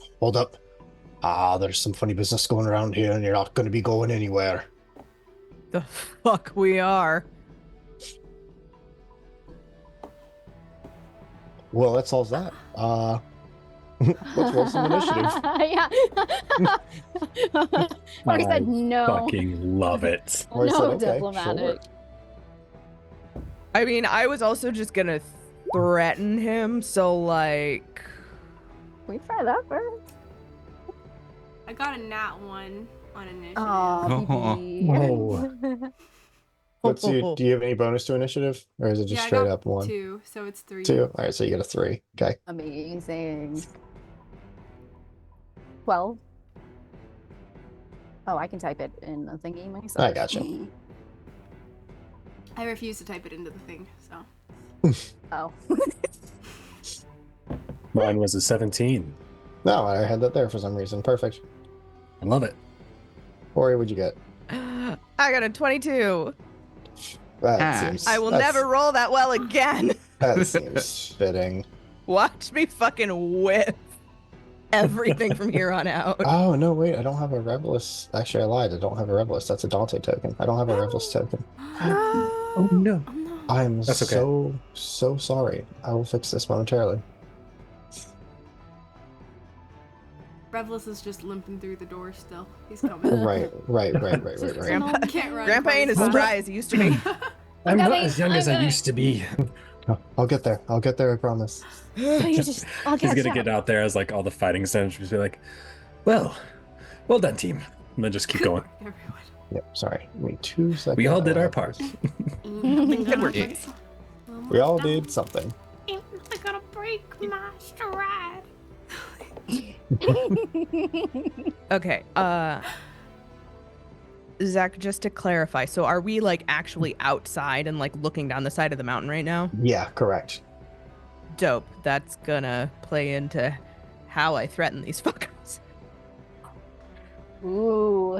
There's some funny business going around here, and you're not going to be going anywhere." The fuck we are. Well, that solves that. Let's roll some initiative. Yeah. Ori said no. Fucking love it. Ori No said, okay, diplomatic. I mean, I was also just gonna threaten him, so like. We try that first. I got a nat 1 on initiative. Oh, Whoa. What's do you have any bonus to initiative? Or is it just Yeah, I straight got up 1? 2, so it's 3. 2? Alright, so you get a 3. Okay. Amazing. 12. Oh, I can type it in the thingy myself. I gotcha. I refuse to type it into the thing, so. Oh. Mine was a 17. No, I had that there for some reason. Perfect. I love it. Ori, what'd you get? I got a 22. That seems. I will that's- never roll that well again. That seems fitting. Watch me fucking whip everything from here on out. Oh, no, wait. I don't have a Revelist. Actually, I lied. I don't have a Revelist. That's a Dante token. I don't have a Revelist token. Oh no. Oh no. I'm That's okay. so sorry. I will fix this momentarily. Revelus is just limping through the door still. He's coming. Right. Grandpa, He can't run. Grandpa ain't as fast. spry as he used to be. I'm not coming, as young I'm as I coming. used to be. I'll get there. I'll get there, I promise. I'll He's catch gonna up. get out there as like all the fighting centers just be like, well done, team. And then just keep going. Everyone. Yep, sorry. Give me 2 seconds. We all did I'll our have part. this. Good work. We all did something. Ain't nothing gonna break my stride. Okay, Zach, just to clarify, so are we like actually outside and like looking down the side of the mountain right now? Yeah, correct. Dope. That's gonna play into how I threaten these fuckers. Ooh.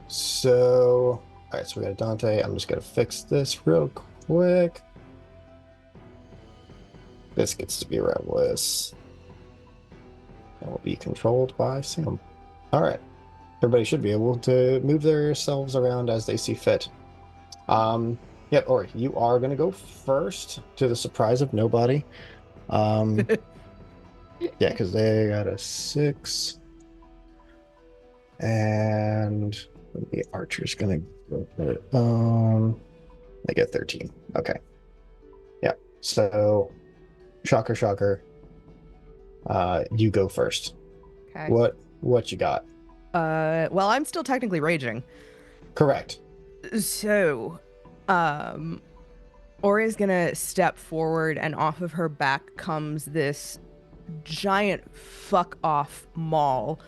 So all right, so we got Dante. I'm just gonna fix this real quick. This gets to be Revelous. And will be controlled by Sam. All right. Everybody should be able to move themselves around as they see fit. Yep, Ori, you are gonna go first to the surprise of nobody. Yeah, because they got a 6. And the archer's gonna go they get 13. Okay. Yeah. So shocker. You go first. Okay. What you got? Well, I'm still technically raging. Correct. So, Ori's gonna step forward, and off of her back comes this giant fuck off maul.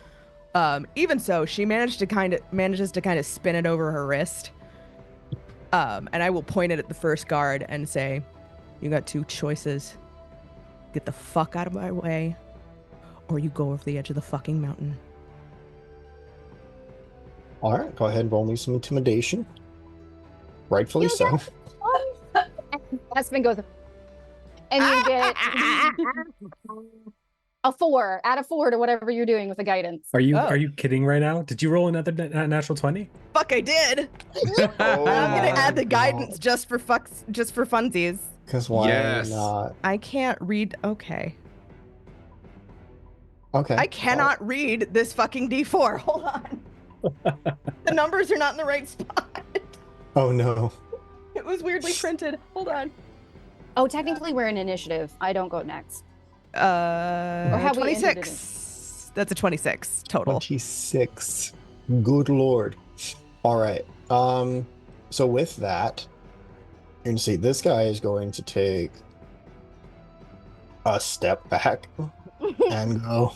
Even so, she manages to kind of spin it over her wrist. And I will point it at the first guard and say, "You got 2 choices. Get the fuck out of my way, or you go over the edge of the fucking mountain." All right, go ahead and roll me some intimidation. Rightfully You so. Aspen goes, and you get a 4. Add a 4 to whatever you're doing with the guidance. Are you Oh. kidding right now? Did you roll another natural 20? Fuck, I did. Oh I'm gonna my add the God. guidance just for funsies. Because why Yes. not? I can't read. Okay. Okay. I cannot read this fucking D4. Hold on. The numbers are not in the right spot. Oh no. It was weirdly printed. Hold on. Oh, technically we're in initiative. I don't go next. Or have we ended it 26. That's a 26 total. 26. Good lord. All right. So with that, you can see this guy is going to take a step back and go.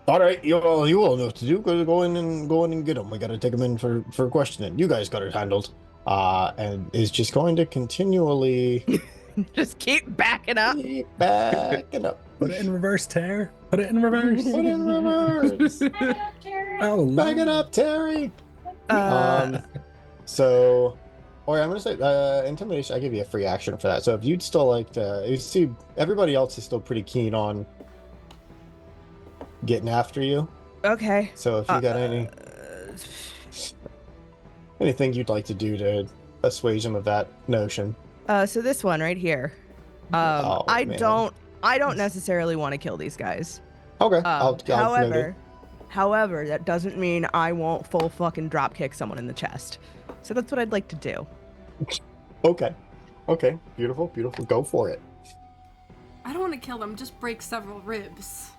All right, you all know what to do. Go in and get him. We got to take him in for questioning. You guys got it handled. And is just going to continually Just keep backing up. keep backing up. Put it in reverse, Tear. Put it in reverse. Put it in reverse. Oh, Back it no. up, Terry. Uh, So, or I'm gonna say intimidation. I give you a free action for that. So if you'd still like to, you see, everybody else is still pretty keen on getting after you. okay. So if you got anything you'd like to do to assuage him of that notion? So this one right here. Oh, I man. don't necessarily want to kill these guys. Okay, I'll note However, that doesn't mean I won't full fucking drop kick someone in the chest. So that's what I'd like to do. it. Okay, beautiful. Go for it. I don't want to kill them, just break several ribs.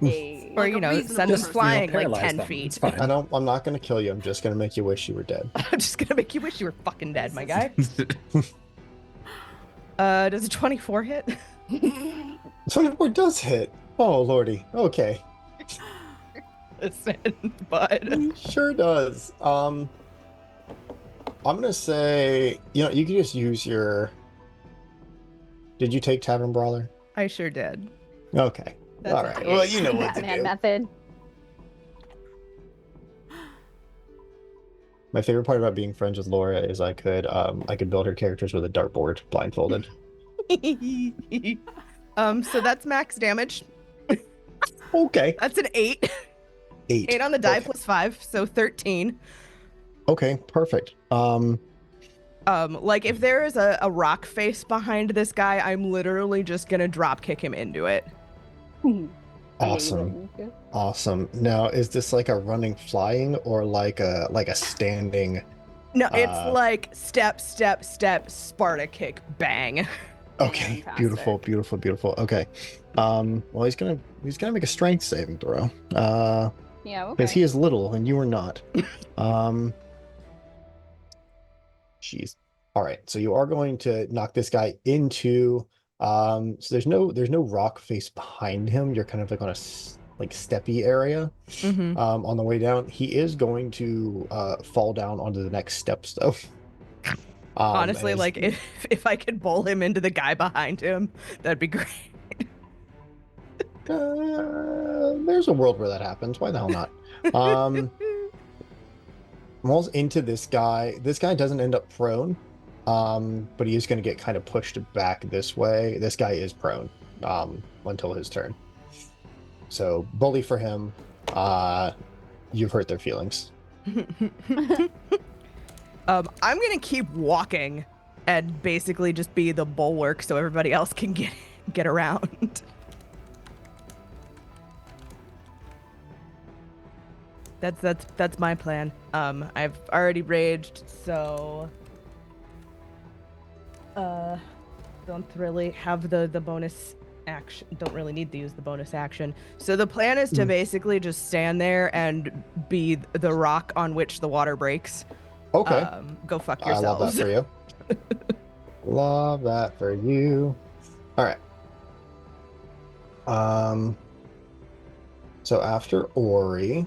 Hey. Or, Like a send reasonable us person. flying like paralyze 10 them. feet. It's fine. I'm not gonna kill you. I'm just gonna make you wish you were dead. I'm just gonna make you wish you were fucking dead, my guy. Does a 24 hit? 24 does hit. Oh lordy. Okay. Listen, bud. Sure does. I'm gonna say, you can just use your. Did you take Tavern Brawler? I sure did. Okay. That's All right. Well, you know what to Batman do. method. My favorite part about being friends with Laura is I could build her characters with a dartboard blindfolded. So that's max damage. Okay. That's an 8. 8. 8 on the die Okay. plus 5, so 13. Okay, perfect. Like if there is a rock face behind this guy, I'm literally just gonna drop kick him into it. Awesome. Awesome. Now, is this like a running flying or like a standing? No, it's like step, Sparta kick, bang. Okay, Fantastic. beautiful. Okay. Well, he's gonna make a strength saving throw. Yeah, okay. Because he is little and you are not. Jeez. All right. So you are going to knock this guy into. So there's no rock face behind him. You're kind of like on a steppy area. Mm-hmm. On the way down, he is going to fall down onto the next steps though. Honestly, as- like if I could bowl him into the guy behind him, that'd be great. there's a world where that happens. Why the hell not? Rolls into this guy. This guy doesn't end up prone, but he is going to get kind of pushed back this way. This guy is prone until his turn. So bully for him. You've hurt their feelings. I'm gonna keep walking and basically just be the bulwark so everybody else can get around. That's my plan. I've already raged, so don't really have the bonus action. Don't really need to use the bonus action. So the plan is to basically just stand there and be the rock on which the water breaks. Okay. Go fuck I love yourselves. that for you. Love that for you. All right. So after Ori,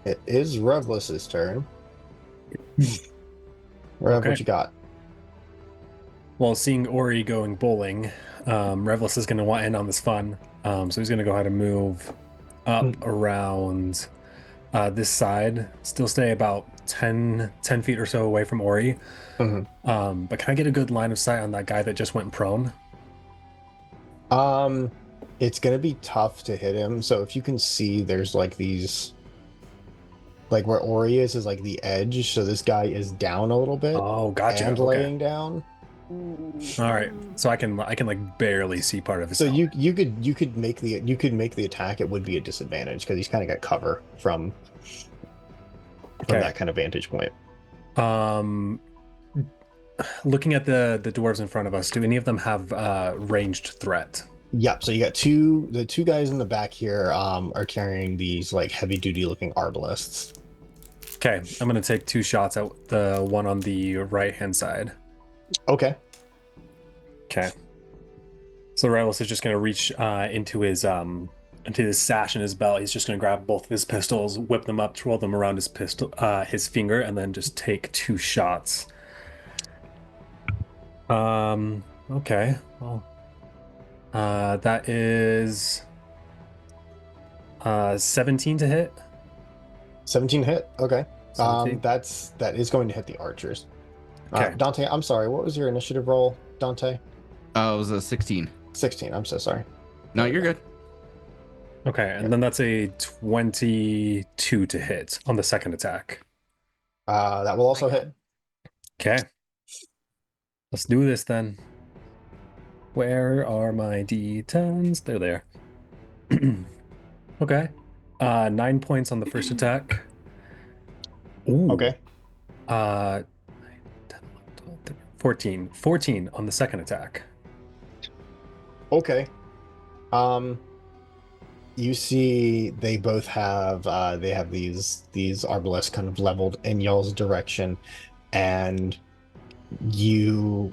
it is Revlis's turn. Rev, Okay. what you got? Well, seeing Ori going bowling, Revlis is going to want in on this fun. So he's going to go ahead and move up around this side. Still stay about 10 feet or so away from Ori. Mhm. But can I get a good line of sight on that guy that just went prone? It's gonna be tough to hit him. So if you can see, there's like these, like where Ori is like the edge. So this guy is down a little bit Oh, gotcha. and Okay. laying down. All right. So I can like barely see part of his. So helmet. you could make the attack. It would be a disadvantage because he's kind of got cover from Okay. that kind of vantage point. Looking at the dwarves in front of us, do any of them have ranged threat? Yep. So you got the two guys in the back here are carrying these like heavy duty looking arbalists. Okay, I'm gonna take 2 shots at the one on the right hand side. Okay. Okay. So Rivals is just gonna reach into his sash in his belt. He's just gonna grab both of his pistols, whip them up, twirl them around his finger, and then just take 2 shots. Okay. Well, that is 17 to hit. 17 hit. Okay. 17. That is going to hit the archers. Okay. Dante, I'm sorry. What was your initiative roll, Dante? It was a 16. 16. I'm so sorry. No, you're good. Okay, and then that's a 22 to hit on the second attack. That will also hit. Okay. Let's do this then. Where are my D10s? They're there. Okay. 9 points on the first attack. Ooh. Okay. 10, 11, 12, 13, 14. 14 on the second attack. Okay. You see they both have these arbalests kind of leveled in y'all's direction, and you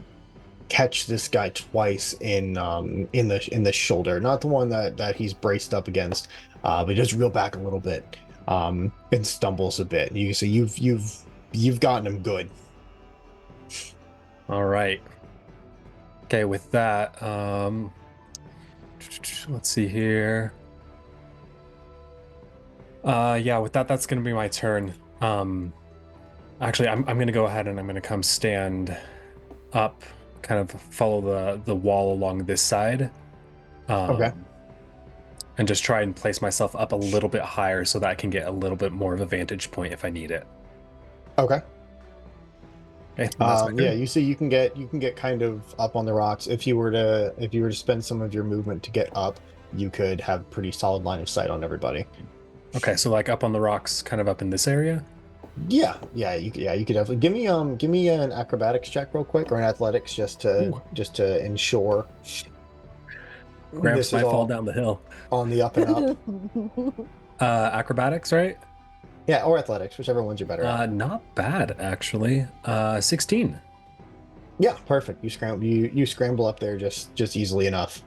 catch this guy twice in the shoulder, not the one that he's braced up against, but he does reel back a little bit, and stumbles a bit. You've gotten him good. All right. Okay, with that, let's see here. Yeah, with that, that's gonna be my turn. Actually, I'm gonna go ahead and I'm gonna come stand up, kind of follow the wall along this side. Okay. And just try and place myself up a little bit higher so that I can get a little bit more of a vantage point if I need it. Okay. Okay, that's my yeah, turn. you see you can get kind of up on the rocks. If you were to spend some of your movement to get up, you could have pretty solid line of sight on everybody. Okay, so like up on the rocks, kind of up in this area. Yeah, you could definitely give me an acrobatics check real quick, or an athletics, just to ensure Gramps this is might fall all down the hill. on the up and up. Acrobatics, right? Yeah, or athletics, whichever ones you're better at. Not bad actually. 16. Yeah, perfect. You scramble up there just easily enough.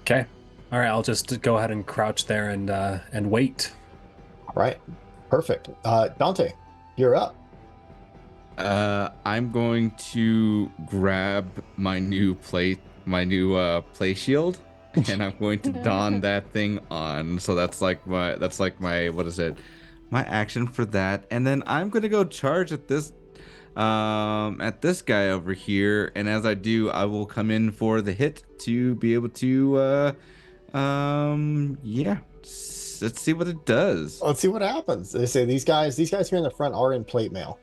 Okay. All right, I'll just go ahead and crouch there and wait. All right, perfect. Dante, you're up. I'm going to grab my new play shield, and I'm going to don that thing on. So that's like my what is it? My action for that, and then I'm gonna go charge at this guy over here, and as I do, I will come in for the hit to be able to yeah. Let's see what it does. Let's see what happens. They say these guys here in the front are in plate mail.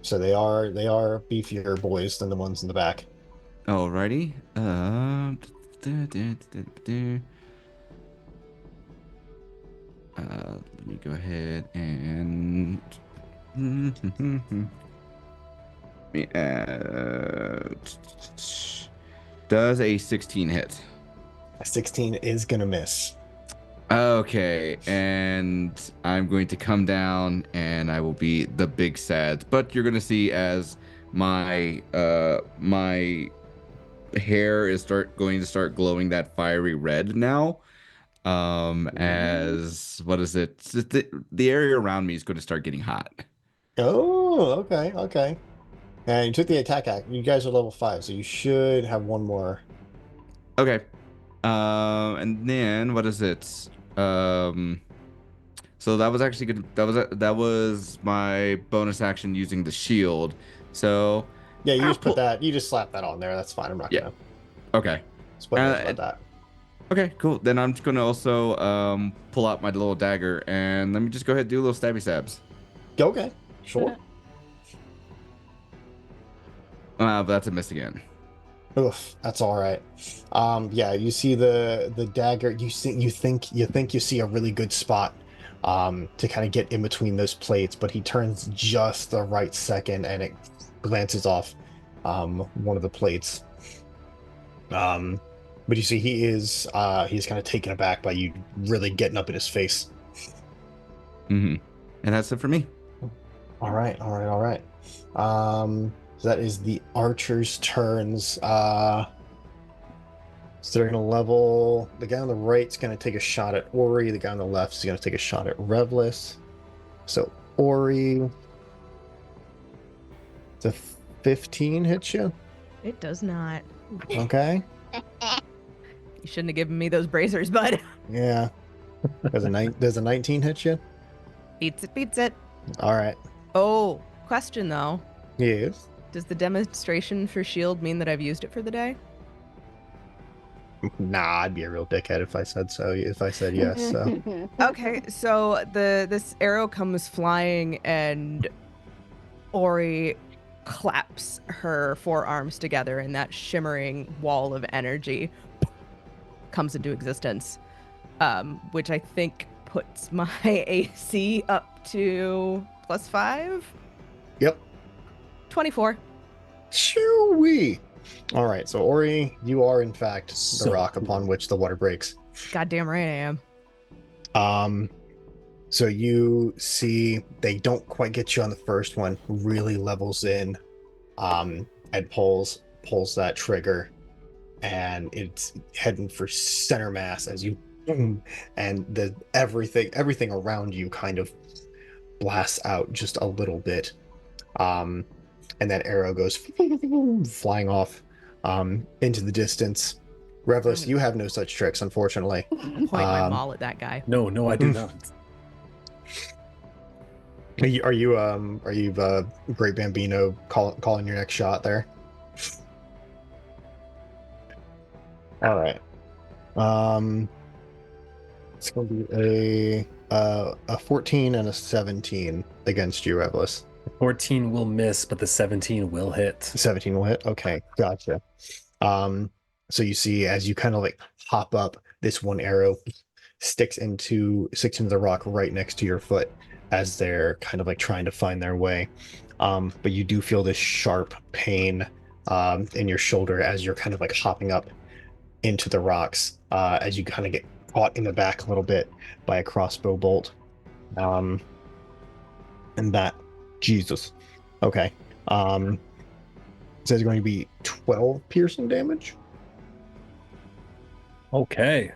So they are beefier boys than the ones in the back. Alrighty. Let me go ahead and does a 16 hit? A 16 is gonna miss. Okay, and I'm going to come down and I will be the big sad. But you're gonna see as my my hair is going to start glowing that fiery red now. As what is it? The area around me is going to start getting hot. Oh, okay. And you took the attack act. You guys are level 5, so you should have one more. Okay. And then what is it? So that was actually good. That was my bonus action using the shield. So Yeah, you just slap that on there. That's fine. I'm not Yeah. gonna okay. split about that. Okay, cool. Then I'm just gonna also pull out my little dagger and let me just go ahead and do a little stabby stabs. Okay, sure. But that's a miss again. Oof, that's all right. Yeah, you see the dagger. You think you see a really good spot, to kind of get in between those plates, but he turns just the right second, and it glances off, one of the plates. But you see he's kind of taken aback by you really getting up in his face. And that's it for me. All right. So that is the archers' turns. So they're gonna level. The guy on the right's gonna take a shot at Ori. The guy on the left is gonna take a shot at Revlis. So Ori, the 15 hits you. It does not. Okay. You shouldn't have given me those bracers, bud. Yeah. Does a 19 hit you? Beats it. All right. Oh, question though. Yes. Does the demonstration for shield mean that I've used it for the day? Nah, I'd be a real dickhead if I said so. If I said yes. So. Okay, so this arrow comes flying and Ori claps her forearms together, and that shimmering wall of energy comes into existence, which I think puts my AC up to +5. Yep. 24. Shoo-wee. All right, so Ori, you are in fact the So rock upon cool. which the water breaks. Goddamn right I am. So you see they don't quite get you on the first one, really levels in, and pulls that trigger, and it's heading for center mass as you boom, and the everything around you kind of blasts out just a little bit. And that arrow goes flying off into the distance. Revlis, you have no such tricks, unfortunately. Point my maul at that guy. No, I do not. Are you Great Bambino calling your next shot there? All right. It's gonna be a 14 and a 17 against you, Revlis. 14 will miss, but the 17 will hit. 17 will hit. Okay, gotcha. So you see as you kind of like hop up, this one arrow sticks into the rock right next to your foot as they're kind of like trying to find their way. But you do feel this sharp pain in your shoulder as you're kind of like hopping up into the rocks, as you kind of get caught in the back a little bit by a crossbow bolt. And that, Jesus. Okay. So it's going to be 12 piercing damage. Okay.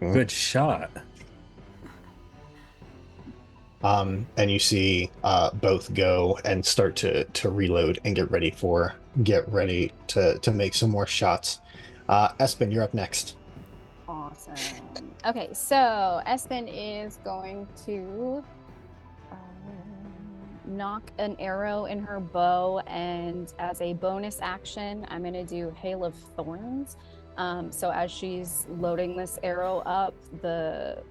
Mhm. Good shot. And you see both go and start to reload and get ready to make some more shots. Espen, you're up next. Awesome. Okay, so Espen is going to knock an arrow in her bow, and as a bonus action, I'm going to do Hail of Thorns. So as she's loading this arrow up, the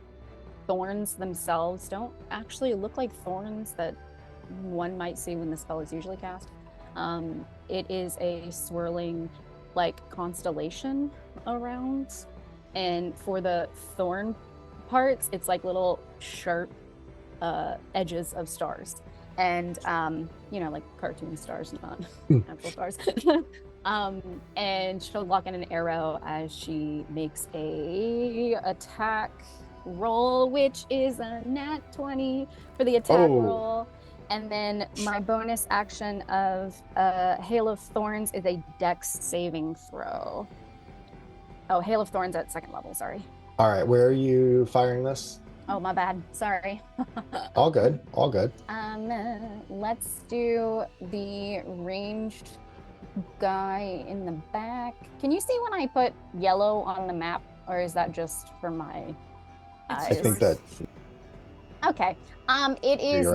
thorns themselves don't actually look like thorns that one might see when the spell is usually cast. It is a swirling like constellation around, and for the thorn parts, it's like little sharp edges of stars, and like cartoon stars, not actual stars. And she'll lock in an arrow as she makes a attack roll, which is a nat 20 for the attack roll. And then my bonus action of Hail of Thorns is a dex saving throw. Oh, Hail of Thorns at 2nd level, sorry. All right, where are you firing this? Oh, my bad. Sorry. All good. Let's do the ranged guy in the back. Can you see when I put yellow on the map, or is that just for my eyes? I think that. Okay. It is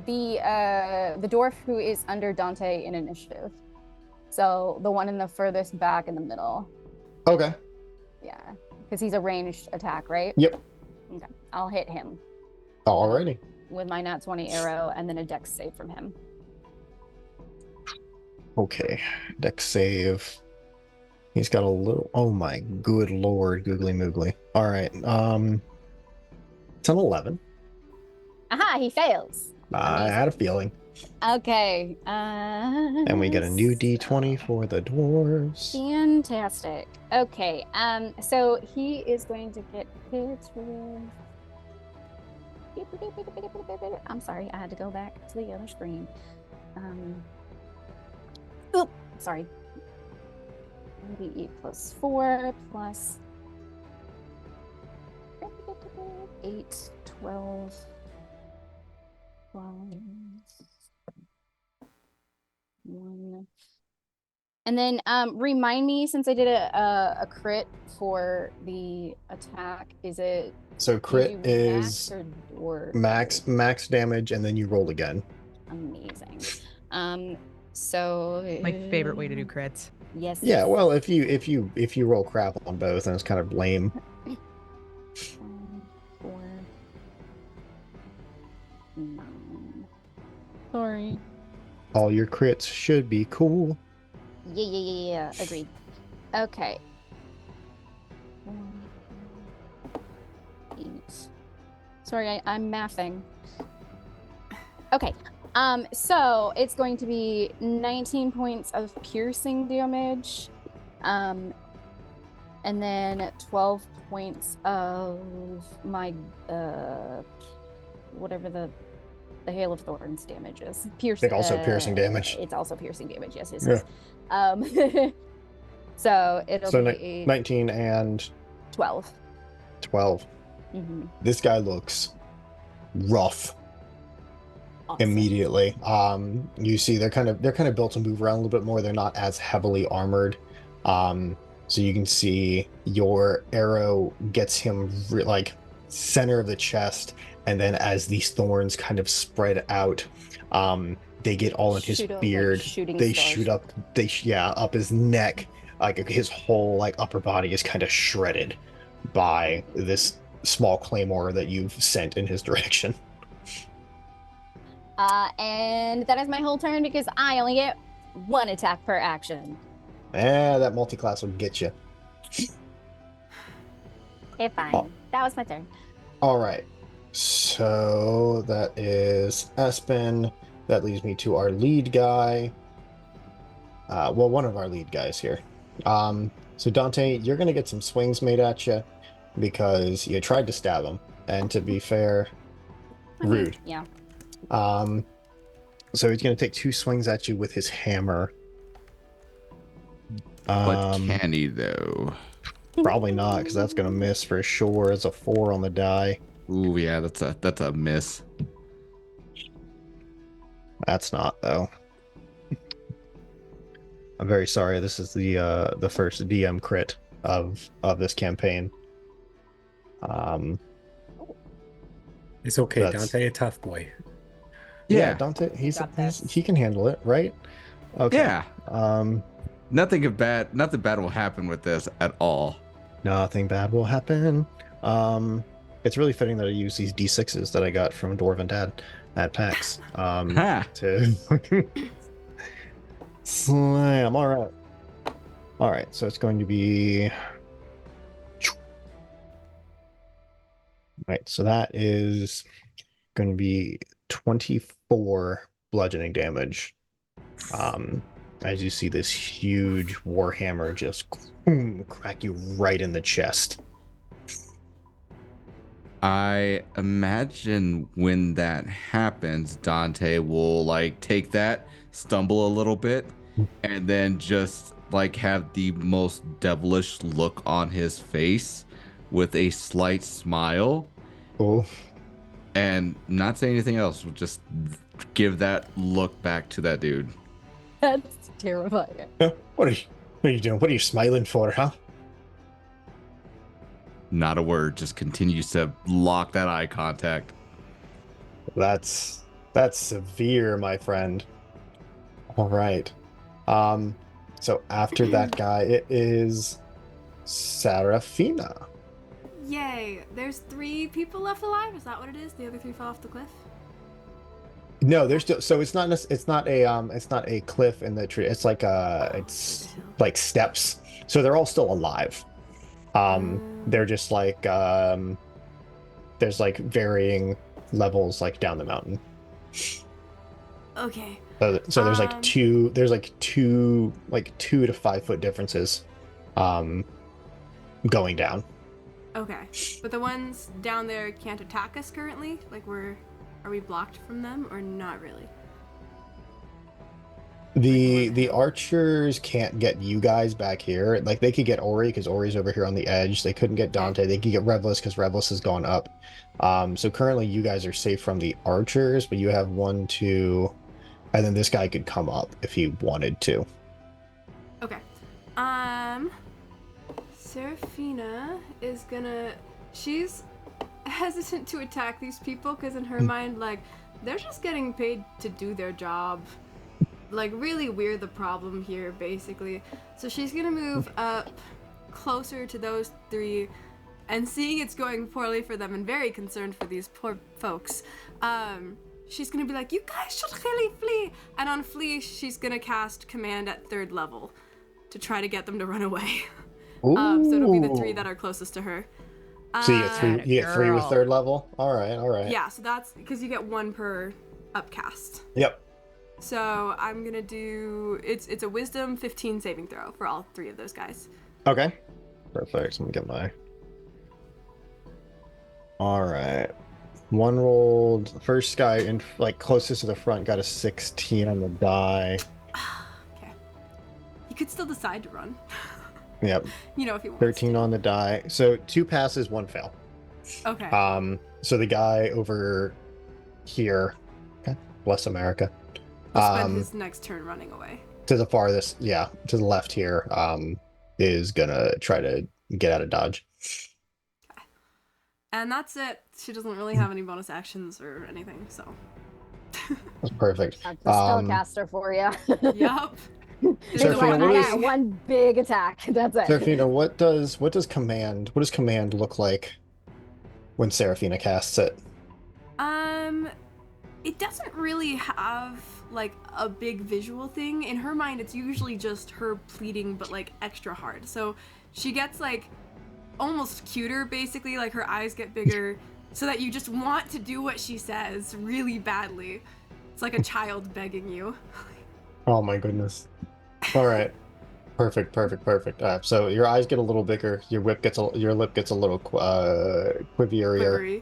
the dwarf who is under Dante in initiative. So the one in the furthest back in the middle. Okay. Yeah, because he's a ranged attack, right? Yep. Okay, I'll hit him. Alrighty. With my nat 20 arrow, and then a dex save from him. Okay, dex save. He's got a little. Oh my good lord, googly moogly. All right. It's an 11. Aha, he fails. I had a feeling. Okay. And we get a new D20 for the dwarves. Fantastic. Okay. So he is going to get hit with. I'm sorry, I had to go back to the other screen. Oh, sorry. 8 plus 4 plus 8, 12. 1. And then remind me, since I did a crit for the attack, is it so crit is max damage, and then you roll again. Amazing. So My favorite way to do crits. Yes. Yeah, well, if you roll crap on both, then it's kind of lame. 4, 9. Sorry. All your crits should be cool. Yeah. Agreed. Okay. 8. Sorry, I'm mathing. Okay. So it's going to be 19 points of piercing damage. And then 12 points of my whatever the Hail of Thorns damage is. Also piercing damage. It's also piercing damage, yes. Yeah. So it'll So be 19 and 12. 12. Mm-hmm. This guy looks rough. Awesome. Immediately. You see they're kind of built to move around a little bit more. They're not as heavily armored. So you can see your arrow gets him like center of the chest, and then as these thorns kind of spread out, they get all in his beard. They shoot up. Up his neck. Like his whole like upper body is kind of shredded by this small claymore that you've sent in his direction. And that is my whole turn because I only get 1 attack per action. That multi-class will get you. Okay, fine. That was my turn. All right. So that is Espen. That leads me to our lead guy. One of our lead guys here. So Dante, you're going to get some swings made at you because you tried to stab him. And to be fair, rude. Yeah. So he's going to take 2 swings at you with his hammer. But can he, though? Probably not, because that's going to miss for sure. It's a 4 on the die. Ooh, yeah, that's a miss. That's not, though. I'm very sorry. This is the first DM crit of this campaign. It's okay, Dante, a tough boy. Yeah, Dante, he can handle it, right? Okay. Yeah. Nothing bad will happen with this at all. Nothing bad will happen. It's really fitting that I use these D6s that I got from Dwarven Dad at PAX. To slam. All right. So it's going to be. Right. So that is going to be 24 bludgeoning damage. As you see this huge warhammer just crack you right in the chest. I imagine when that happens, Dante will like take that, stumble a little bit, and then just like have the most devilish look on his face with a slight smile. Oh. And not say anything else. We'll just give that look back to that dude. That's terrifying. What are you doing? What are you smiling for, huh? Not a word. Just continues to lock that eye contact. That's severe, my friend. All right. So after that guy, it is Serafina. Yay! There's 3 people left alive. Is that what it is? The other 3 fell off the cliff. No, there's still. So it's not a cliff in the tree. It's like like steps. So they're all still alive. They're just like there's like varying levels like down the mountain. Okay. So there's like two to 5 foot differences going down. Okay. But the ones down there can't attack us currently? Like are we blocked from them or not really? The archers can't get you guys back here. Like they could get Ori because Ori's over here on the edge. They couldn't get Dante. They could get Revlis because Revlis has gone up. So currently you guys are safe from the archers, but you have 1, 2, and then this guy could come up if he wanted to. Okay. Serafina is she's hesitant to attack these people because in her mind, like, they're just getting paid to do their job. Like, really, we're the problem here, basically. So she's gonna move up closer to those 3, and seeing it's going poorly for them and very concerned for these poor folks, she's gonna be like, you guys should really flee. And on flee, she's gonna cast command at 3rd level to try to get them to run away. So it'll be the 3 that are closest to her. So you get three. Atta You get 3 with girl. 3rd level. All right. Yeah, so that's because you get 1 per upcast. Yep. So I'm gonna do it's a wisdom 15 saving throw for all 3 of those guys. Okay. Perfect. Let me get my. All right. One rolled. First guy in like closest to the front got a 16 on the die. Okay. He could still decide to run. Yep. You know, if he wants. 13 on the die. So 2 passes, 1 fail. Okay. So the guy over here, okay, bless America, He'll spend his next turn running away. to the farthest, yeah, to the left here, is gonna try to get out of dodge. And that's it. She doesn't really have any bonus actions or anything, so. That's perfect. That's the spellcaster for you. Yup. Seraphina, what is- one big attack. That's it. Seraphina, what does command look like when Seraphina casts it? It doesn't really have like a big visual thing. In her mind, it's usually just her pleading, but like extra hard. So she gets like almost cuter, basically. Like her eyes get bigger, so that you just want to do what she says really badly. It's like a child begging you. Oh my goodness. All right. Perfect. So your eyes get a little bigger. Your lip gets a little quiverier. Quivery.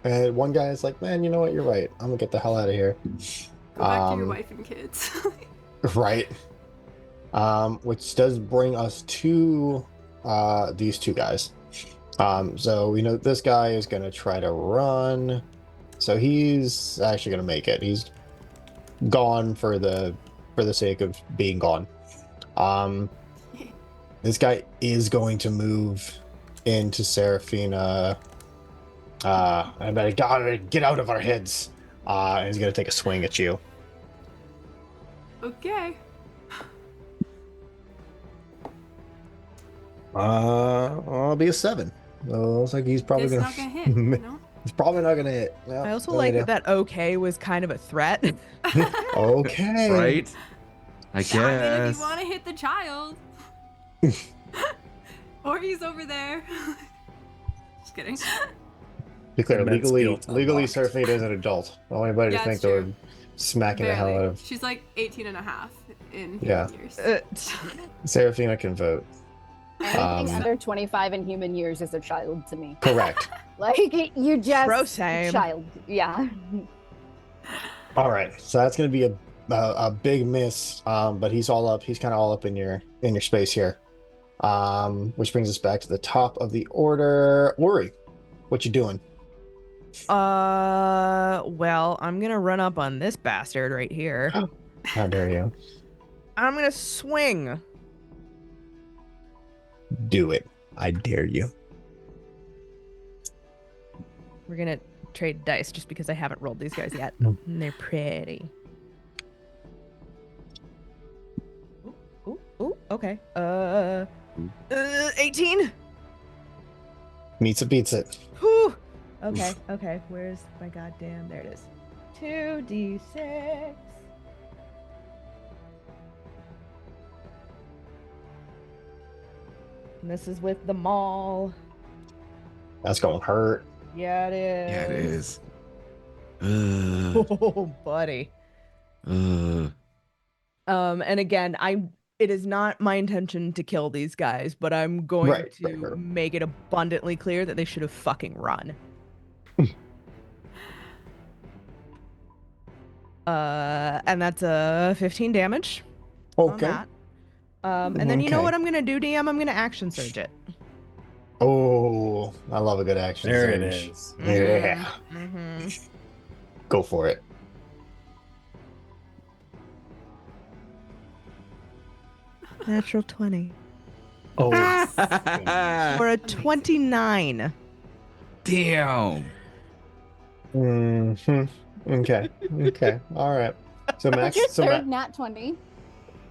And one guy is like, man, you know what? You're right. I'm gonna get the hell out of here. Go back to your wife and kids. Right. Which does bring us to these 2 guys. So we know this guy is gonna try to run. So he's actually gonna make it. He's gone for the sake of being gone. This guy is going to move into Seraphina. I gotta get out of our heads. And he's gonna take a swing at you. Okay. I'll be a 7. Looks like he's probably It's gonna. not gonna hit, no? He's probably not gonna hit. No, I also no like idea. that okay was kind of a threat. Okay. Right? I I mean, if guess. you want to hit the child. Or he's over there. Just kidding. Be clear, Immense legally guilt unlocked. Seraphina is an adult. I don't want anybody to Yeah, think it's that we're true. smacking the hell out Barely. of. She's like 18 and a half in Yeah. human years. Seraphina can vote. Anything under 25 in human years is a child to me. Correct. Like you just Bro, same. child. Yeah. All right, so that's gonna be a big miss. But he's all up. He's kind of all up in your space here. Which brings us back to the top of the order. Ori, what you doing? Well, I'm gonna run up on this bastard right here. How dare you? I'm gonna swing. Do it. I dare you. We're gonna trade dice just because I haven't rolled these guys yet. Mm. And they're pretty. Ooh, okay. 18. Meets it, beats it. Whew. Okay. Where's my goddamn? There it is. 2d6. And this is with the maul. That's gonna hurt. Yeah, it is. Yeah, it is. Oh, buddy. And again, it is not my intention to kill these guys, but I'm going Right, to right. make it abundantly clear that they should have fucking run. And that's a 15 damage on Okay. that. And then you know Okay. what I'm gonna do, DM? I'm gonna action surge it. Oh, I love a good action. There it surge. is. Yeah. Mm-hmm. Go for it. Natural 20. Oh, Or a 29. Damn. Okay. All right. So Max. Your So third nat 20.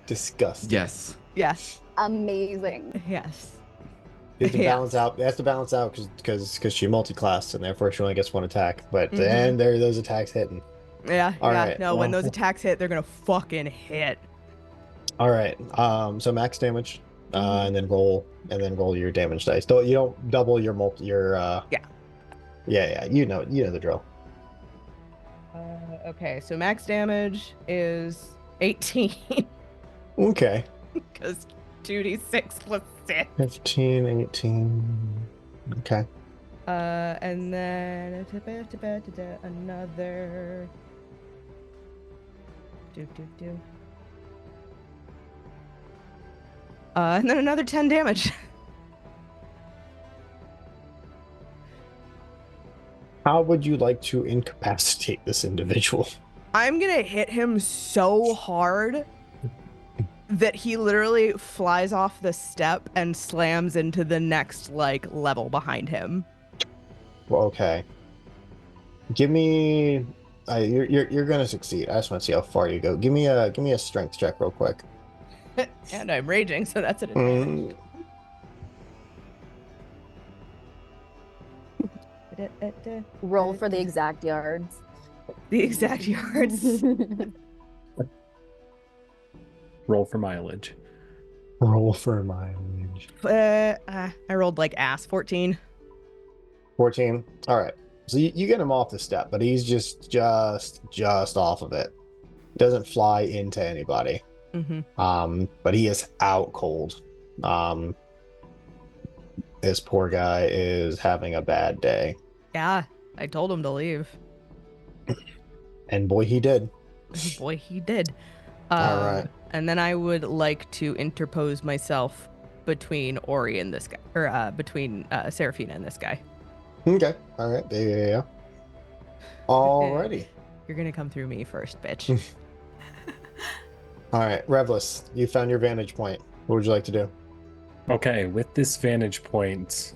disgust. Yes. Yes. Amazing. Yes. It has to Yeah. balance out. It has to balance out because she multi-classed and therefore she only gets one attack. But Mhm. then there are those attacks hitting. Yeah, All yeah. right, No, when well- those attacks hit, they're gonna fucking hit. All right. So max damage, Mhm. and then roll your damage dice. You don't double your Yeah. Yeah. You know the drill. Okay, so max damage is 18 Okay. because 2d6 plus 6. 15, 18. Okay. And then another. And then another 10 damage. How would you like to incapacitate this individual? I'm gonna hit him so hard that he literally flies off the step and slams into the next level behind him. Well, okay. Give me. You're gonna succeed. I just want to see how far you go. Give me a strength check real quick. And I'm raging, so that's an advantage. Roll for the exact yards. The exact yards. Roll for mileage. Roll for mileage. I rolled like ass. 14. 14. All right. So you get him off the step, but he's just off of it. Doesn't fly into anybody. Mm-hmm. But he is out cold. This poor guy is having a bad day. Yeah, I told him to leave. And boy, he did. Boy, he did. All right. And then I would like to interpose myself between Ori and this guy, or between Seraphina and this guy. Okay. All right. Yeah. Alrighty. You're gonna come through me first, bitch. All right, Revless, you found your vantage point. What would you like to do? Okay, with this vantage point,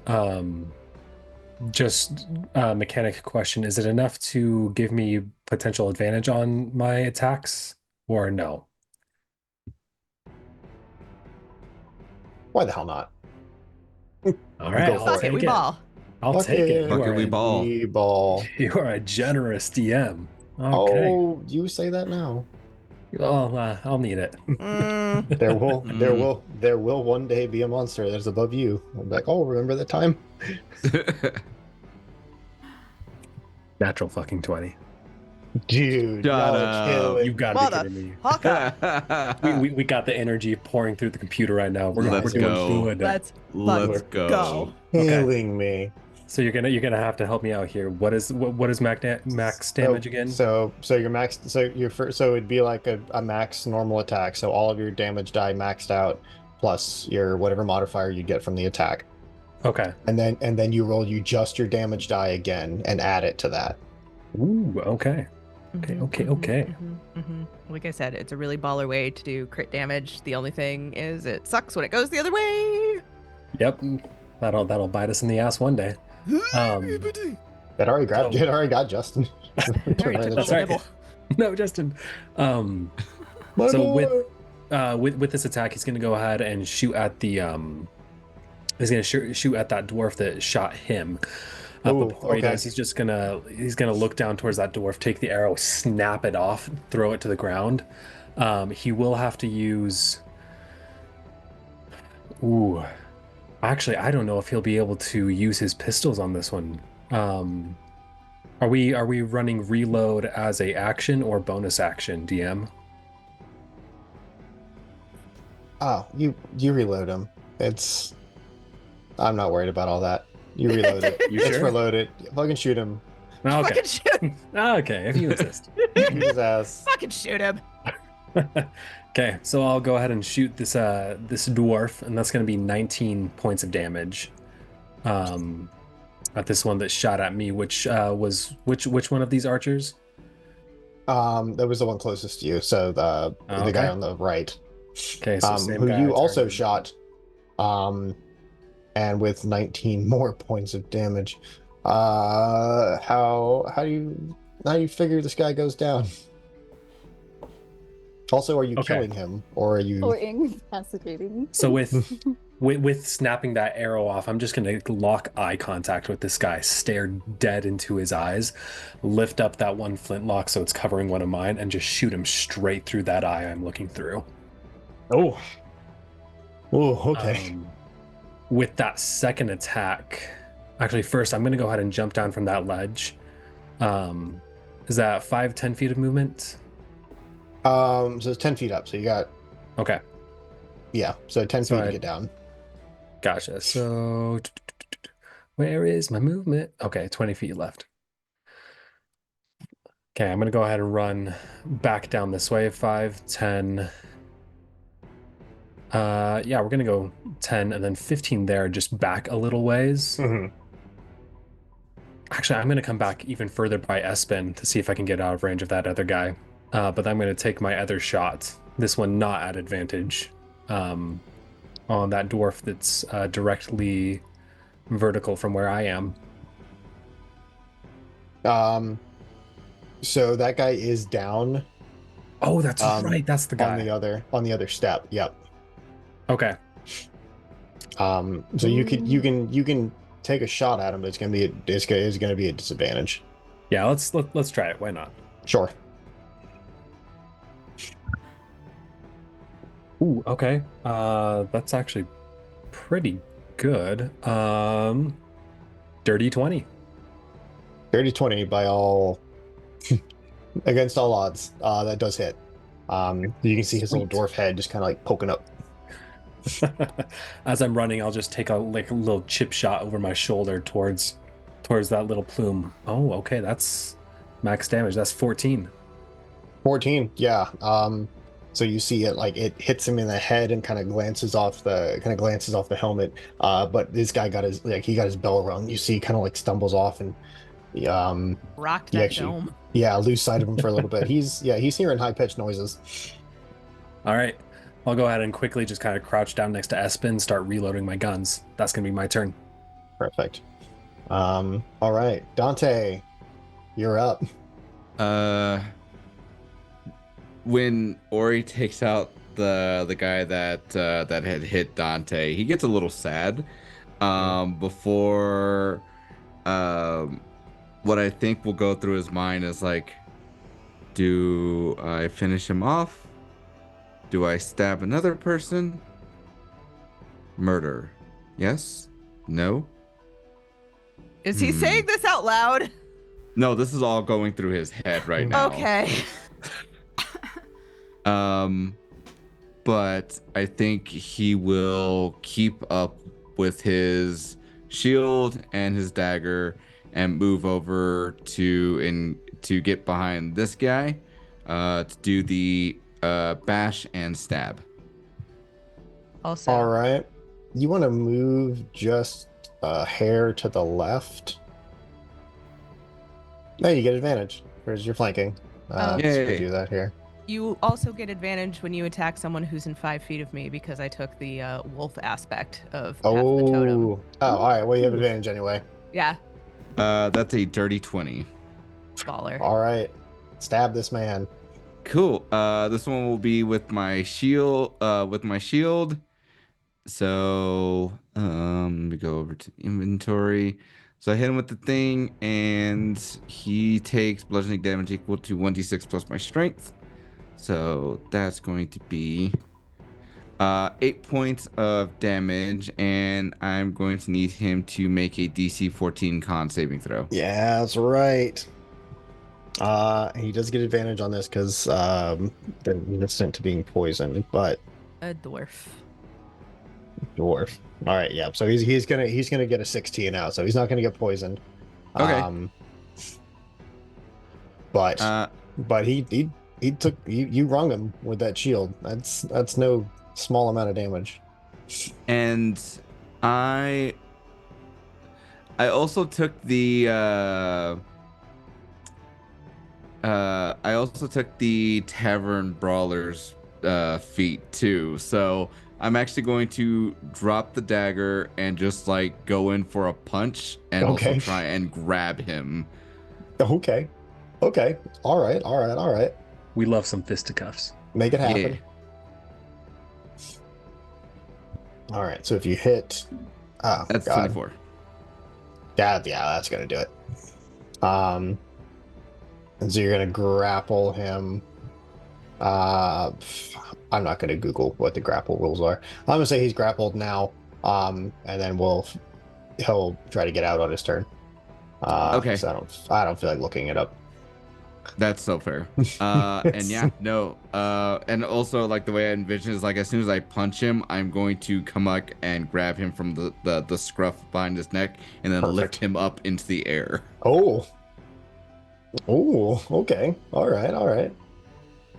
just a mechanic question: is it enough to give me potential advantage on my attacks, or no? Why the hell not? All right, Go I'll for Fuck it. it, we take it. ball. I'll Fuck take it. it. Fuck it, we ball. We ball. You are a generous DM. Okay. Oh, you say that now. Well, I'll need it. Mm, There will one day be a monster that's above you. I'm like, oh, remember that time? Natural fucking 20. Dude, Shut y'all are up. killing. You gotta be kidding me. Motherfucker. We got the energy pouring through the computer right now. We're Let's doing go. good. Let's Let's go. go. killing me. So you're gonna have to help me out here. What is max damage again? So your max. So it'd be like a max normal attack. So all of your damage die maxed out, plus your whatever modifier you get from the attack. Okay. And then you roll just your damage die again and add it to that. Ooh. Okay. Okay. Like I said, it's a really baller way to do crit damage. The only thing is it sucks when it goes the other way. Yep. That'll bite us in the ass one day. It already got Justin. That's right. No, Justin. My So boy. with this attack, he's gonna go ahead and shoot at the He's gonna shoot at that dwarf that shot him. But Ooh, before he okay. does, he's gonna look down towards that dwarf, take the arrow, snap it off, throw it to the ground. He will have to use. Ooh, actually, I don't know if he'll be able to use his pistols on this one. Are we running reload as a action or bonus action, DM? Oh, you reload him. I'm not worried about all that. You reload it. You It's sure? reloaded. Fucking shoot him. Okay. Fucking shoot. Okay, if you insist. Shoot his ass. Fucking shoot him. Okay, so I'll go ahead and shoot this dwarf, and that's going to be 19 points of damage. At this one that shot at me, which was which one of these archers? That was the one closest to you. So the Okay. guy on the right. Okay, so same Who guy you also targeted. shot. And with 19 more points of damage. How do you figure this guy goes down? Also, are you Okay. killing him or are you? Or incapacitating. So with with snapping that arrow off, I'm just going to lock eye contact with this guy, stare dead into his eyes, lift up that one flintlock so it's covering one of mine, and just shoot him straight through that eye I'm looking through. Oh. Oh, okay. With that second attack, actually, first, I'm going to go ahead and jump down from that ledge. Is that 5-10 feet of movement? So it's 10 feet up. So you got, Okay. yeah. So 10 So feet to I- get down. Gotcha. So where is my movement? Okay, 20 feet left. Okay, I'm gonna go ahead and run back down this way. 5, 10. Yeah, we're gonna go 10 and then 15 there, just back a little ways. Mm-hmm. Actually, I'm gonna come back even further by Espen to see if I can get out of range of that other guy. But I'm gonna take my other shot. This one not at advantage. On that dwarf that's directly vertical from where I am. So that guy is down. Oh, that's right. That's the guy. On the other step. Yep. Okay. So you can take a shot at him, but it's gonna be a disadvantage. Yeah, let's try it. Why not? Sure. Ooh, okay. That's actually pretty good. Dirty 20. 30-20 by all against all odds. That does hit. You can see his little Sweet. dwarf head just kind of like poking up. As I'm running, I'll just take a little chip shot over my shoulder towards that little plume. Oh, okay, that's max damage. That's 14. 14, yeah. So you see it like it hits him in the head and kind of glances off the helmet. But this guy got his bell rung. You see, he kind of like stumbles off and Rocked he that actually- dome. lose sight of him for a little bit. He's hearing high pitched noises. All right. I'll go ahead and quickly just kind of crouch down next to Espen, start reloading my guns. That's gonna be my turn. Perfect. All right, Dante, you're up. When Ori takes out the guy that had hit Dante, he gets a little sad. Before what I think will go through his mind is like, do I finish him off? Do I stab another person? Murder. Yes? No? Is he saying this out loud? No, this is all going through his head right now. Okay. But I think he will keep up with his shield and his dagger and move over to get behind this guy, to do the bash and stab. Also, All right, you want to move just a hair to the left. No, you get advantage because you're flanking. So Yay. we'll do that here. you also get advantage when you attack someone who's in 5 feet of me because I took the wolf aspect of half the totem. All right. Well, you have advantage anyway. Yeah, That's a dirty 20. baller. All right, stab this man. Cool. This one will be with my shield. So let me go over to inventory. So I hit him with the thing, and he takes bludgeoning damage equal to 1d6 plus my strength. So that's going to be 8 points of damage, and I'm going to need him to make a DC 14 con saving throw. Yeah, that's right. He does get advantage on this because they're resistant to being poisoned, but A dwarf. dwarf. All right, yeah. So he's gonna get a 16 out, so he's not gonna get poisoned. Okay. But he took you wrung him with that shield. That's no small amount of damage. And I also took the tavern brawler's feat too. So I'm actually going to drop the dagger and just like go in for a punch and also try and grab him. Okay. All right. We love some fisticuffs. Make it happen. All right, so if you hit, oh That's god, 24. yeah, that's gonna do it. And so you're gonna grapple him. Uh, I'm not gonna Google what the grapple rules are. I'm gonna say he's grappled now. And then he'll try to get out on his turn. Okay. So I don't feel like looking it up. That's so fair. And yeah, no. And also like the way I envision is like as soon as I punch him, I'm going to come up and grab him from the scruff behind his neck and then lift Perfect. him up into the air. Oh, okay, all right.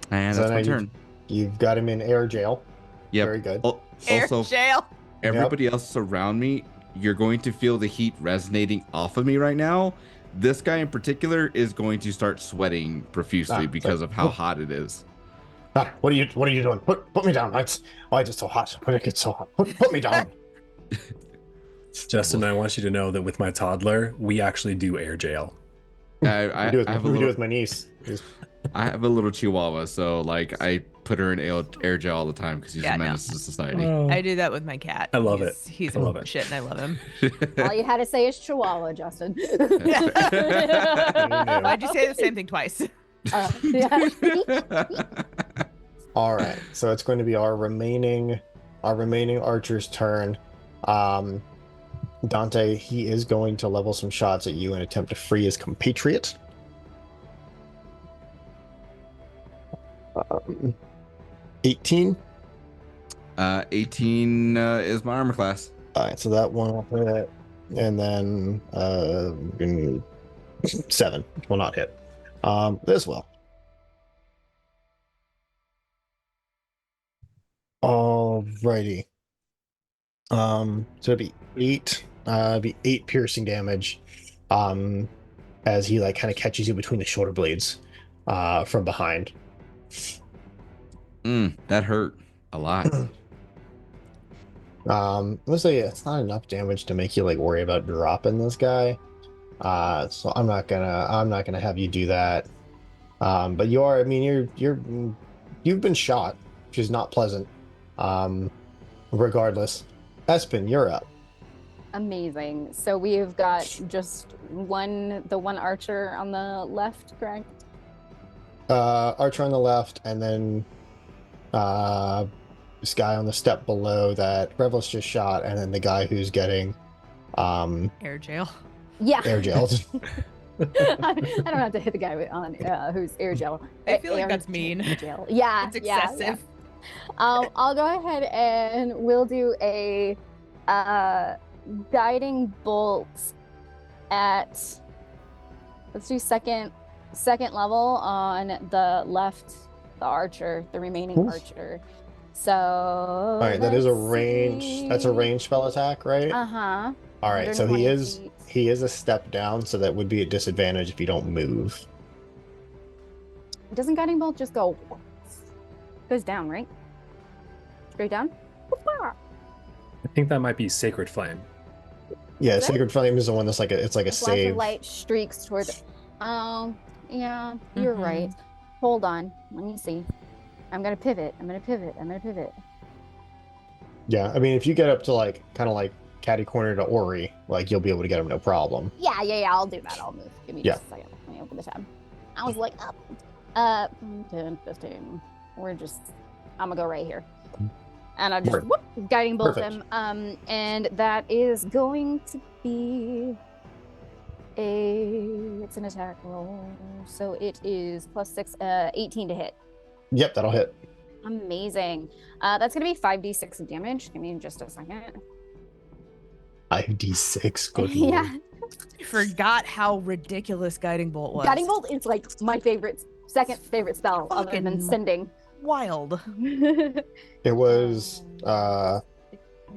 And So that's now my turn. you've got him in air jail. Yep. Very good. Air Also, jail. everybody else around me, you're going to feel the heat resonating off of me right now. This guy in particular is going to start sweating profusely because of how hot it is. What are you doing? Put me down. Why is it so hot? Why did it get so hot? Put me down. Justin, I want you to know that with my toddler, we actually do air jail. I do have a little, with my niece. I have a little chihuahua, so like I put her in air gel all the time because he's a menace to society. I do that with my cat. I love it. He's I love it. shit, and I love him. All you had to say is Chihuahua, Justin. Why'd you say the same thing twice? Yeah. All right, so it's going to be our remaining archer's turn. Dante, he is going to level some shots at you and attempt to free his compatriot. 18. 18 is my armor class. All right, so that one will hit, and then 7 will not hit. This will. Alrighty. So it'd be 8 piercing damage. As he like kind of catches you between the shoulder blades, from behind. That hurt a lot. Let's say it's not enough damage to make you like worry about dropping this guy. So I'm not gonna have you do that. But you are, I mean, you've been shot, which is not pleasant. Regardless, Espen, you're up. Amazing. So we've got just the one archer on the left, correct? Archer on the left, and then this guy on the step below that Revlis just shot, and then the guy who's getting Air jail. Yeah. air jailed. I don't have to hit the guy on who's air jail. I feel like Air that's mean. jail. Yeah. It's excessive. Yeah. I'll go ahead and we'll do a guiding bolt at, let's do second level on the left, the archer, the remaining archer. So All right, that is a range. That's a range spell attack, right? Uh-huh. All right, so he 120 is feet. he is a step down, so that would be a disadvantage if you don't move. Doesn't guiding bolt just go goes down, right? Straight down? I think that might be Sacred Flame. Yeah, Is it? Sacred Flame is the one that's like a Flash save. of light streaks toward it. Oh, yeah, you're Mhm. right. Hold on. Let me see. I'm gonna pivot. Yeah, I mean, if you get up to like kind of like catty corner to Ori, like you'll be able to get him no problem. Yeah, I'll do that. I'll move. Give me just a second. Let me open the tab. I was like, up. 10, 15. I'm gonna go right here. And I'll just Word. whoop, guiding bolt Perfect. him. And that is going to be it's an attack roll. So it is +6, 18 to hit. Yep, that'll hit. Amazing. That's gonna be 5d6 of damage. Give me just a second. 5d6. Good Yeah. lord. I forgot how ridiculous Guiding Bolt was. Guiding bolt is like my second favorite spell other than Fucking sending. Wild. It was. I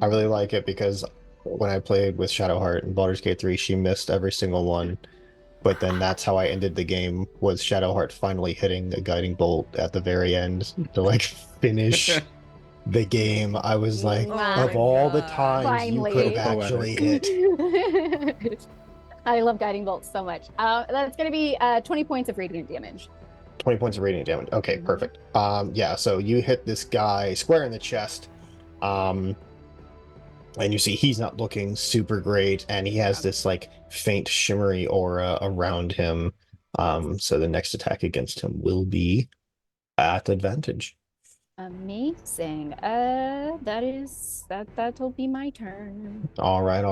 really like it because when I played with Shadowheart in Baldur's Gate 3, she missed every single one. But then that's how I ended the game, was Shadowheart finally hitting a guiding bolt at the very end to like finish the game. I was like, Oh of my all the God. times Finally. you could have actually hit. I love guiding bolts so much. That's gonna be 20 points of radiant damage. 20 points of radiant damage. Okay, perfect. Yeah, so you hit this guy square in the chest. And you see he's not looking super great, and he has this like faint shimmery aura around him. So the next attack against him will be at advantage. Amazing. That'll be my turn. All right.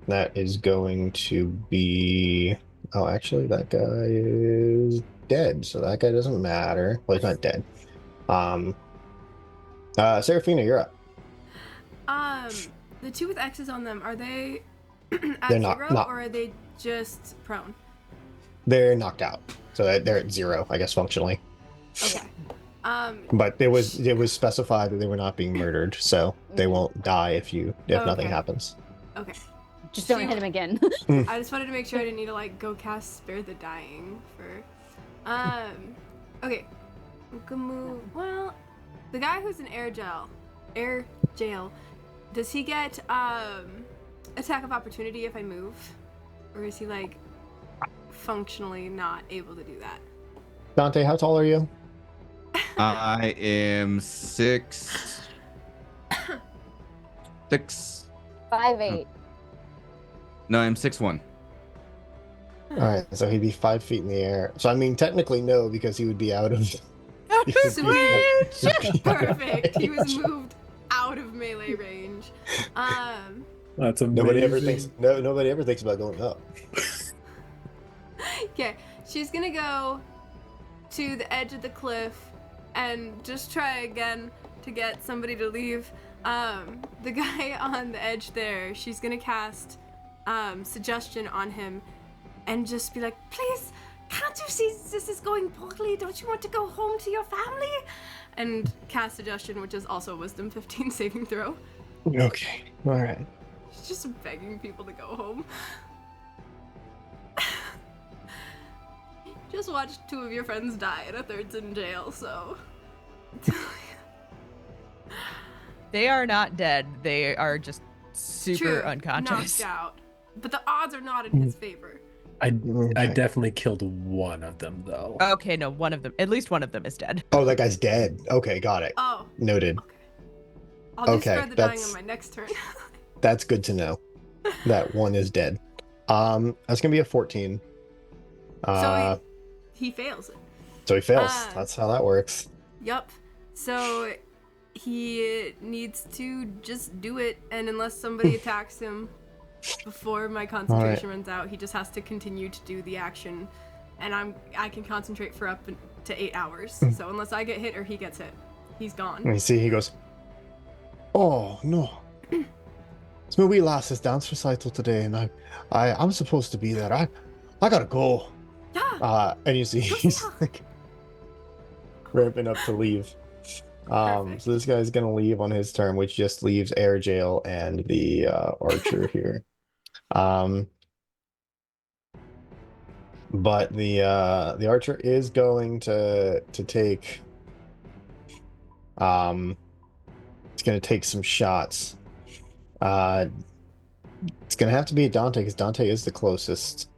That is going to be. Oh, actually, that guy is dead, so that guy doesn't matter. Well, he's not dead. Seraphina, you're up. The two with X's on them, are they at They're not- zero not- or are they just prone? They're knocked out, so they're at 0, I guess, functionally. Okay. But it was specified that they were not being murdered, so they won't die if nothing Okay. happens. Okay. Just don't hit him again. I just wanted to make sure I didn't need to like go cast Spare the Dying for. Okay. Well, the guy who's in air jail, does he get attack of opportunity if I move, or is he like functionally not able to do that? Dante, how tall are you? I am 6. 5'8". No, I'm 6'1". All right, so he'd be 5 feet in the air. So I mean, technically no, because he would be out of. Sweet! Perfect. He was moved out of melee range. That's amazing. Nobody ever thinks about going up. Okay, she's gonna go to the edge of the cliff and just try again to get somebody to leave. The guy on the edge there, she's gonna cast suggestion on him and just be like, please, can't you see this is going poorly? Don't you want to go home to your family? And cast suggestion, which is also a wisdom 15 saving throw. Okay, all right. She's just begging people to go home. Just watched 2 of your friends die and a third's in jail, so. They are not dead. They are just super True, unconscious. knocked out. But the odds are not in his favor. I Okay. definitely killed one of them though. Okay, no, at least one of them is dead. Oh, that guy's dead. Okay, got it. Oh, Noted. okay. I'll do Okay, Spare the Dying that's- on my next turn. That's good to know. That one is dead. That's gonna be a 14. So he fails it. So he fails. Ah. That's how that works. Yup. So he needs to just do it, and unless somebody attacks him before my concentration runs out, he just has to continue to do the action, and I can concentrate for up to 8 hours. So unless I get hit or he gets hit, he's gone. And you see, he goes, "Oh no, it's my wee lass's dance recital today, and I'm supposed to be there. I gotta go." Yeah. And you see, he's like ramping up to leave. Perfect. So this guy's gonna leave on his turn, which just leaves air jail and the archer here. But the archer is going to take it's gonna take some shots. It's gonna have to be Dante because Dante is the closest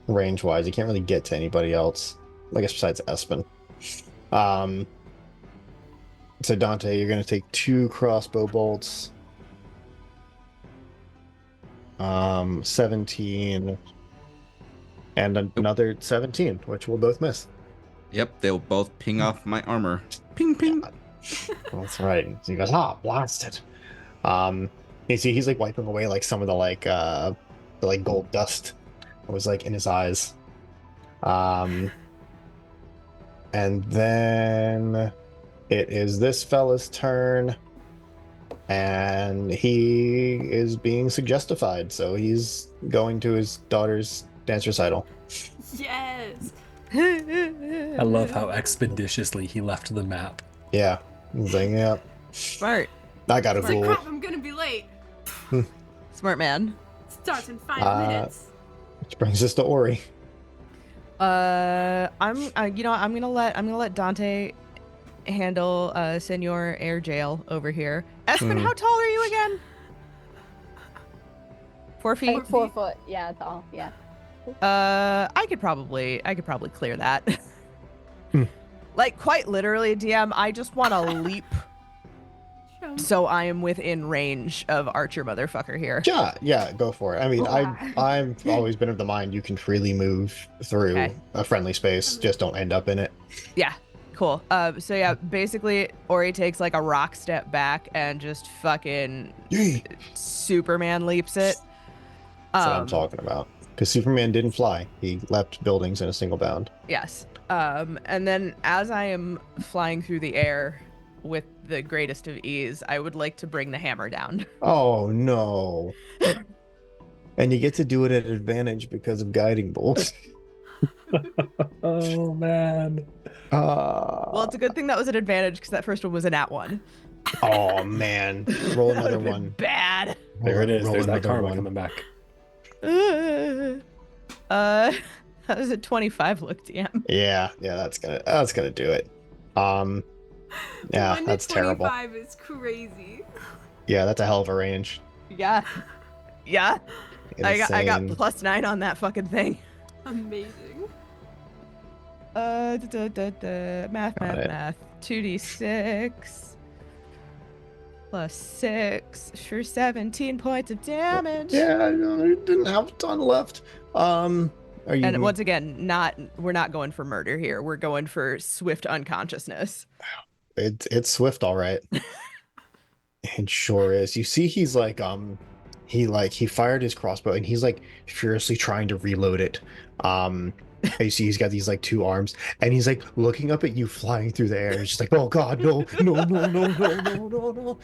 range wise. He can't really get to anybody else, I guess, besides Espen. So Dante, you're gonna take 2 crossbow bolts. 17 and another 17, which will both miss. Yep, they'll both ping off my armor. Ping, ping. That's right. So he goes, blasted. You see he's like wiping away like some of the gold dust that was like in his eyes. And then it is this fella's turn, and he is being suggestified, so he's going to his daughter's dance recital. Yes. I love how expeditiously he left the map. Yeah. He's like, yeah, Smart. I gotta It's like, go. crap, I'm gonna be late. Smart man. Starts in 5 minutes. Which brings us to Ori. I'm gonna let Dante handle Senor Air Jail over here. Espen, how tall are you again? 4 feet. Like 4 foot. Yeah, tall. Yeah. I could probably clear that. Like quite literally, DM. I just want to leap So I am within range of Archer motherfucker here. Yeah, go for it. I mean, I've always been of the mind you can freely move through Okay. a friendly space, just don't end up in it. Yeah, cool. So yeah, basically Ori takes like a rock step back and just fucking Yay! Superman leaps it. That's what I'm talking about. Because Superman didn't fly; he leapt buildings in a single bound. Yes. And then as I am flying through the air with the greatest of ease, I would like to bring the hammer down. Oh no! And you get to do it at advantage because of guiding bolts. Oh man. Well, it's a good thing that was an advantage because that first one was a nat 1. Oh man! Roll That another would've been one. bad. There it is. Roll There's that another karma one. coming back. That was a 25 look, DM. Yeah, that's gonna do it. Yeah, One to that's terrible. 25 is crazy. Yeah, that's a hell of a range. Yeah. I got Insane. +9 on that fucking thing. Amazing. Math. 2d6 plus 6 for 17 points of damage. Yeah, no, I didn't have a ton left. Are you? And once again, we're not going for murder here. We're going for swift unconsciousness. It's Swift, all right. It sure is. You see, he's like, he fired his crossbow and he's like furiously trying to reload it. And you see, he's got these like two arms, and he's like looking up at you flying through the air. He's just like, "Oh God, no!" And The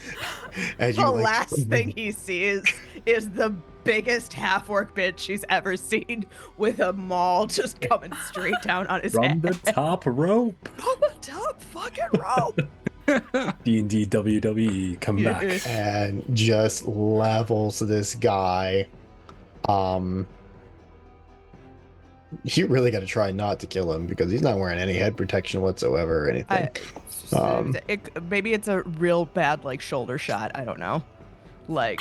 you like, last thing he sees is the biggest half-orc bitch he's ever seen, with a maul just coming straight down on his From head. the top rope. From the top fucking rope. D&D WWE, come back. and just levels this guy. You really got to try not to kill him because he's not wearing any head protection whatsoever or anything. Maybe it's a real bad like shoulder shot. I don't know. Like.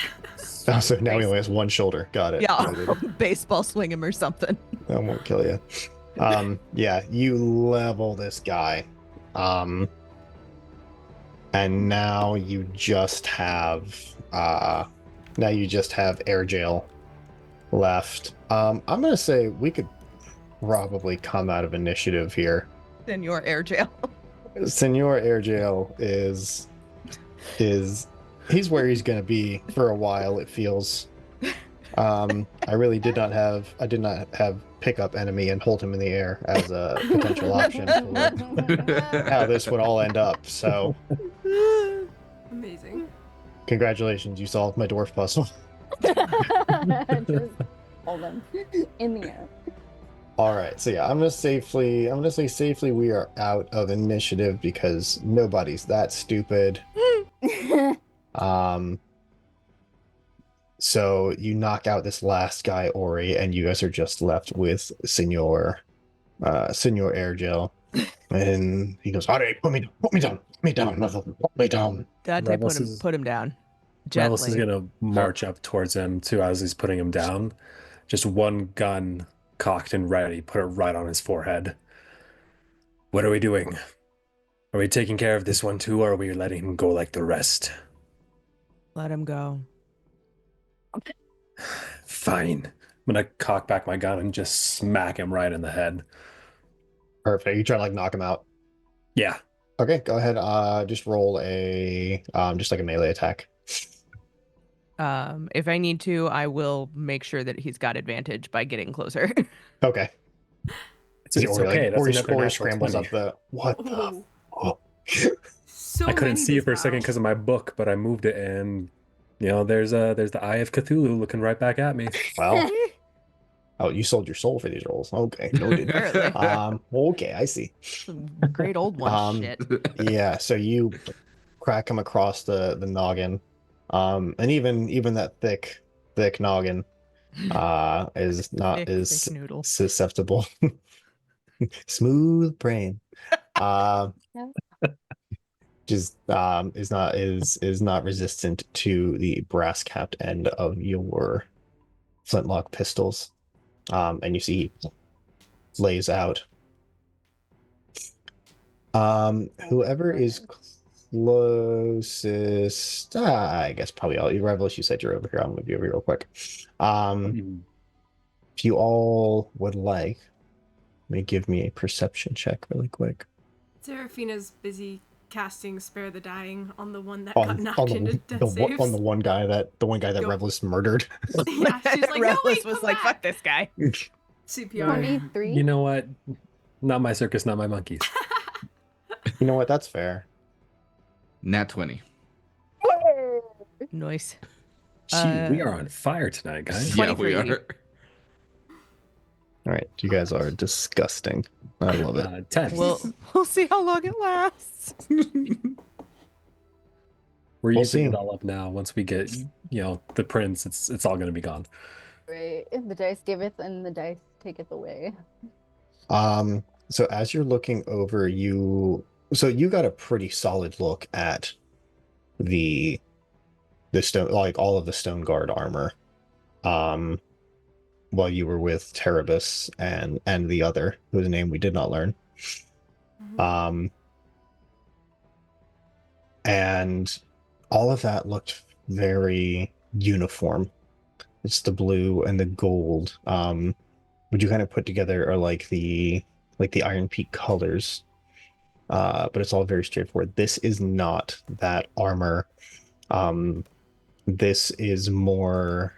Oh, so now he only has one shoulder. Got it. Yeah, Noted. baseball swing him or something. That won't kill you. Yeah, you level this guy. And now you just have air jail left. I'm gonna say we could probably come out of initiative here. In your air jail. Senor Air Jail is he's where he's gonna be for a while, it feels. I did not have pick up enemy and hold him in the air as a potential option for how this would all end up. So Amazing. congratulations, you solved my dwarf puzzle. Just hold them in the air. All right, so yeah, I'm gonna say safely we are out of initiative because nobody's that stupid. So you knock out this last guy, Ori, and you guys are just left with Senor Airgel. And he goes, "Alright, put me down, put me down." Dante Rebels put him down. Rebels is Gently. gonna march up towards him too as he's putting him down. Just one gun cocked and ready, put it right on his forehead. What are we doing? Are we taking care of this one too, or are we letting him go like the rest? Let him go. Fine. I'm gonna cock back my gun and just smack him right in the head. Perfect. You try to like knock him out. Yeah. Okay, go ahead. Just roll a just like a melee attack. If I need to, I will make sure that he's got advantage by getting closer. Okay. It's okay. That's Ori another natural scrambles 20. up the what the Oh. oh. So I couldn't many see it for a second this because of my book, but I moved it, and there's the Eye of Cthulhu looking right back at me. Well, oh, you sold your soul for these rolls. Okay, noted. Apparently. Okay, I see. Some great old one shit. Yeah, so you crack him across the noggin, and even that thick noggin, is not Thick as noodle. susceptible. Smooth brain. Just is not resistant to the brass capped end of your flintlock pistols. And you see he lays out. Whoever is closest. I guess probably all. Revelous, you said you're over here. I'm gonna be over here real quick. If you all would like, give me a perception check really quick. Seraphina's busy casting Spare the Dying on the one that got knocked into death on saves. the one guy that Go. Revelous murdered. Yeah, she's like, no, Revelous wait, was come like, back. fuck this guy. CPR. 23. You know what? Not my circus, not my monkeys. You know what? That's fair. Nat 20. Nice. Gee, we are on fire tonight, guys. Yeah, 23. we are. All right, you guys are disgusting. I love it. 10. We'll see how long it lasts. We're We'll using see. it all up now. Once we get, the prince, it's all going to be gone. Right. The dice giveth and the dice taketh away. So as you're looking over, you got a pretty solid look at the stone, like all of the stone guard armor. While you were with Terebus and the other, whose name we did not learn. And all of that looked very uniform. It's the blue and the gold. Would you kind of put together or like the Iron Peak colors? But it's all very straightforward. This is not that armor. This is more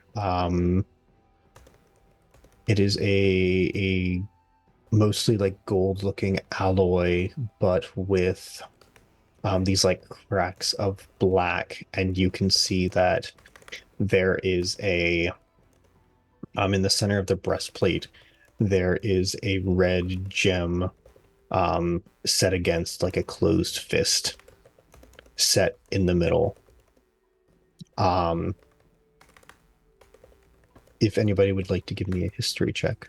it is a mostly like gold looking alloy, but with these like cracks of black, and you can see that there is a in the center of the breastplate there is a red gem set against like a closed fist set in the middle. If anybody would like to give me a history check.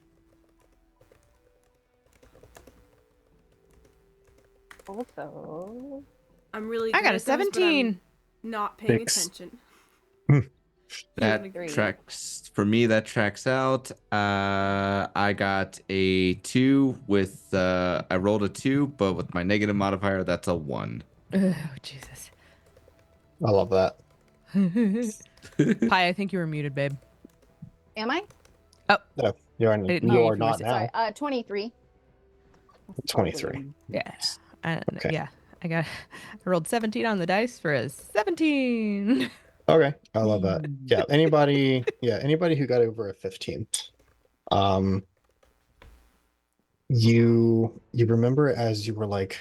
Also, I'm really I got good a at those, but I'm 17. not paying 6. attention. That Agree. tracks for me. That tracks out. I got a 2 with I rolled a 2, but with my negative modifier, that's a 1. Oh, Jesus. I love that. Pi, I think you were muted, babe. am I? No, you're on, didn't you hear you are if you were not now. Sorry. 23. 23. Yeah. And Okay. yeah, I rolled 17 on the dice for a 17. Okay, I love that. Yeah, anybody who got over a 15. You remember as you were like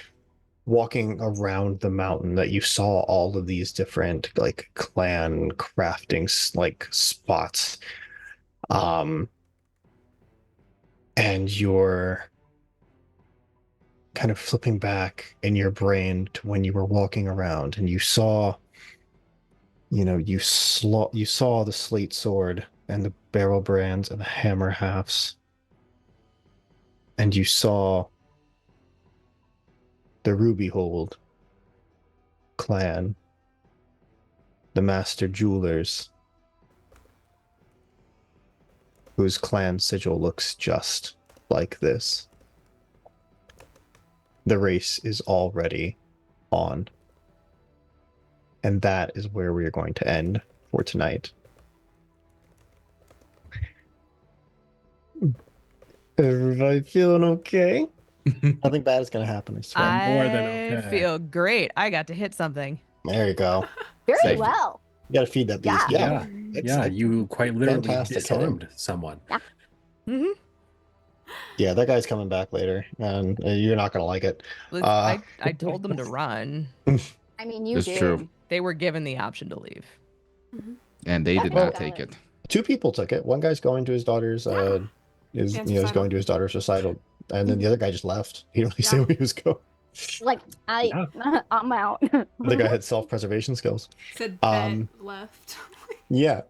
walking around the mountain that you saw all of these different like clan crafting like spots. And you're kind of flipping back in your brain to when you were walking around and you saw you saw the slate sword and the barrel brands and the hammer halves, and you saw the Ruby Hold clan, the Master Jewelers, whose clan sigil looks just like this. The race is already on. And that is where we are going to end for tonight. Everybody feeling okay? Nothing bad is going to happen, I swear. More than I okay. feel great. I got to hit something. There you go. Very Safe. well. You got to feed that beast. Yeah. Yeah, you quite literally fantastic killing. disarmed someone. Mm-hmm. Yeah, that guy's coming back later, and you're not going to like it. I told them to run. I mean, you It's did. true. They were given the option to leave. And they did Well, not take it. 2 people took it. One guy's going to his daughter's is Dance he's recital. going to his daughter's recital, and then the other guy just left. He didn't really say where he was going. Like, I'm out. The guy had self-preservation skills. Said Um, bet left. Yeah.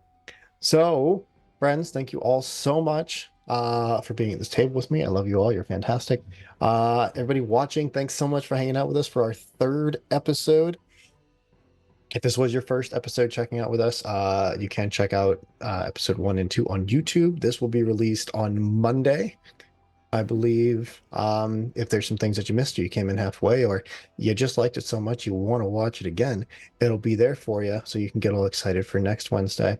So, friends, thank you all so much for being at this table with me. I love you all. You're fantastic. Everybody watching, thanks so much for hanging out with us for our 3rd episode. If this was your first episode checking out with us, you can check out episode 1 and 2 on YouTube. This will be released on Monday. I believe if there's some things that you missed or you came in halfway or you just liked it so much you want to watch it again, it'll be there for you so you can get all excited for next Wednesday.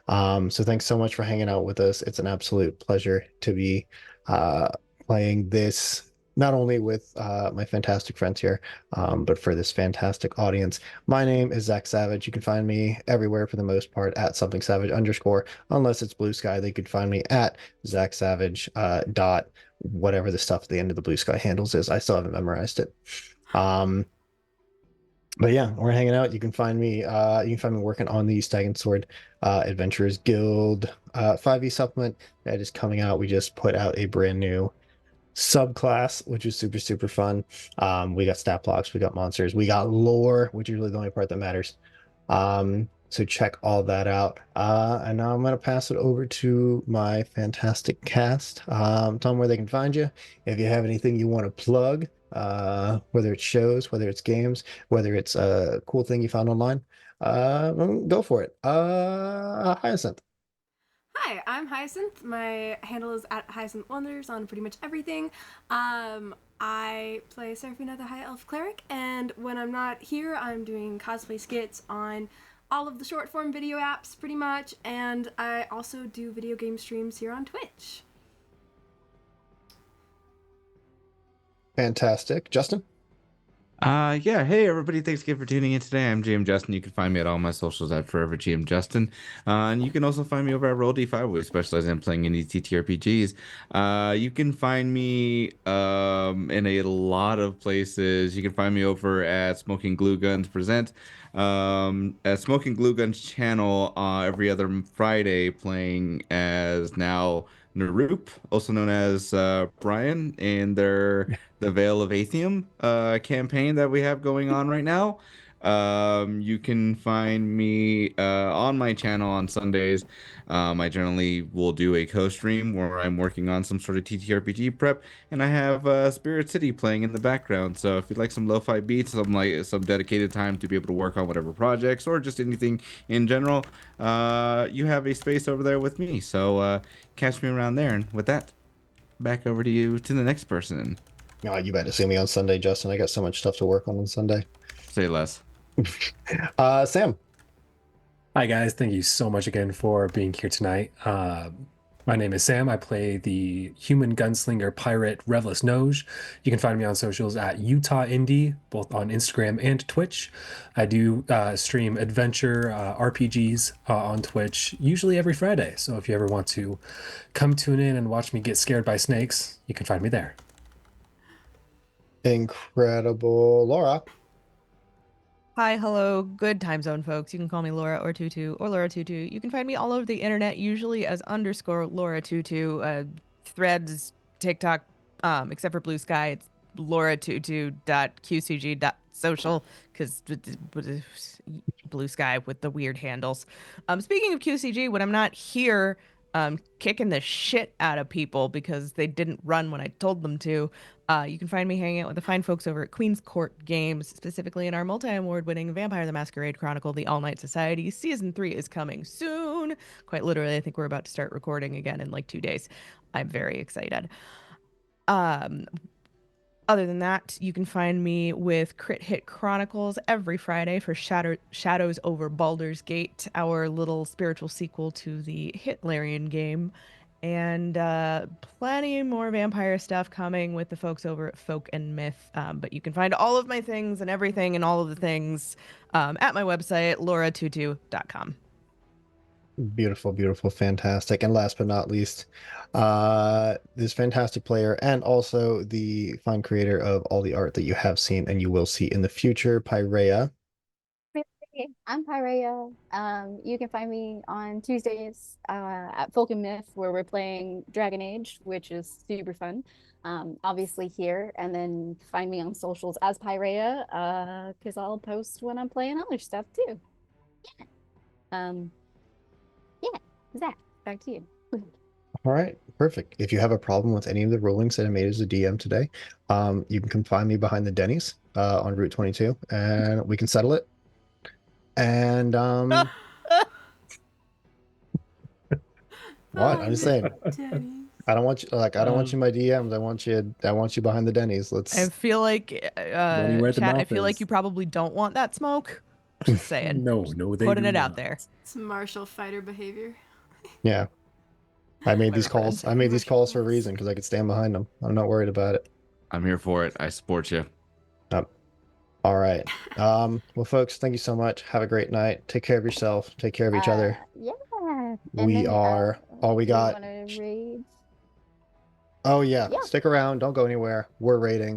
So thanks so much for hanging out with us. It's an absolute pleasure to be uh, playing this, not only with my fantastic friends here, but for this fantastic audience. My name is Zach Savage. You can find me everywhere for the most part at something savage underscore, unless it's Blue Sky. They could find me at Zach Savage dot whatever the stuff at the end of the Blue Sky handles is. I still haven't memorized it. But yeah, we're hanging out. You can find me working on the Stag and Sword Adventurers Guild 5e supplement that is coming out. We just put out a brand new subclass, which is super, super fun. We got stat blocks, we got monsters, we got lore, which is really the only part that matters. So check all that out. And now I'm gonna pass it over to my fantastic cast. Tell them where they can find you. If you have anything you want to plug, whether it's shows, whether it's games, whether it's a cool thing you found online, go for it. Hyacinth. Hi, I'm Hyacinth. My handle is at Hyacinth Wonders on pretty much everything. I play Seraphina the High Elf Cleric, and when I'm not here, I'm doing cosplay skits on all of the short form video apps pretty much, and I also do video game streams here on Twitch. Fantastic. Justin? Yeah, hey everybody, thanks again for tuning in today. I'm GM Justin. You can find me at all my socials at Forever GM Justin. And you can also find me over at Roll D5, where we specialize in playing indie TTRPGs. You can find me in a lot of places. You can find me over at Smoking Glue Guns Present. At Smoking Glue Guns channel every other Friday, playing as now Naroop, also known as Brian, in their the Veil of Atheum campaign that we have going on right now. You can find me on my channel on Sundays. I generally will do a co-stream where I'm working on some sort of TTRPG prep, and I have Spirit City playing in the background. So if you'd like some lo-fi beats, some dedicated time to be able to work on whatever projects or just anything in general, you have a space over there with me. So catch me around there. And with that, back over to you to the next person. Oh, you better see me on Sunday, Justin. I got so much stuff to work on Sunday. Say less. Sam. Hi, guys. Thank you so much again for being here tonight. My name is Sam. I play the human gunslinger pirate Revelous Noge. You can find me on socials at Utah Indie, both on Instagram and Twitch. I do stream adventure RPGs on Twitch, usually every Friday. So if you ever want to come tune in and watch me get scared by snakes, you can find me there. Incredible. Laura. Hi, hello, good time zone folks. You can call me Laura or Tutu or Laura Tutu. You can find me all over the internet, usually as underscore Laura Tutu, Threads, TikTok, except for Blue Sky, it's lauratutu.qcg.social because Blue Sky with the weird handles. Speaking of QCG, when I'm not here kicking the shit out of people because they didn't run when I told them to, you can find me hanging out with the fine folks over at Queen's Court Games, specifically in our multi-award winning Vampire the Masquerade Chronicle, The All Night Society. Season 3 is coming soon. Quite literally, I think we're about to start recording again in like 2 days. I'm very excited. Other than that, you can find me with Crit Hit Chronicles every Friday for Shadows over Baldur's Gate, our little spiritual sequel to the Hitlerian game. And plenty more vampire stuff coming with the folks over at Folk and Myth. But you can find all of my things and everything and all of the things at my website, lauratutu.com. Beautiful, beautiful, fantastic. And last but not least, this fantastic player and also the fine creator of all the art that you have seen and you will see in the future, Pyrea. Hey, I'm Pyrea. You can find me on Tuesdays at Folk and Myth, where we're playing Dragon Age, which is super fun. Obviously here, and then find me on socials as Pyrea, because I'll post when I'm playing other stuff too. Yeah. Yeah, Zach, back to you. All right, perfect. If you have a problem with any of the rulings that I made as a DM today, you can come find me behind the Denny's on Route 22 and we can settle it. And what? I'm just saying. I don't want you like I don't want you in my DMs. I want you behind the Denny's. I Let's feel like, Anywhere the chat, I mouth feel like is. you probably don't want that smoke. Just saying. No, they Putting do it out not. there. It's martial fighter behavior. yeah. I made these My friend. calls. I made these calls for a Martial reason because I could stand behind them. I'm not worried about it. I'm here for it. I support you. All right. Well, folks, thank you so much. Have a great night. Take care of yourself. Take care of each other. Yeah. And We then, are all we do you got. want to raid? Oh yeah. Yeah. Stick around. Don't go anywhere. We're raiding.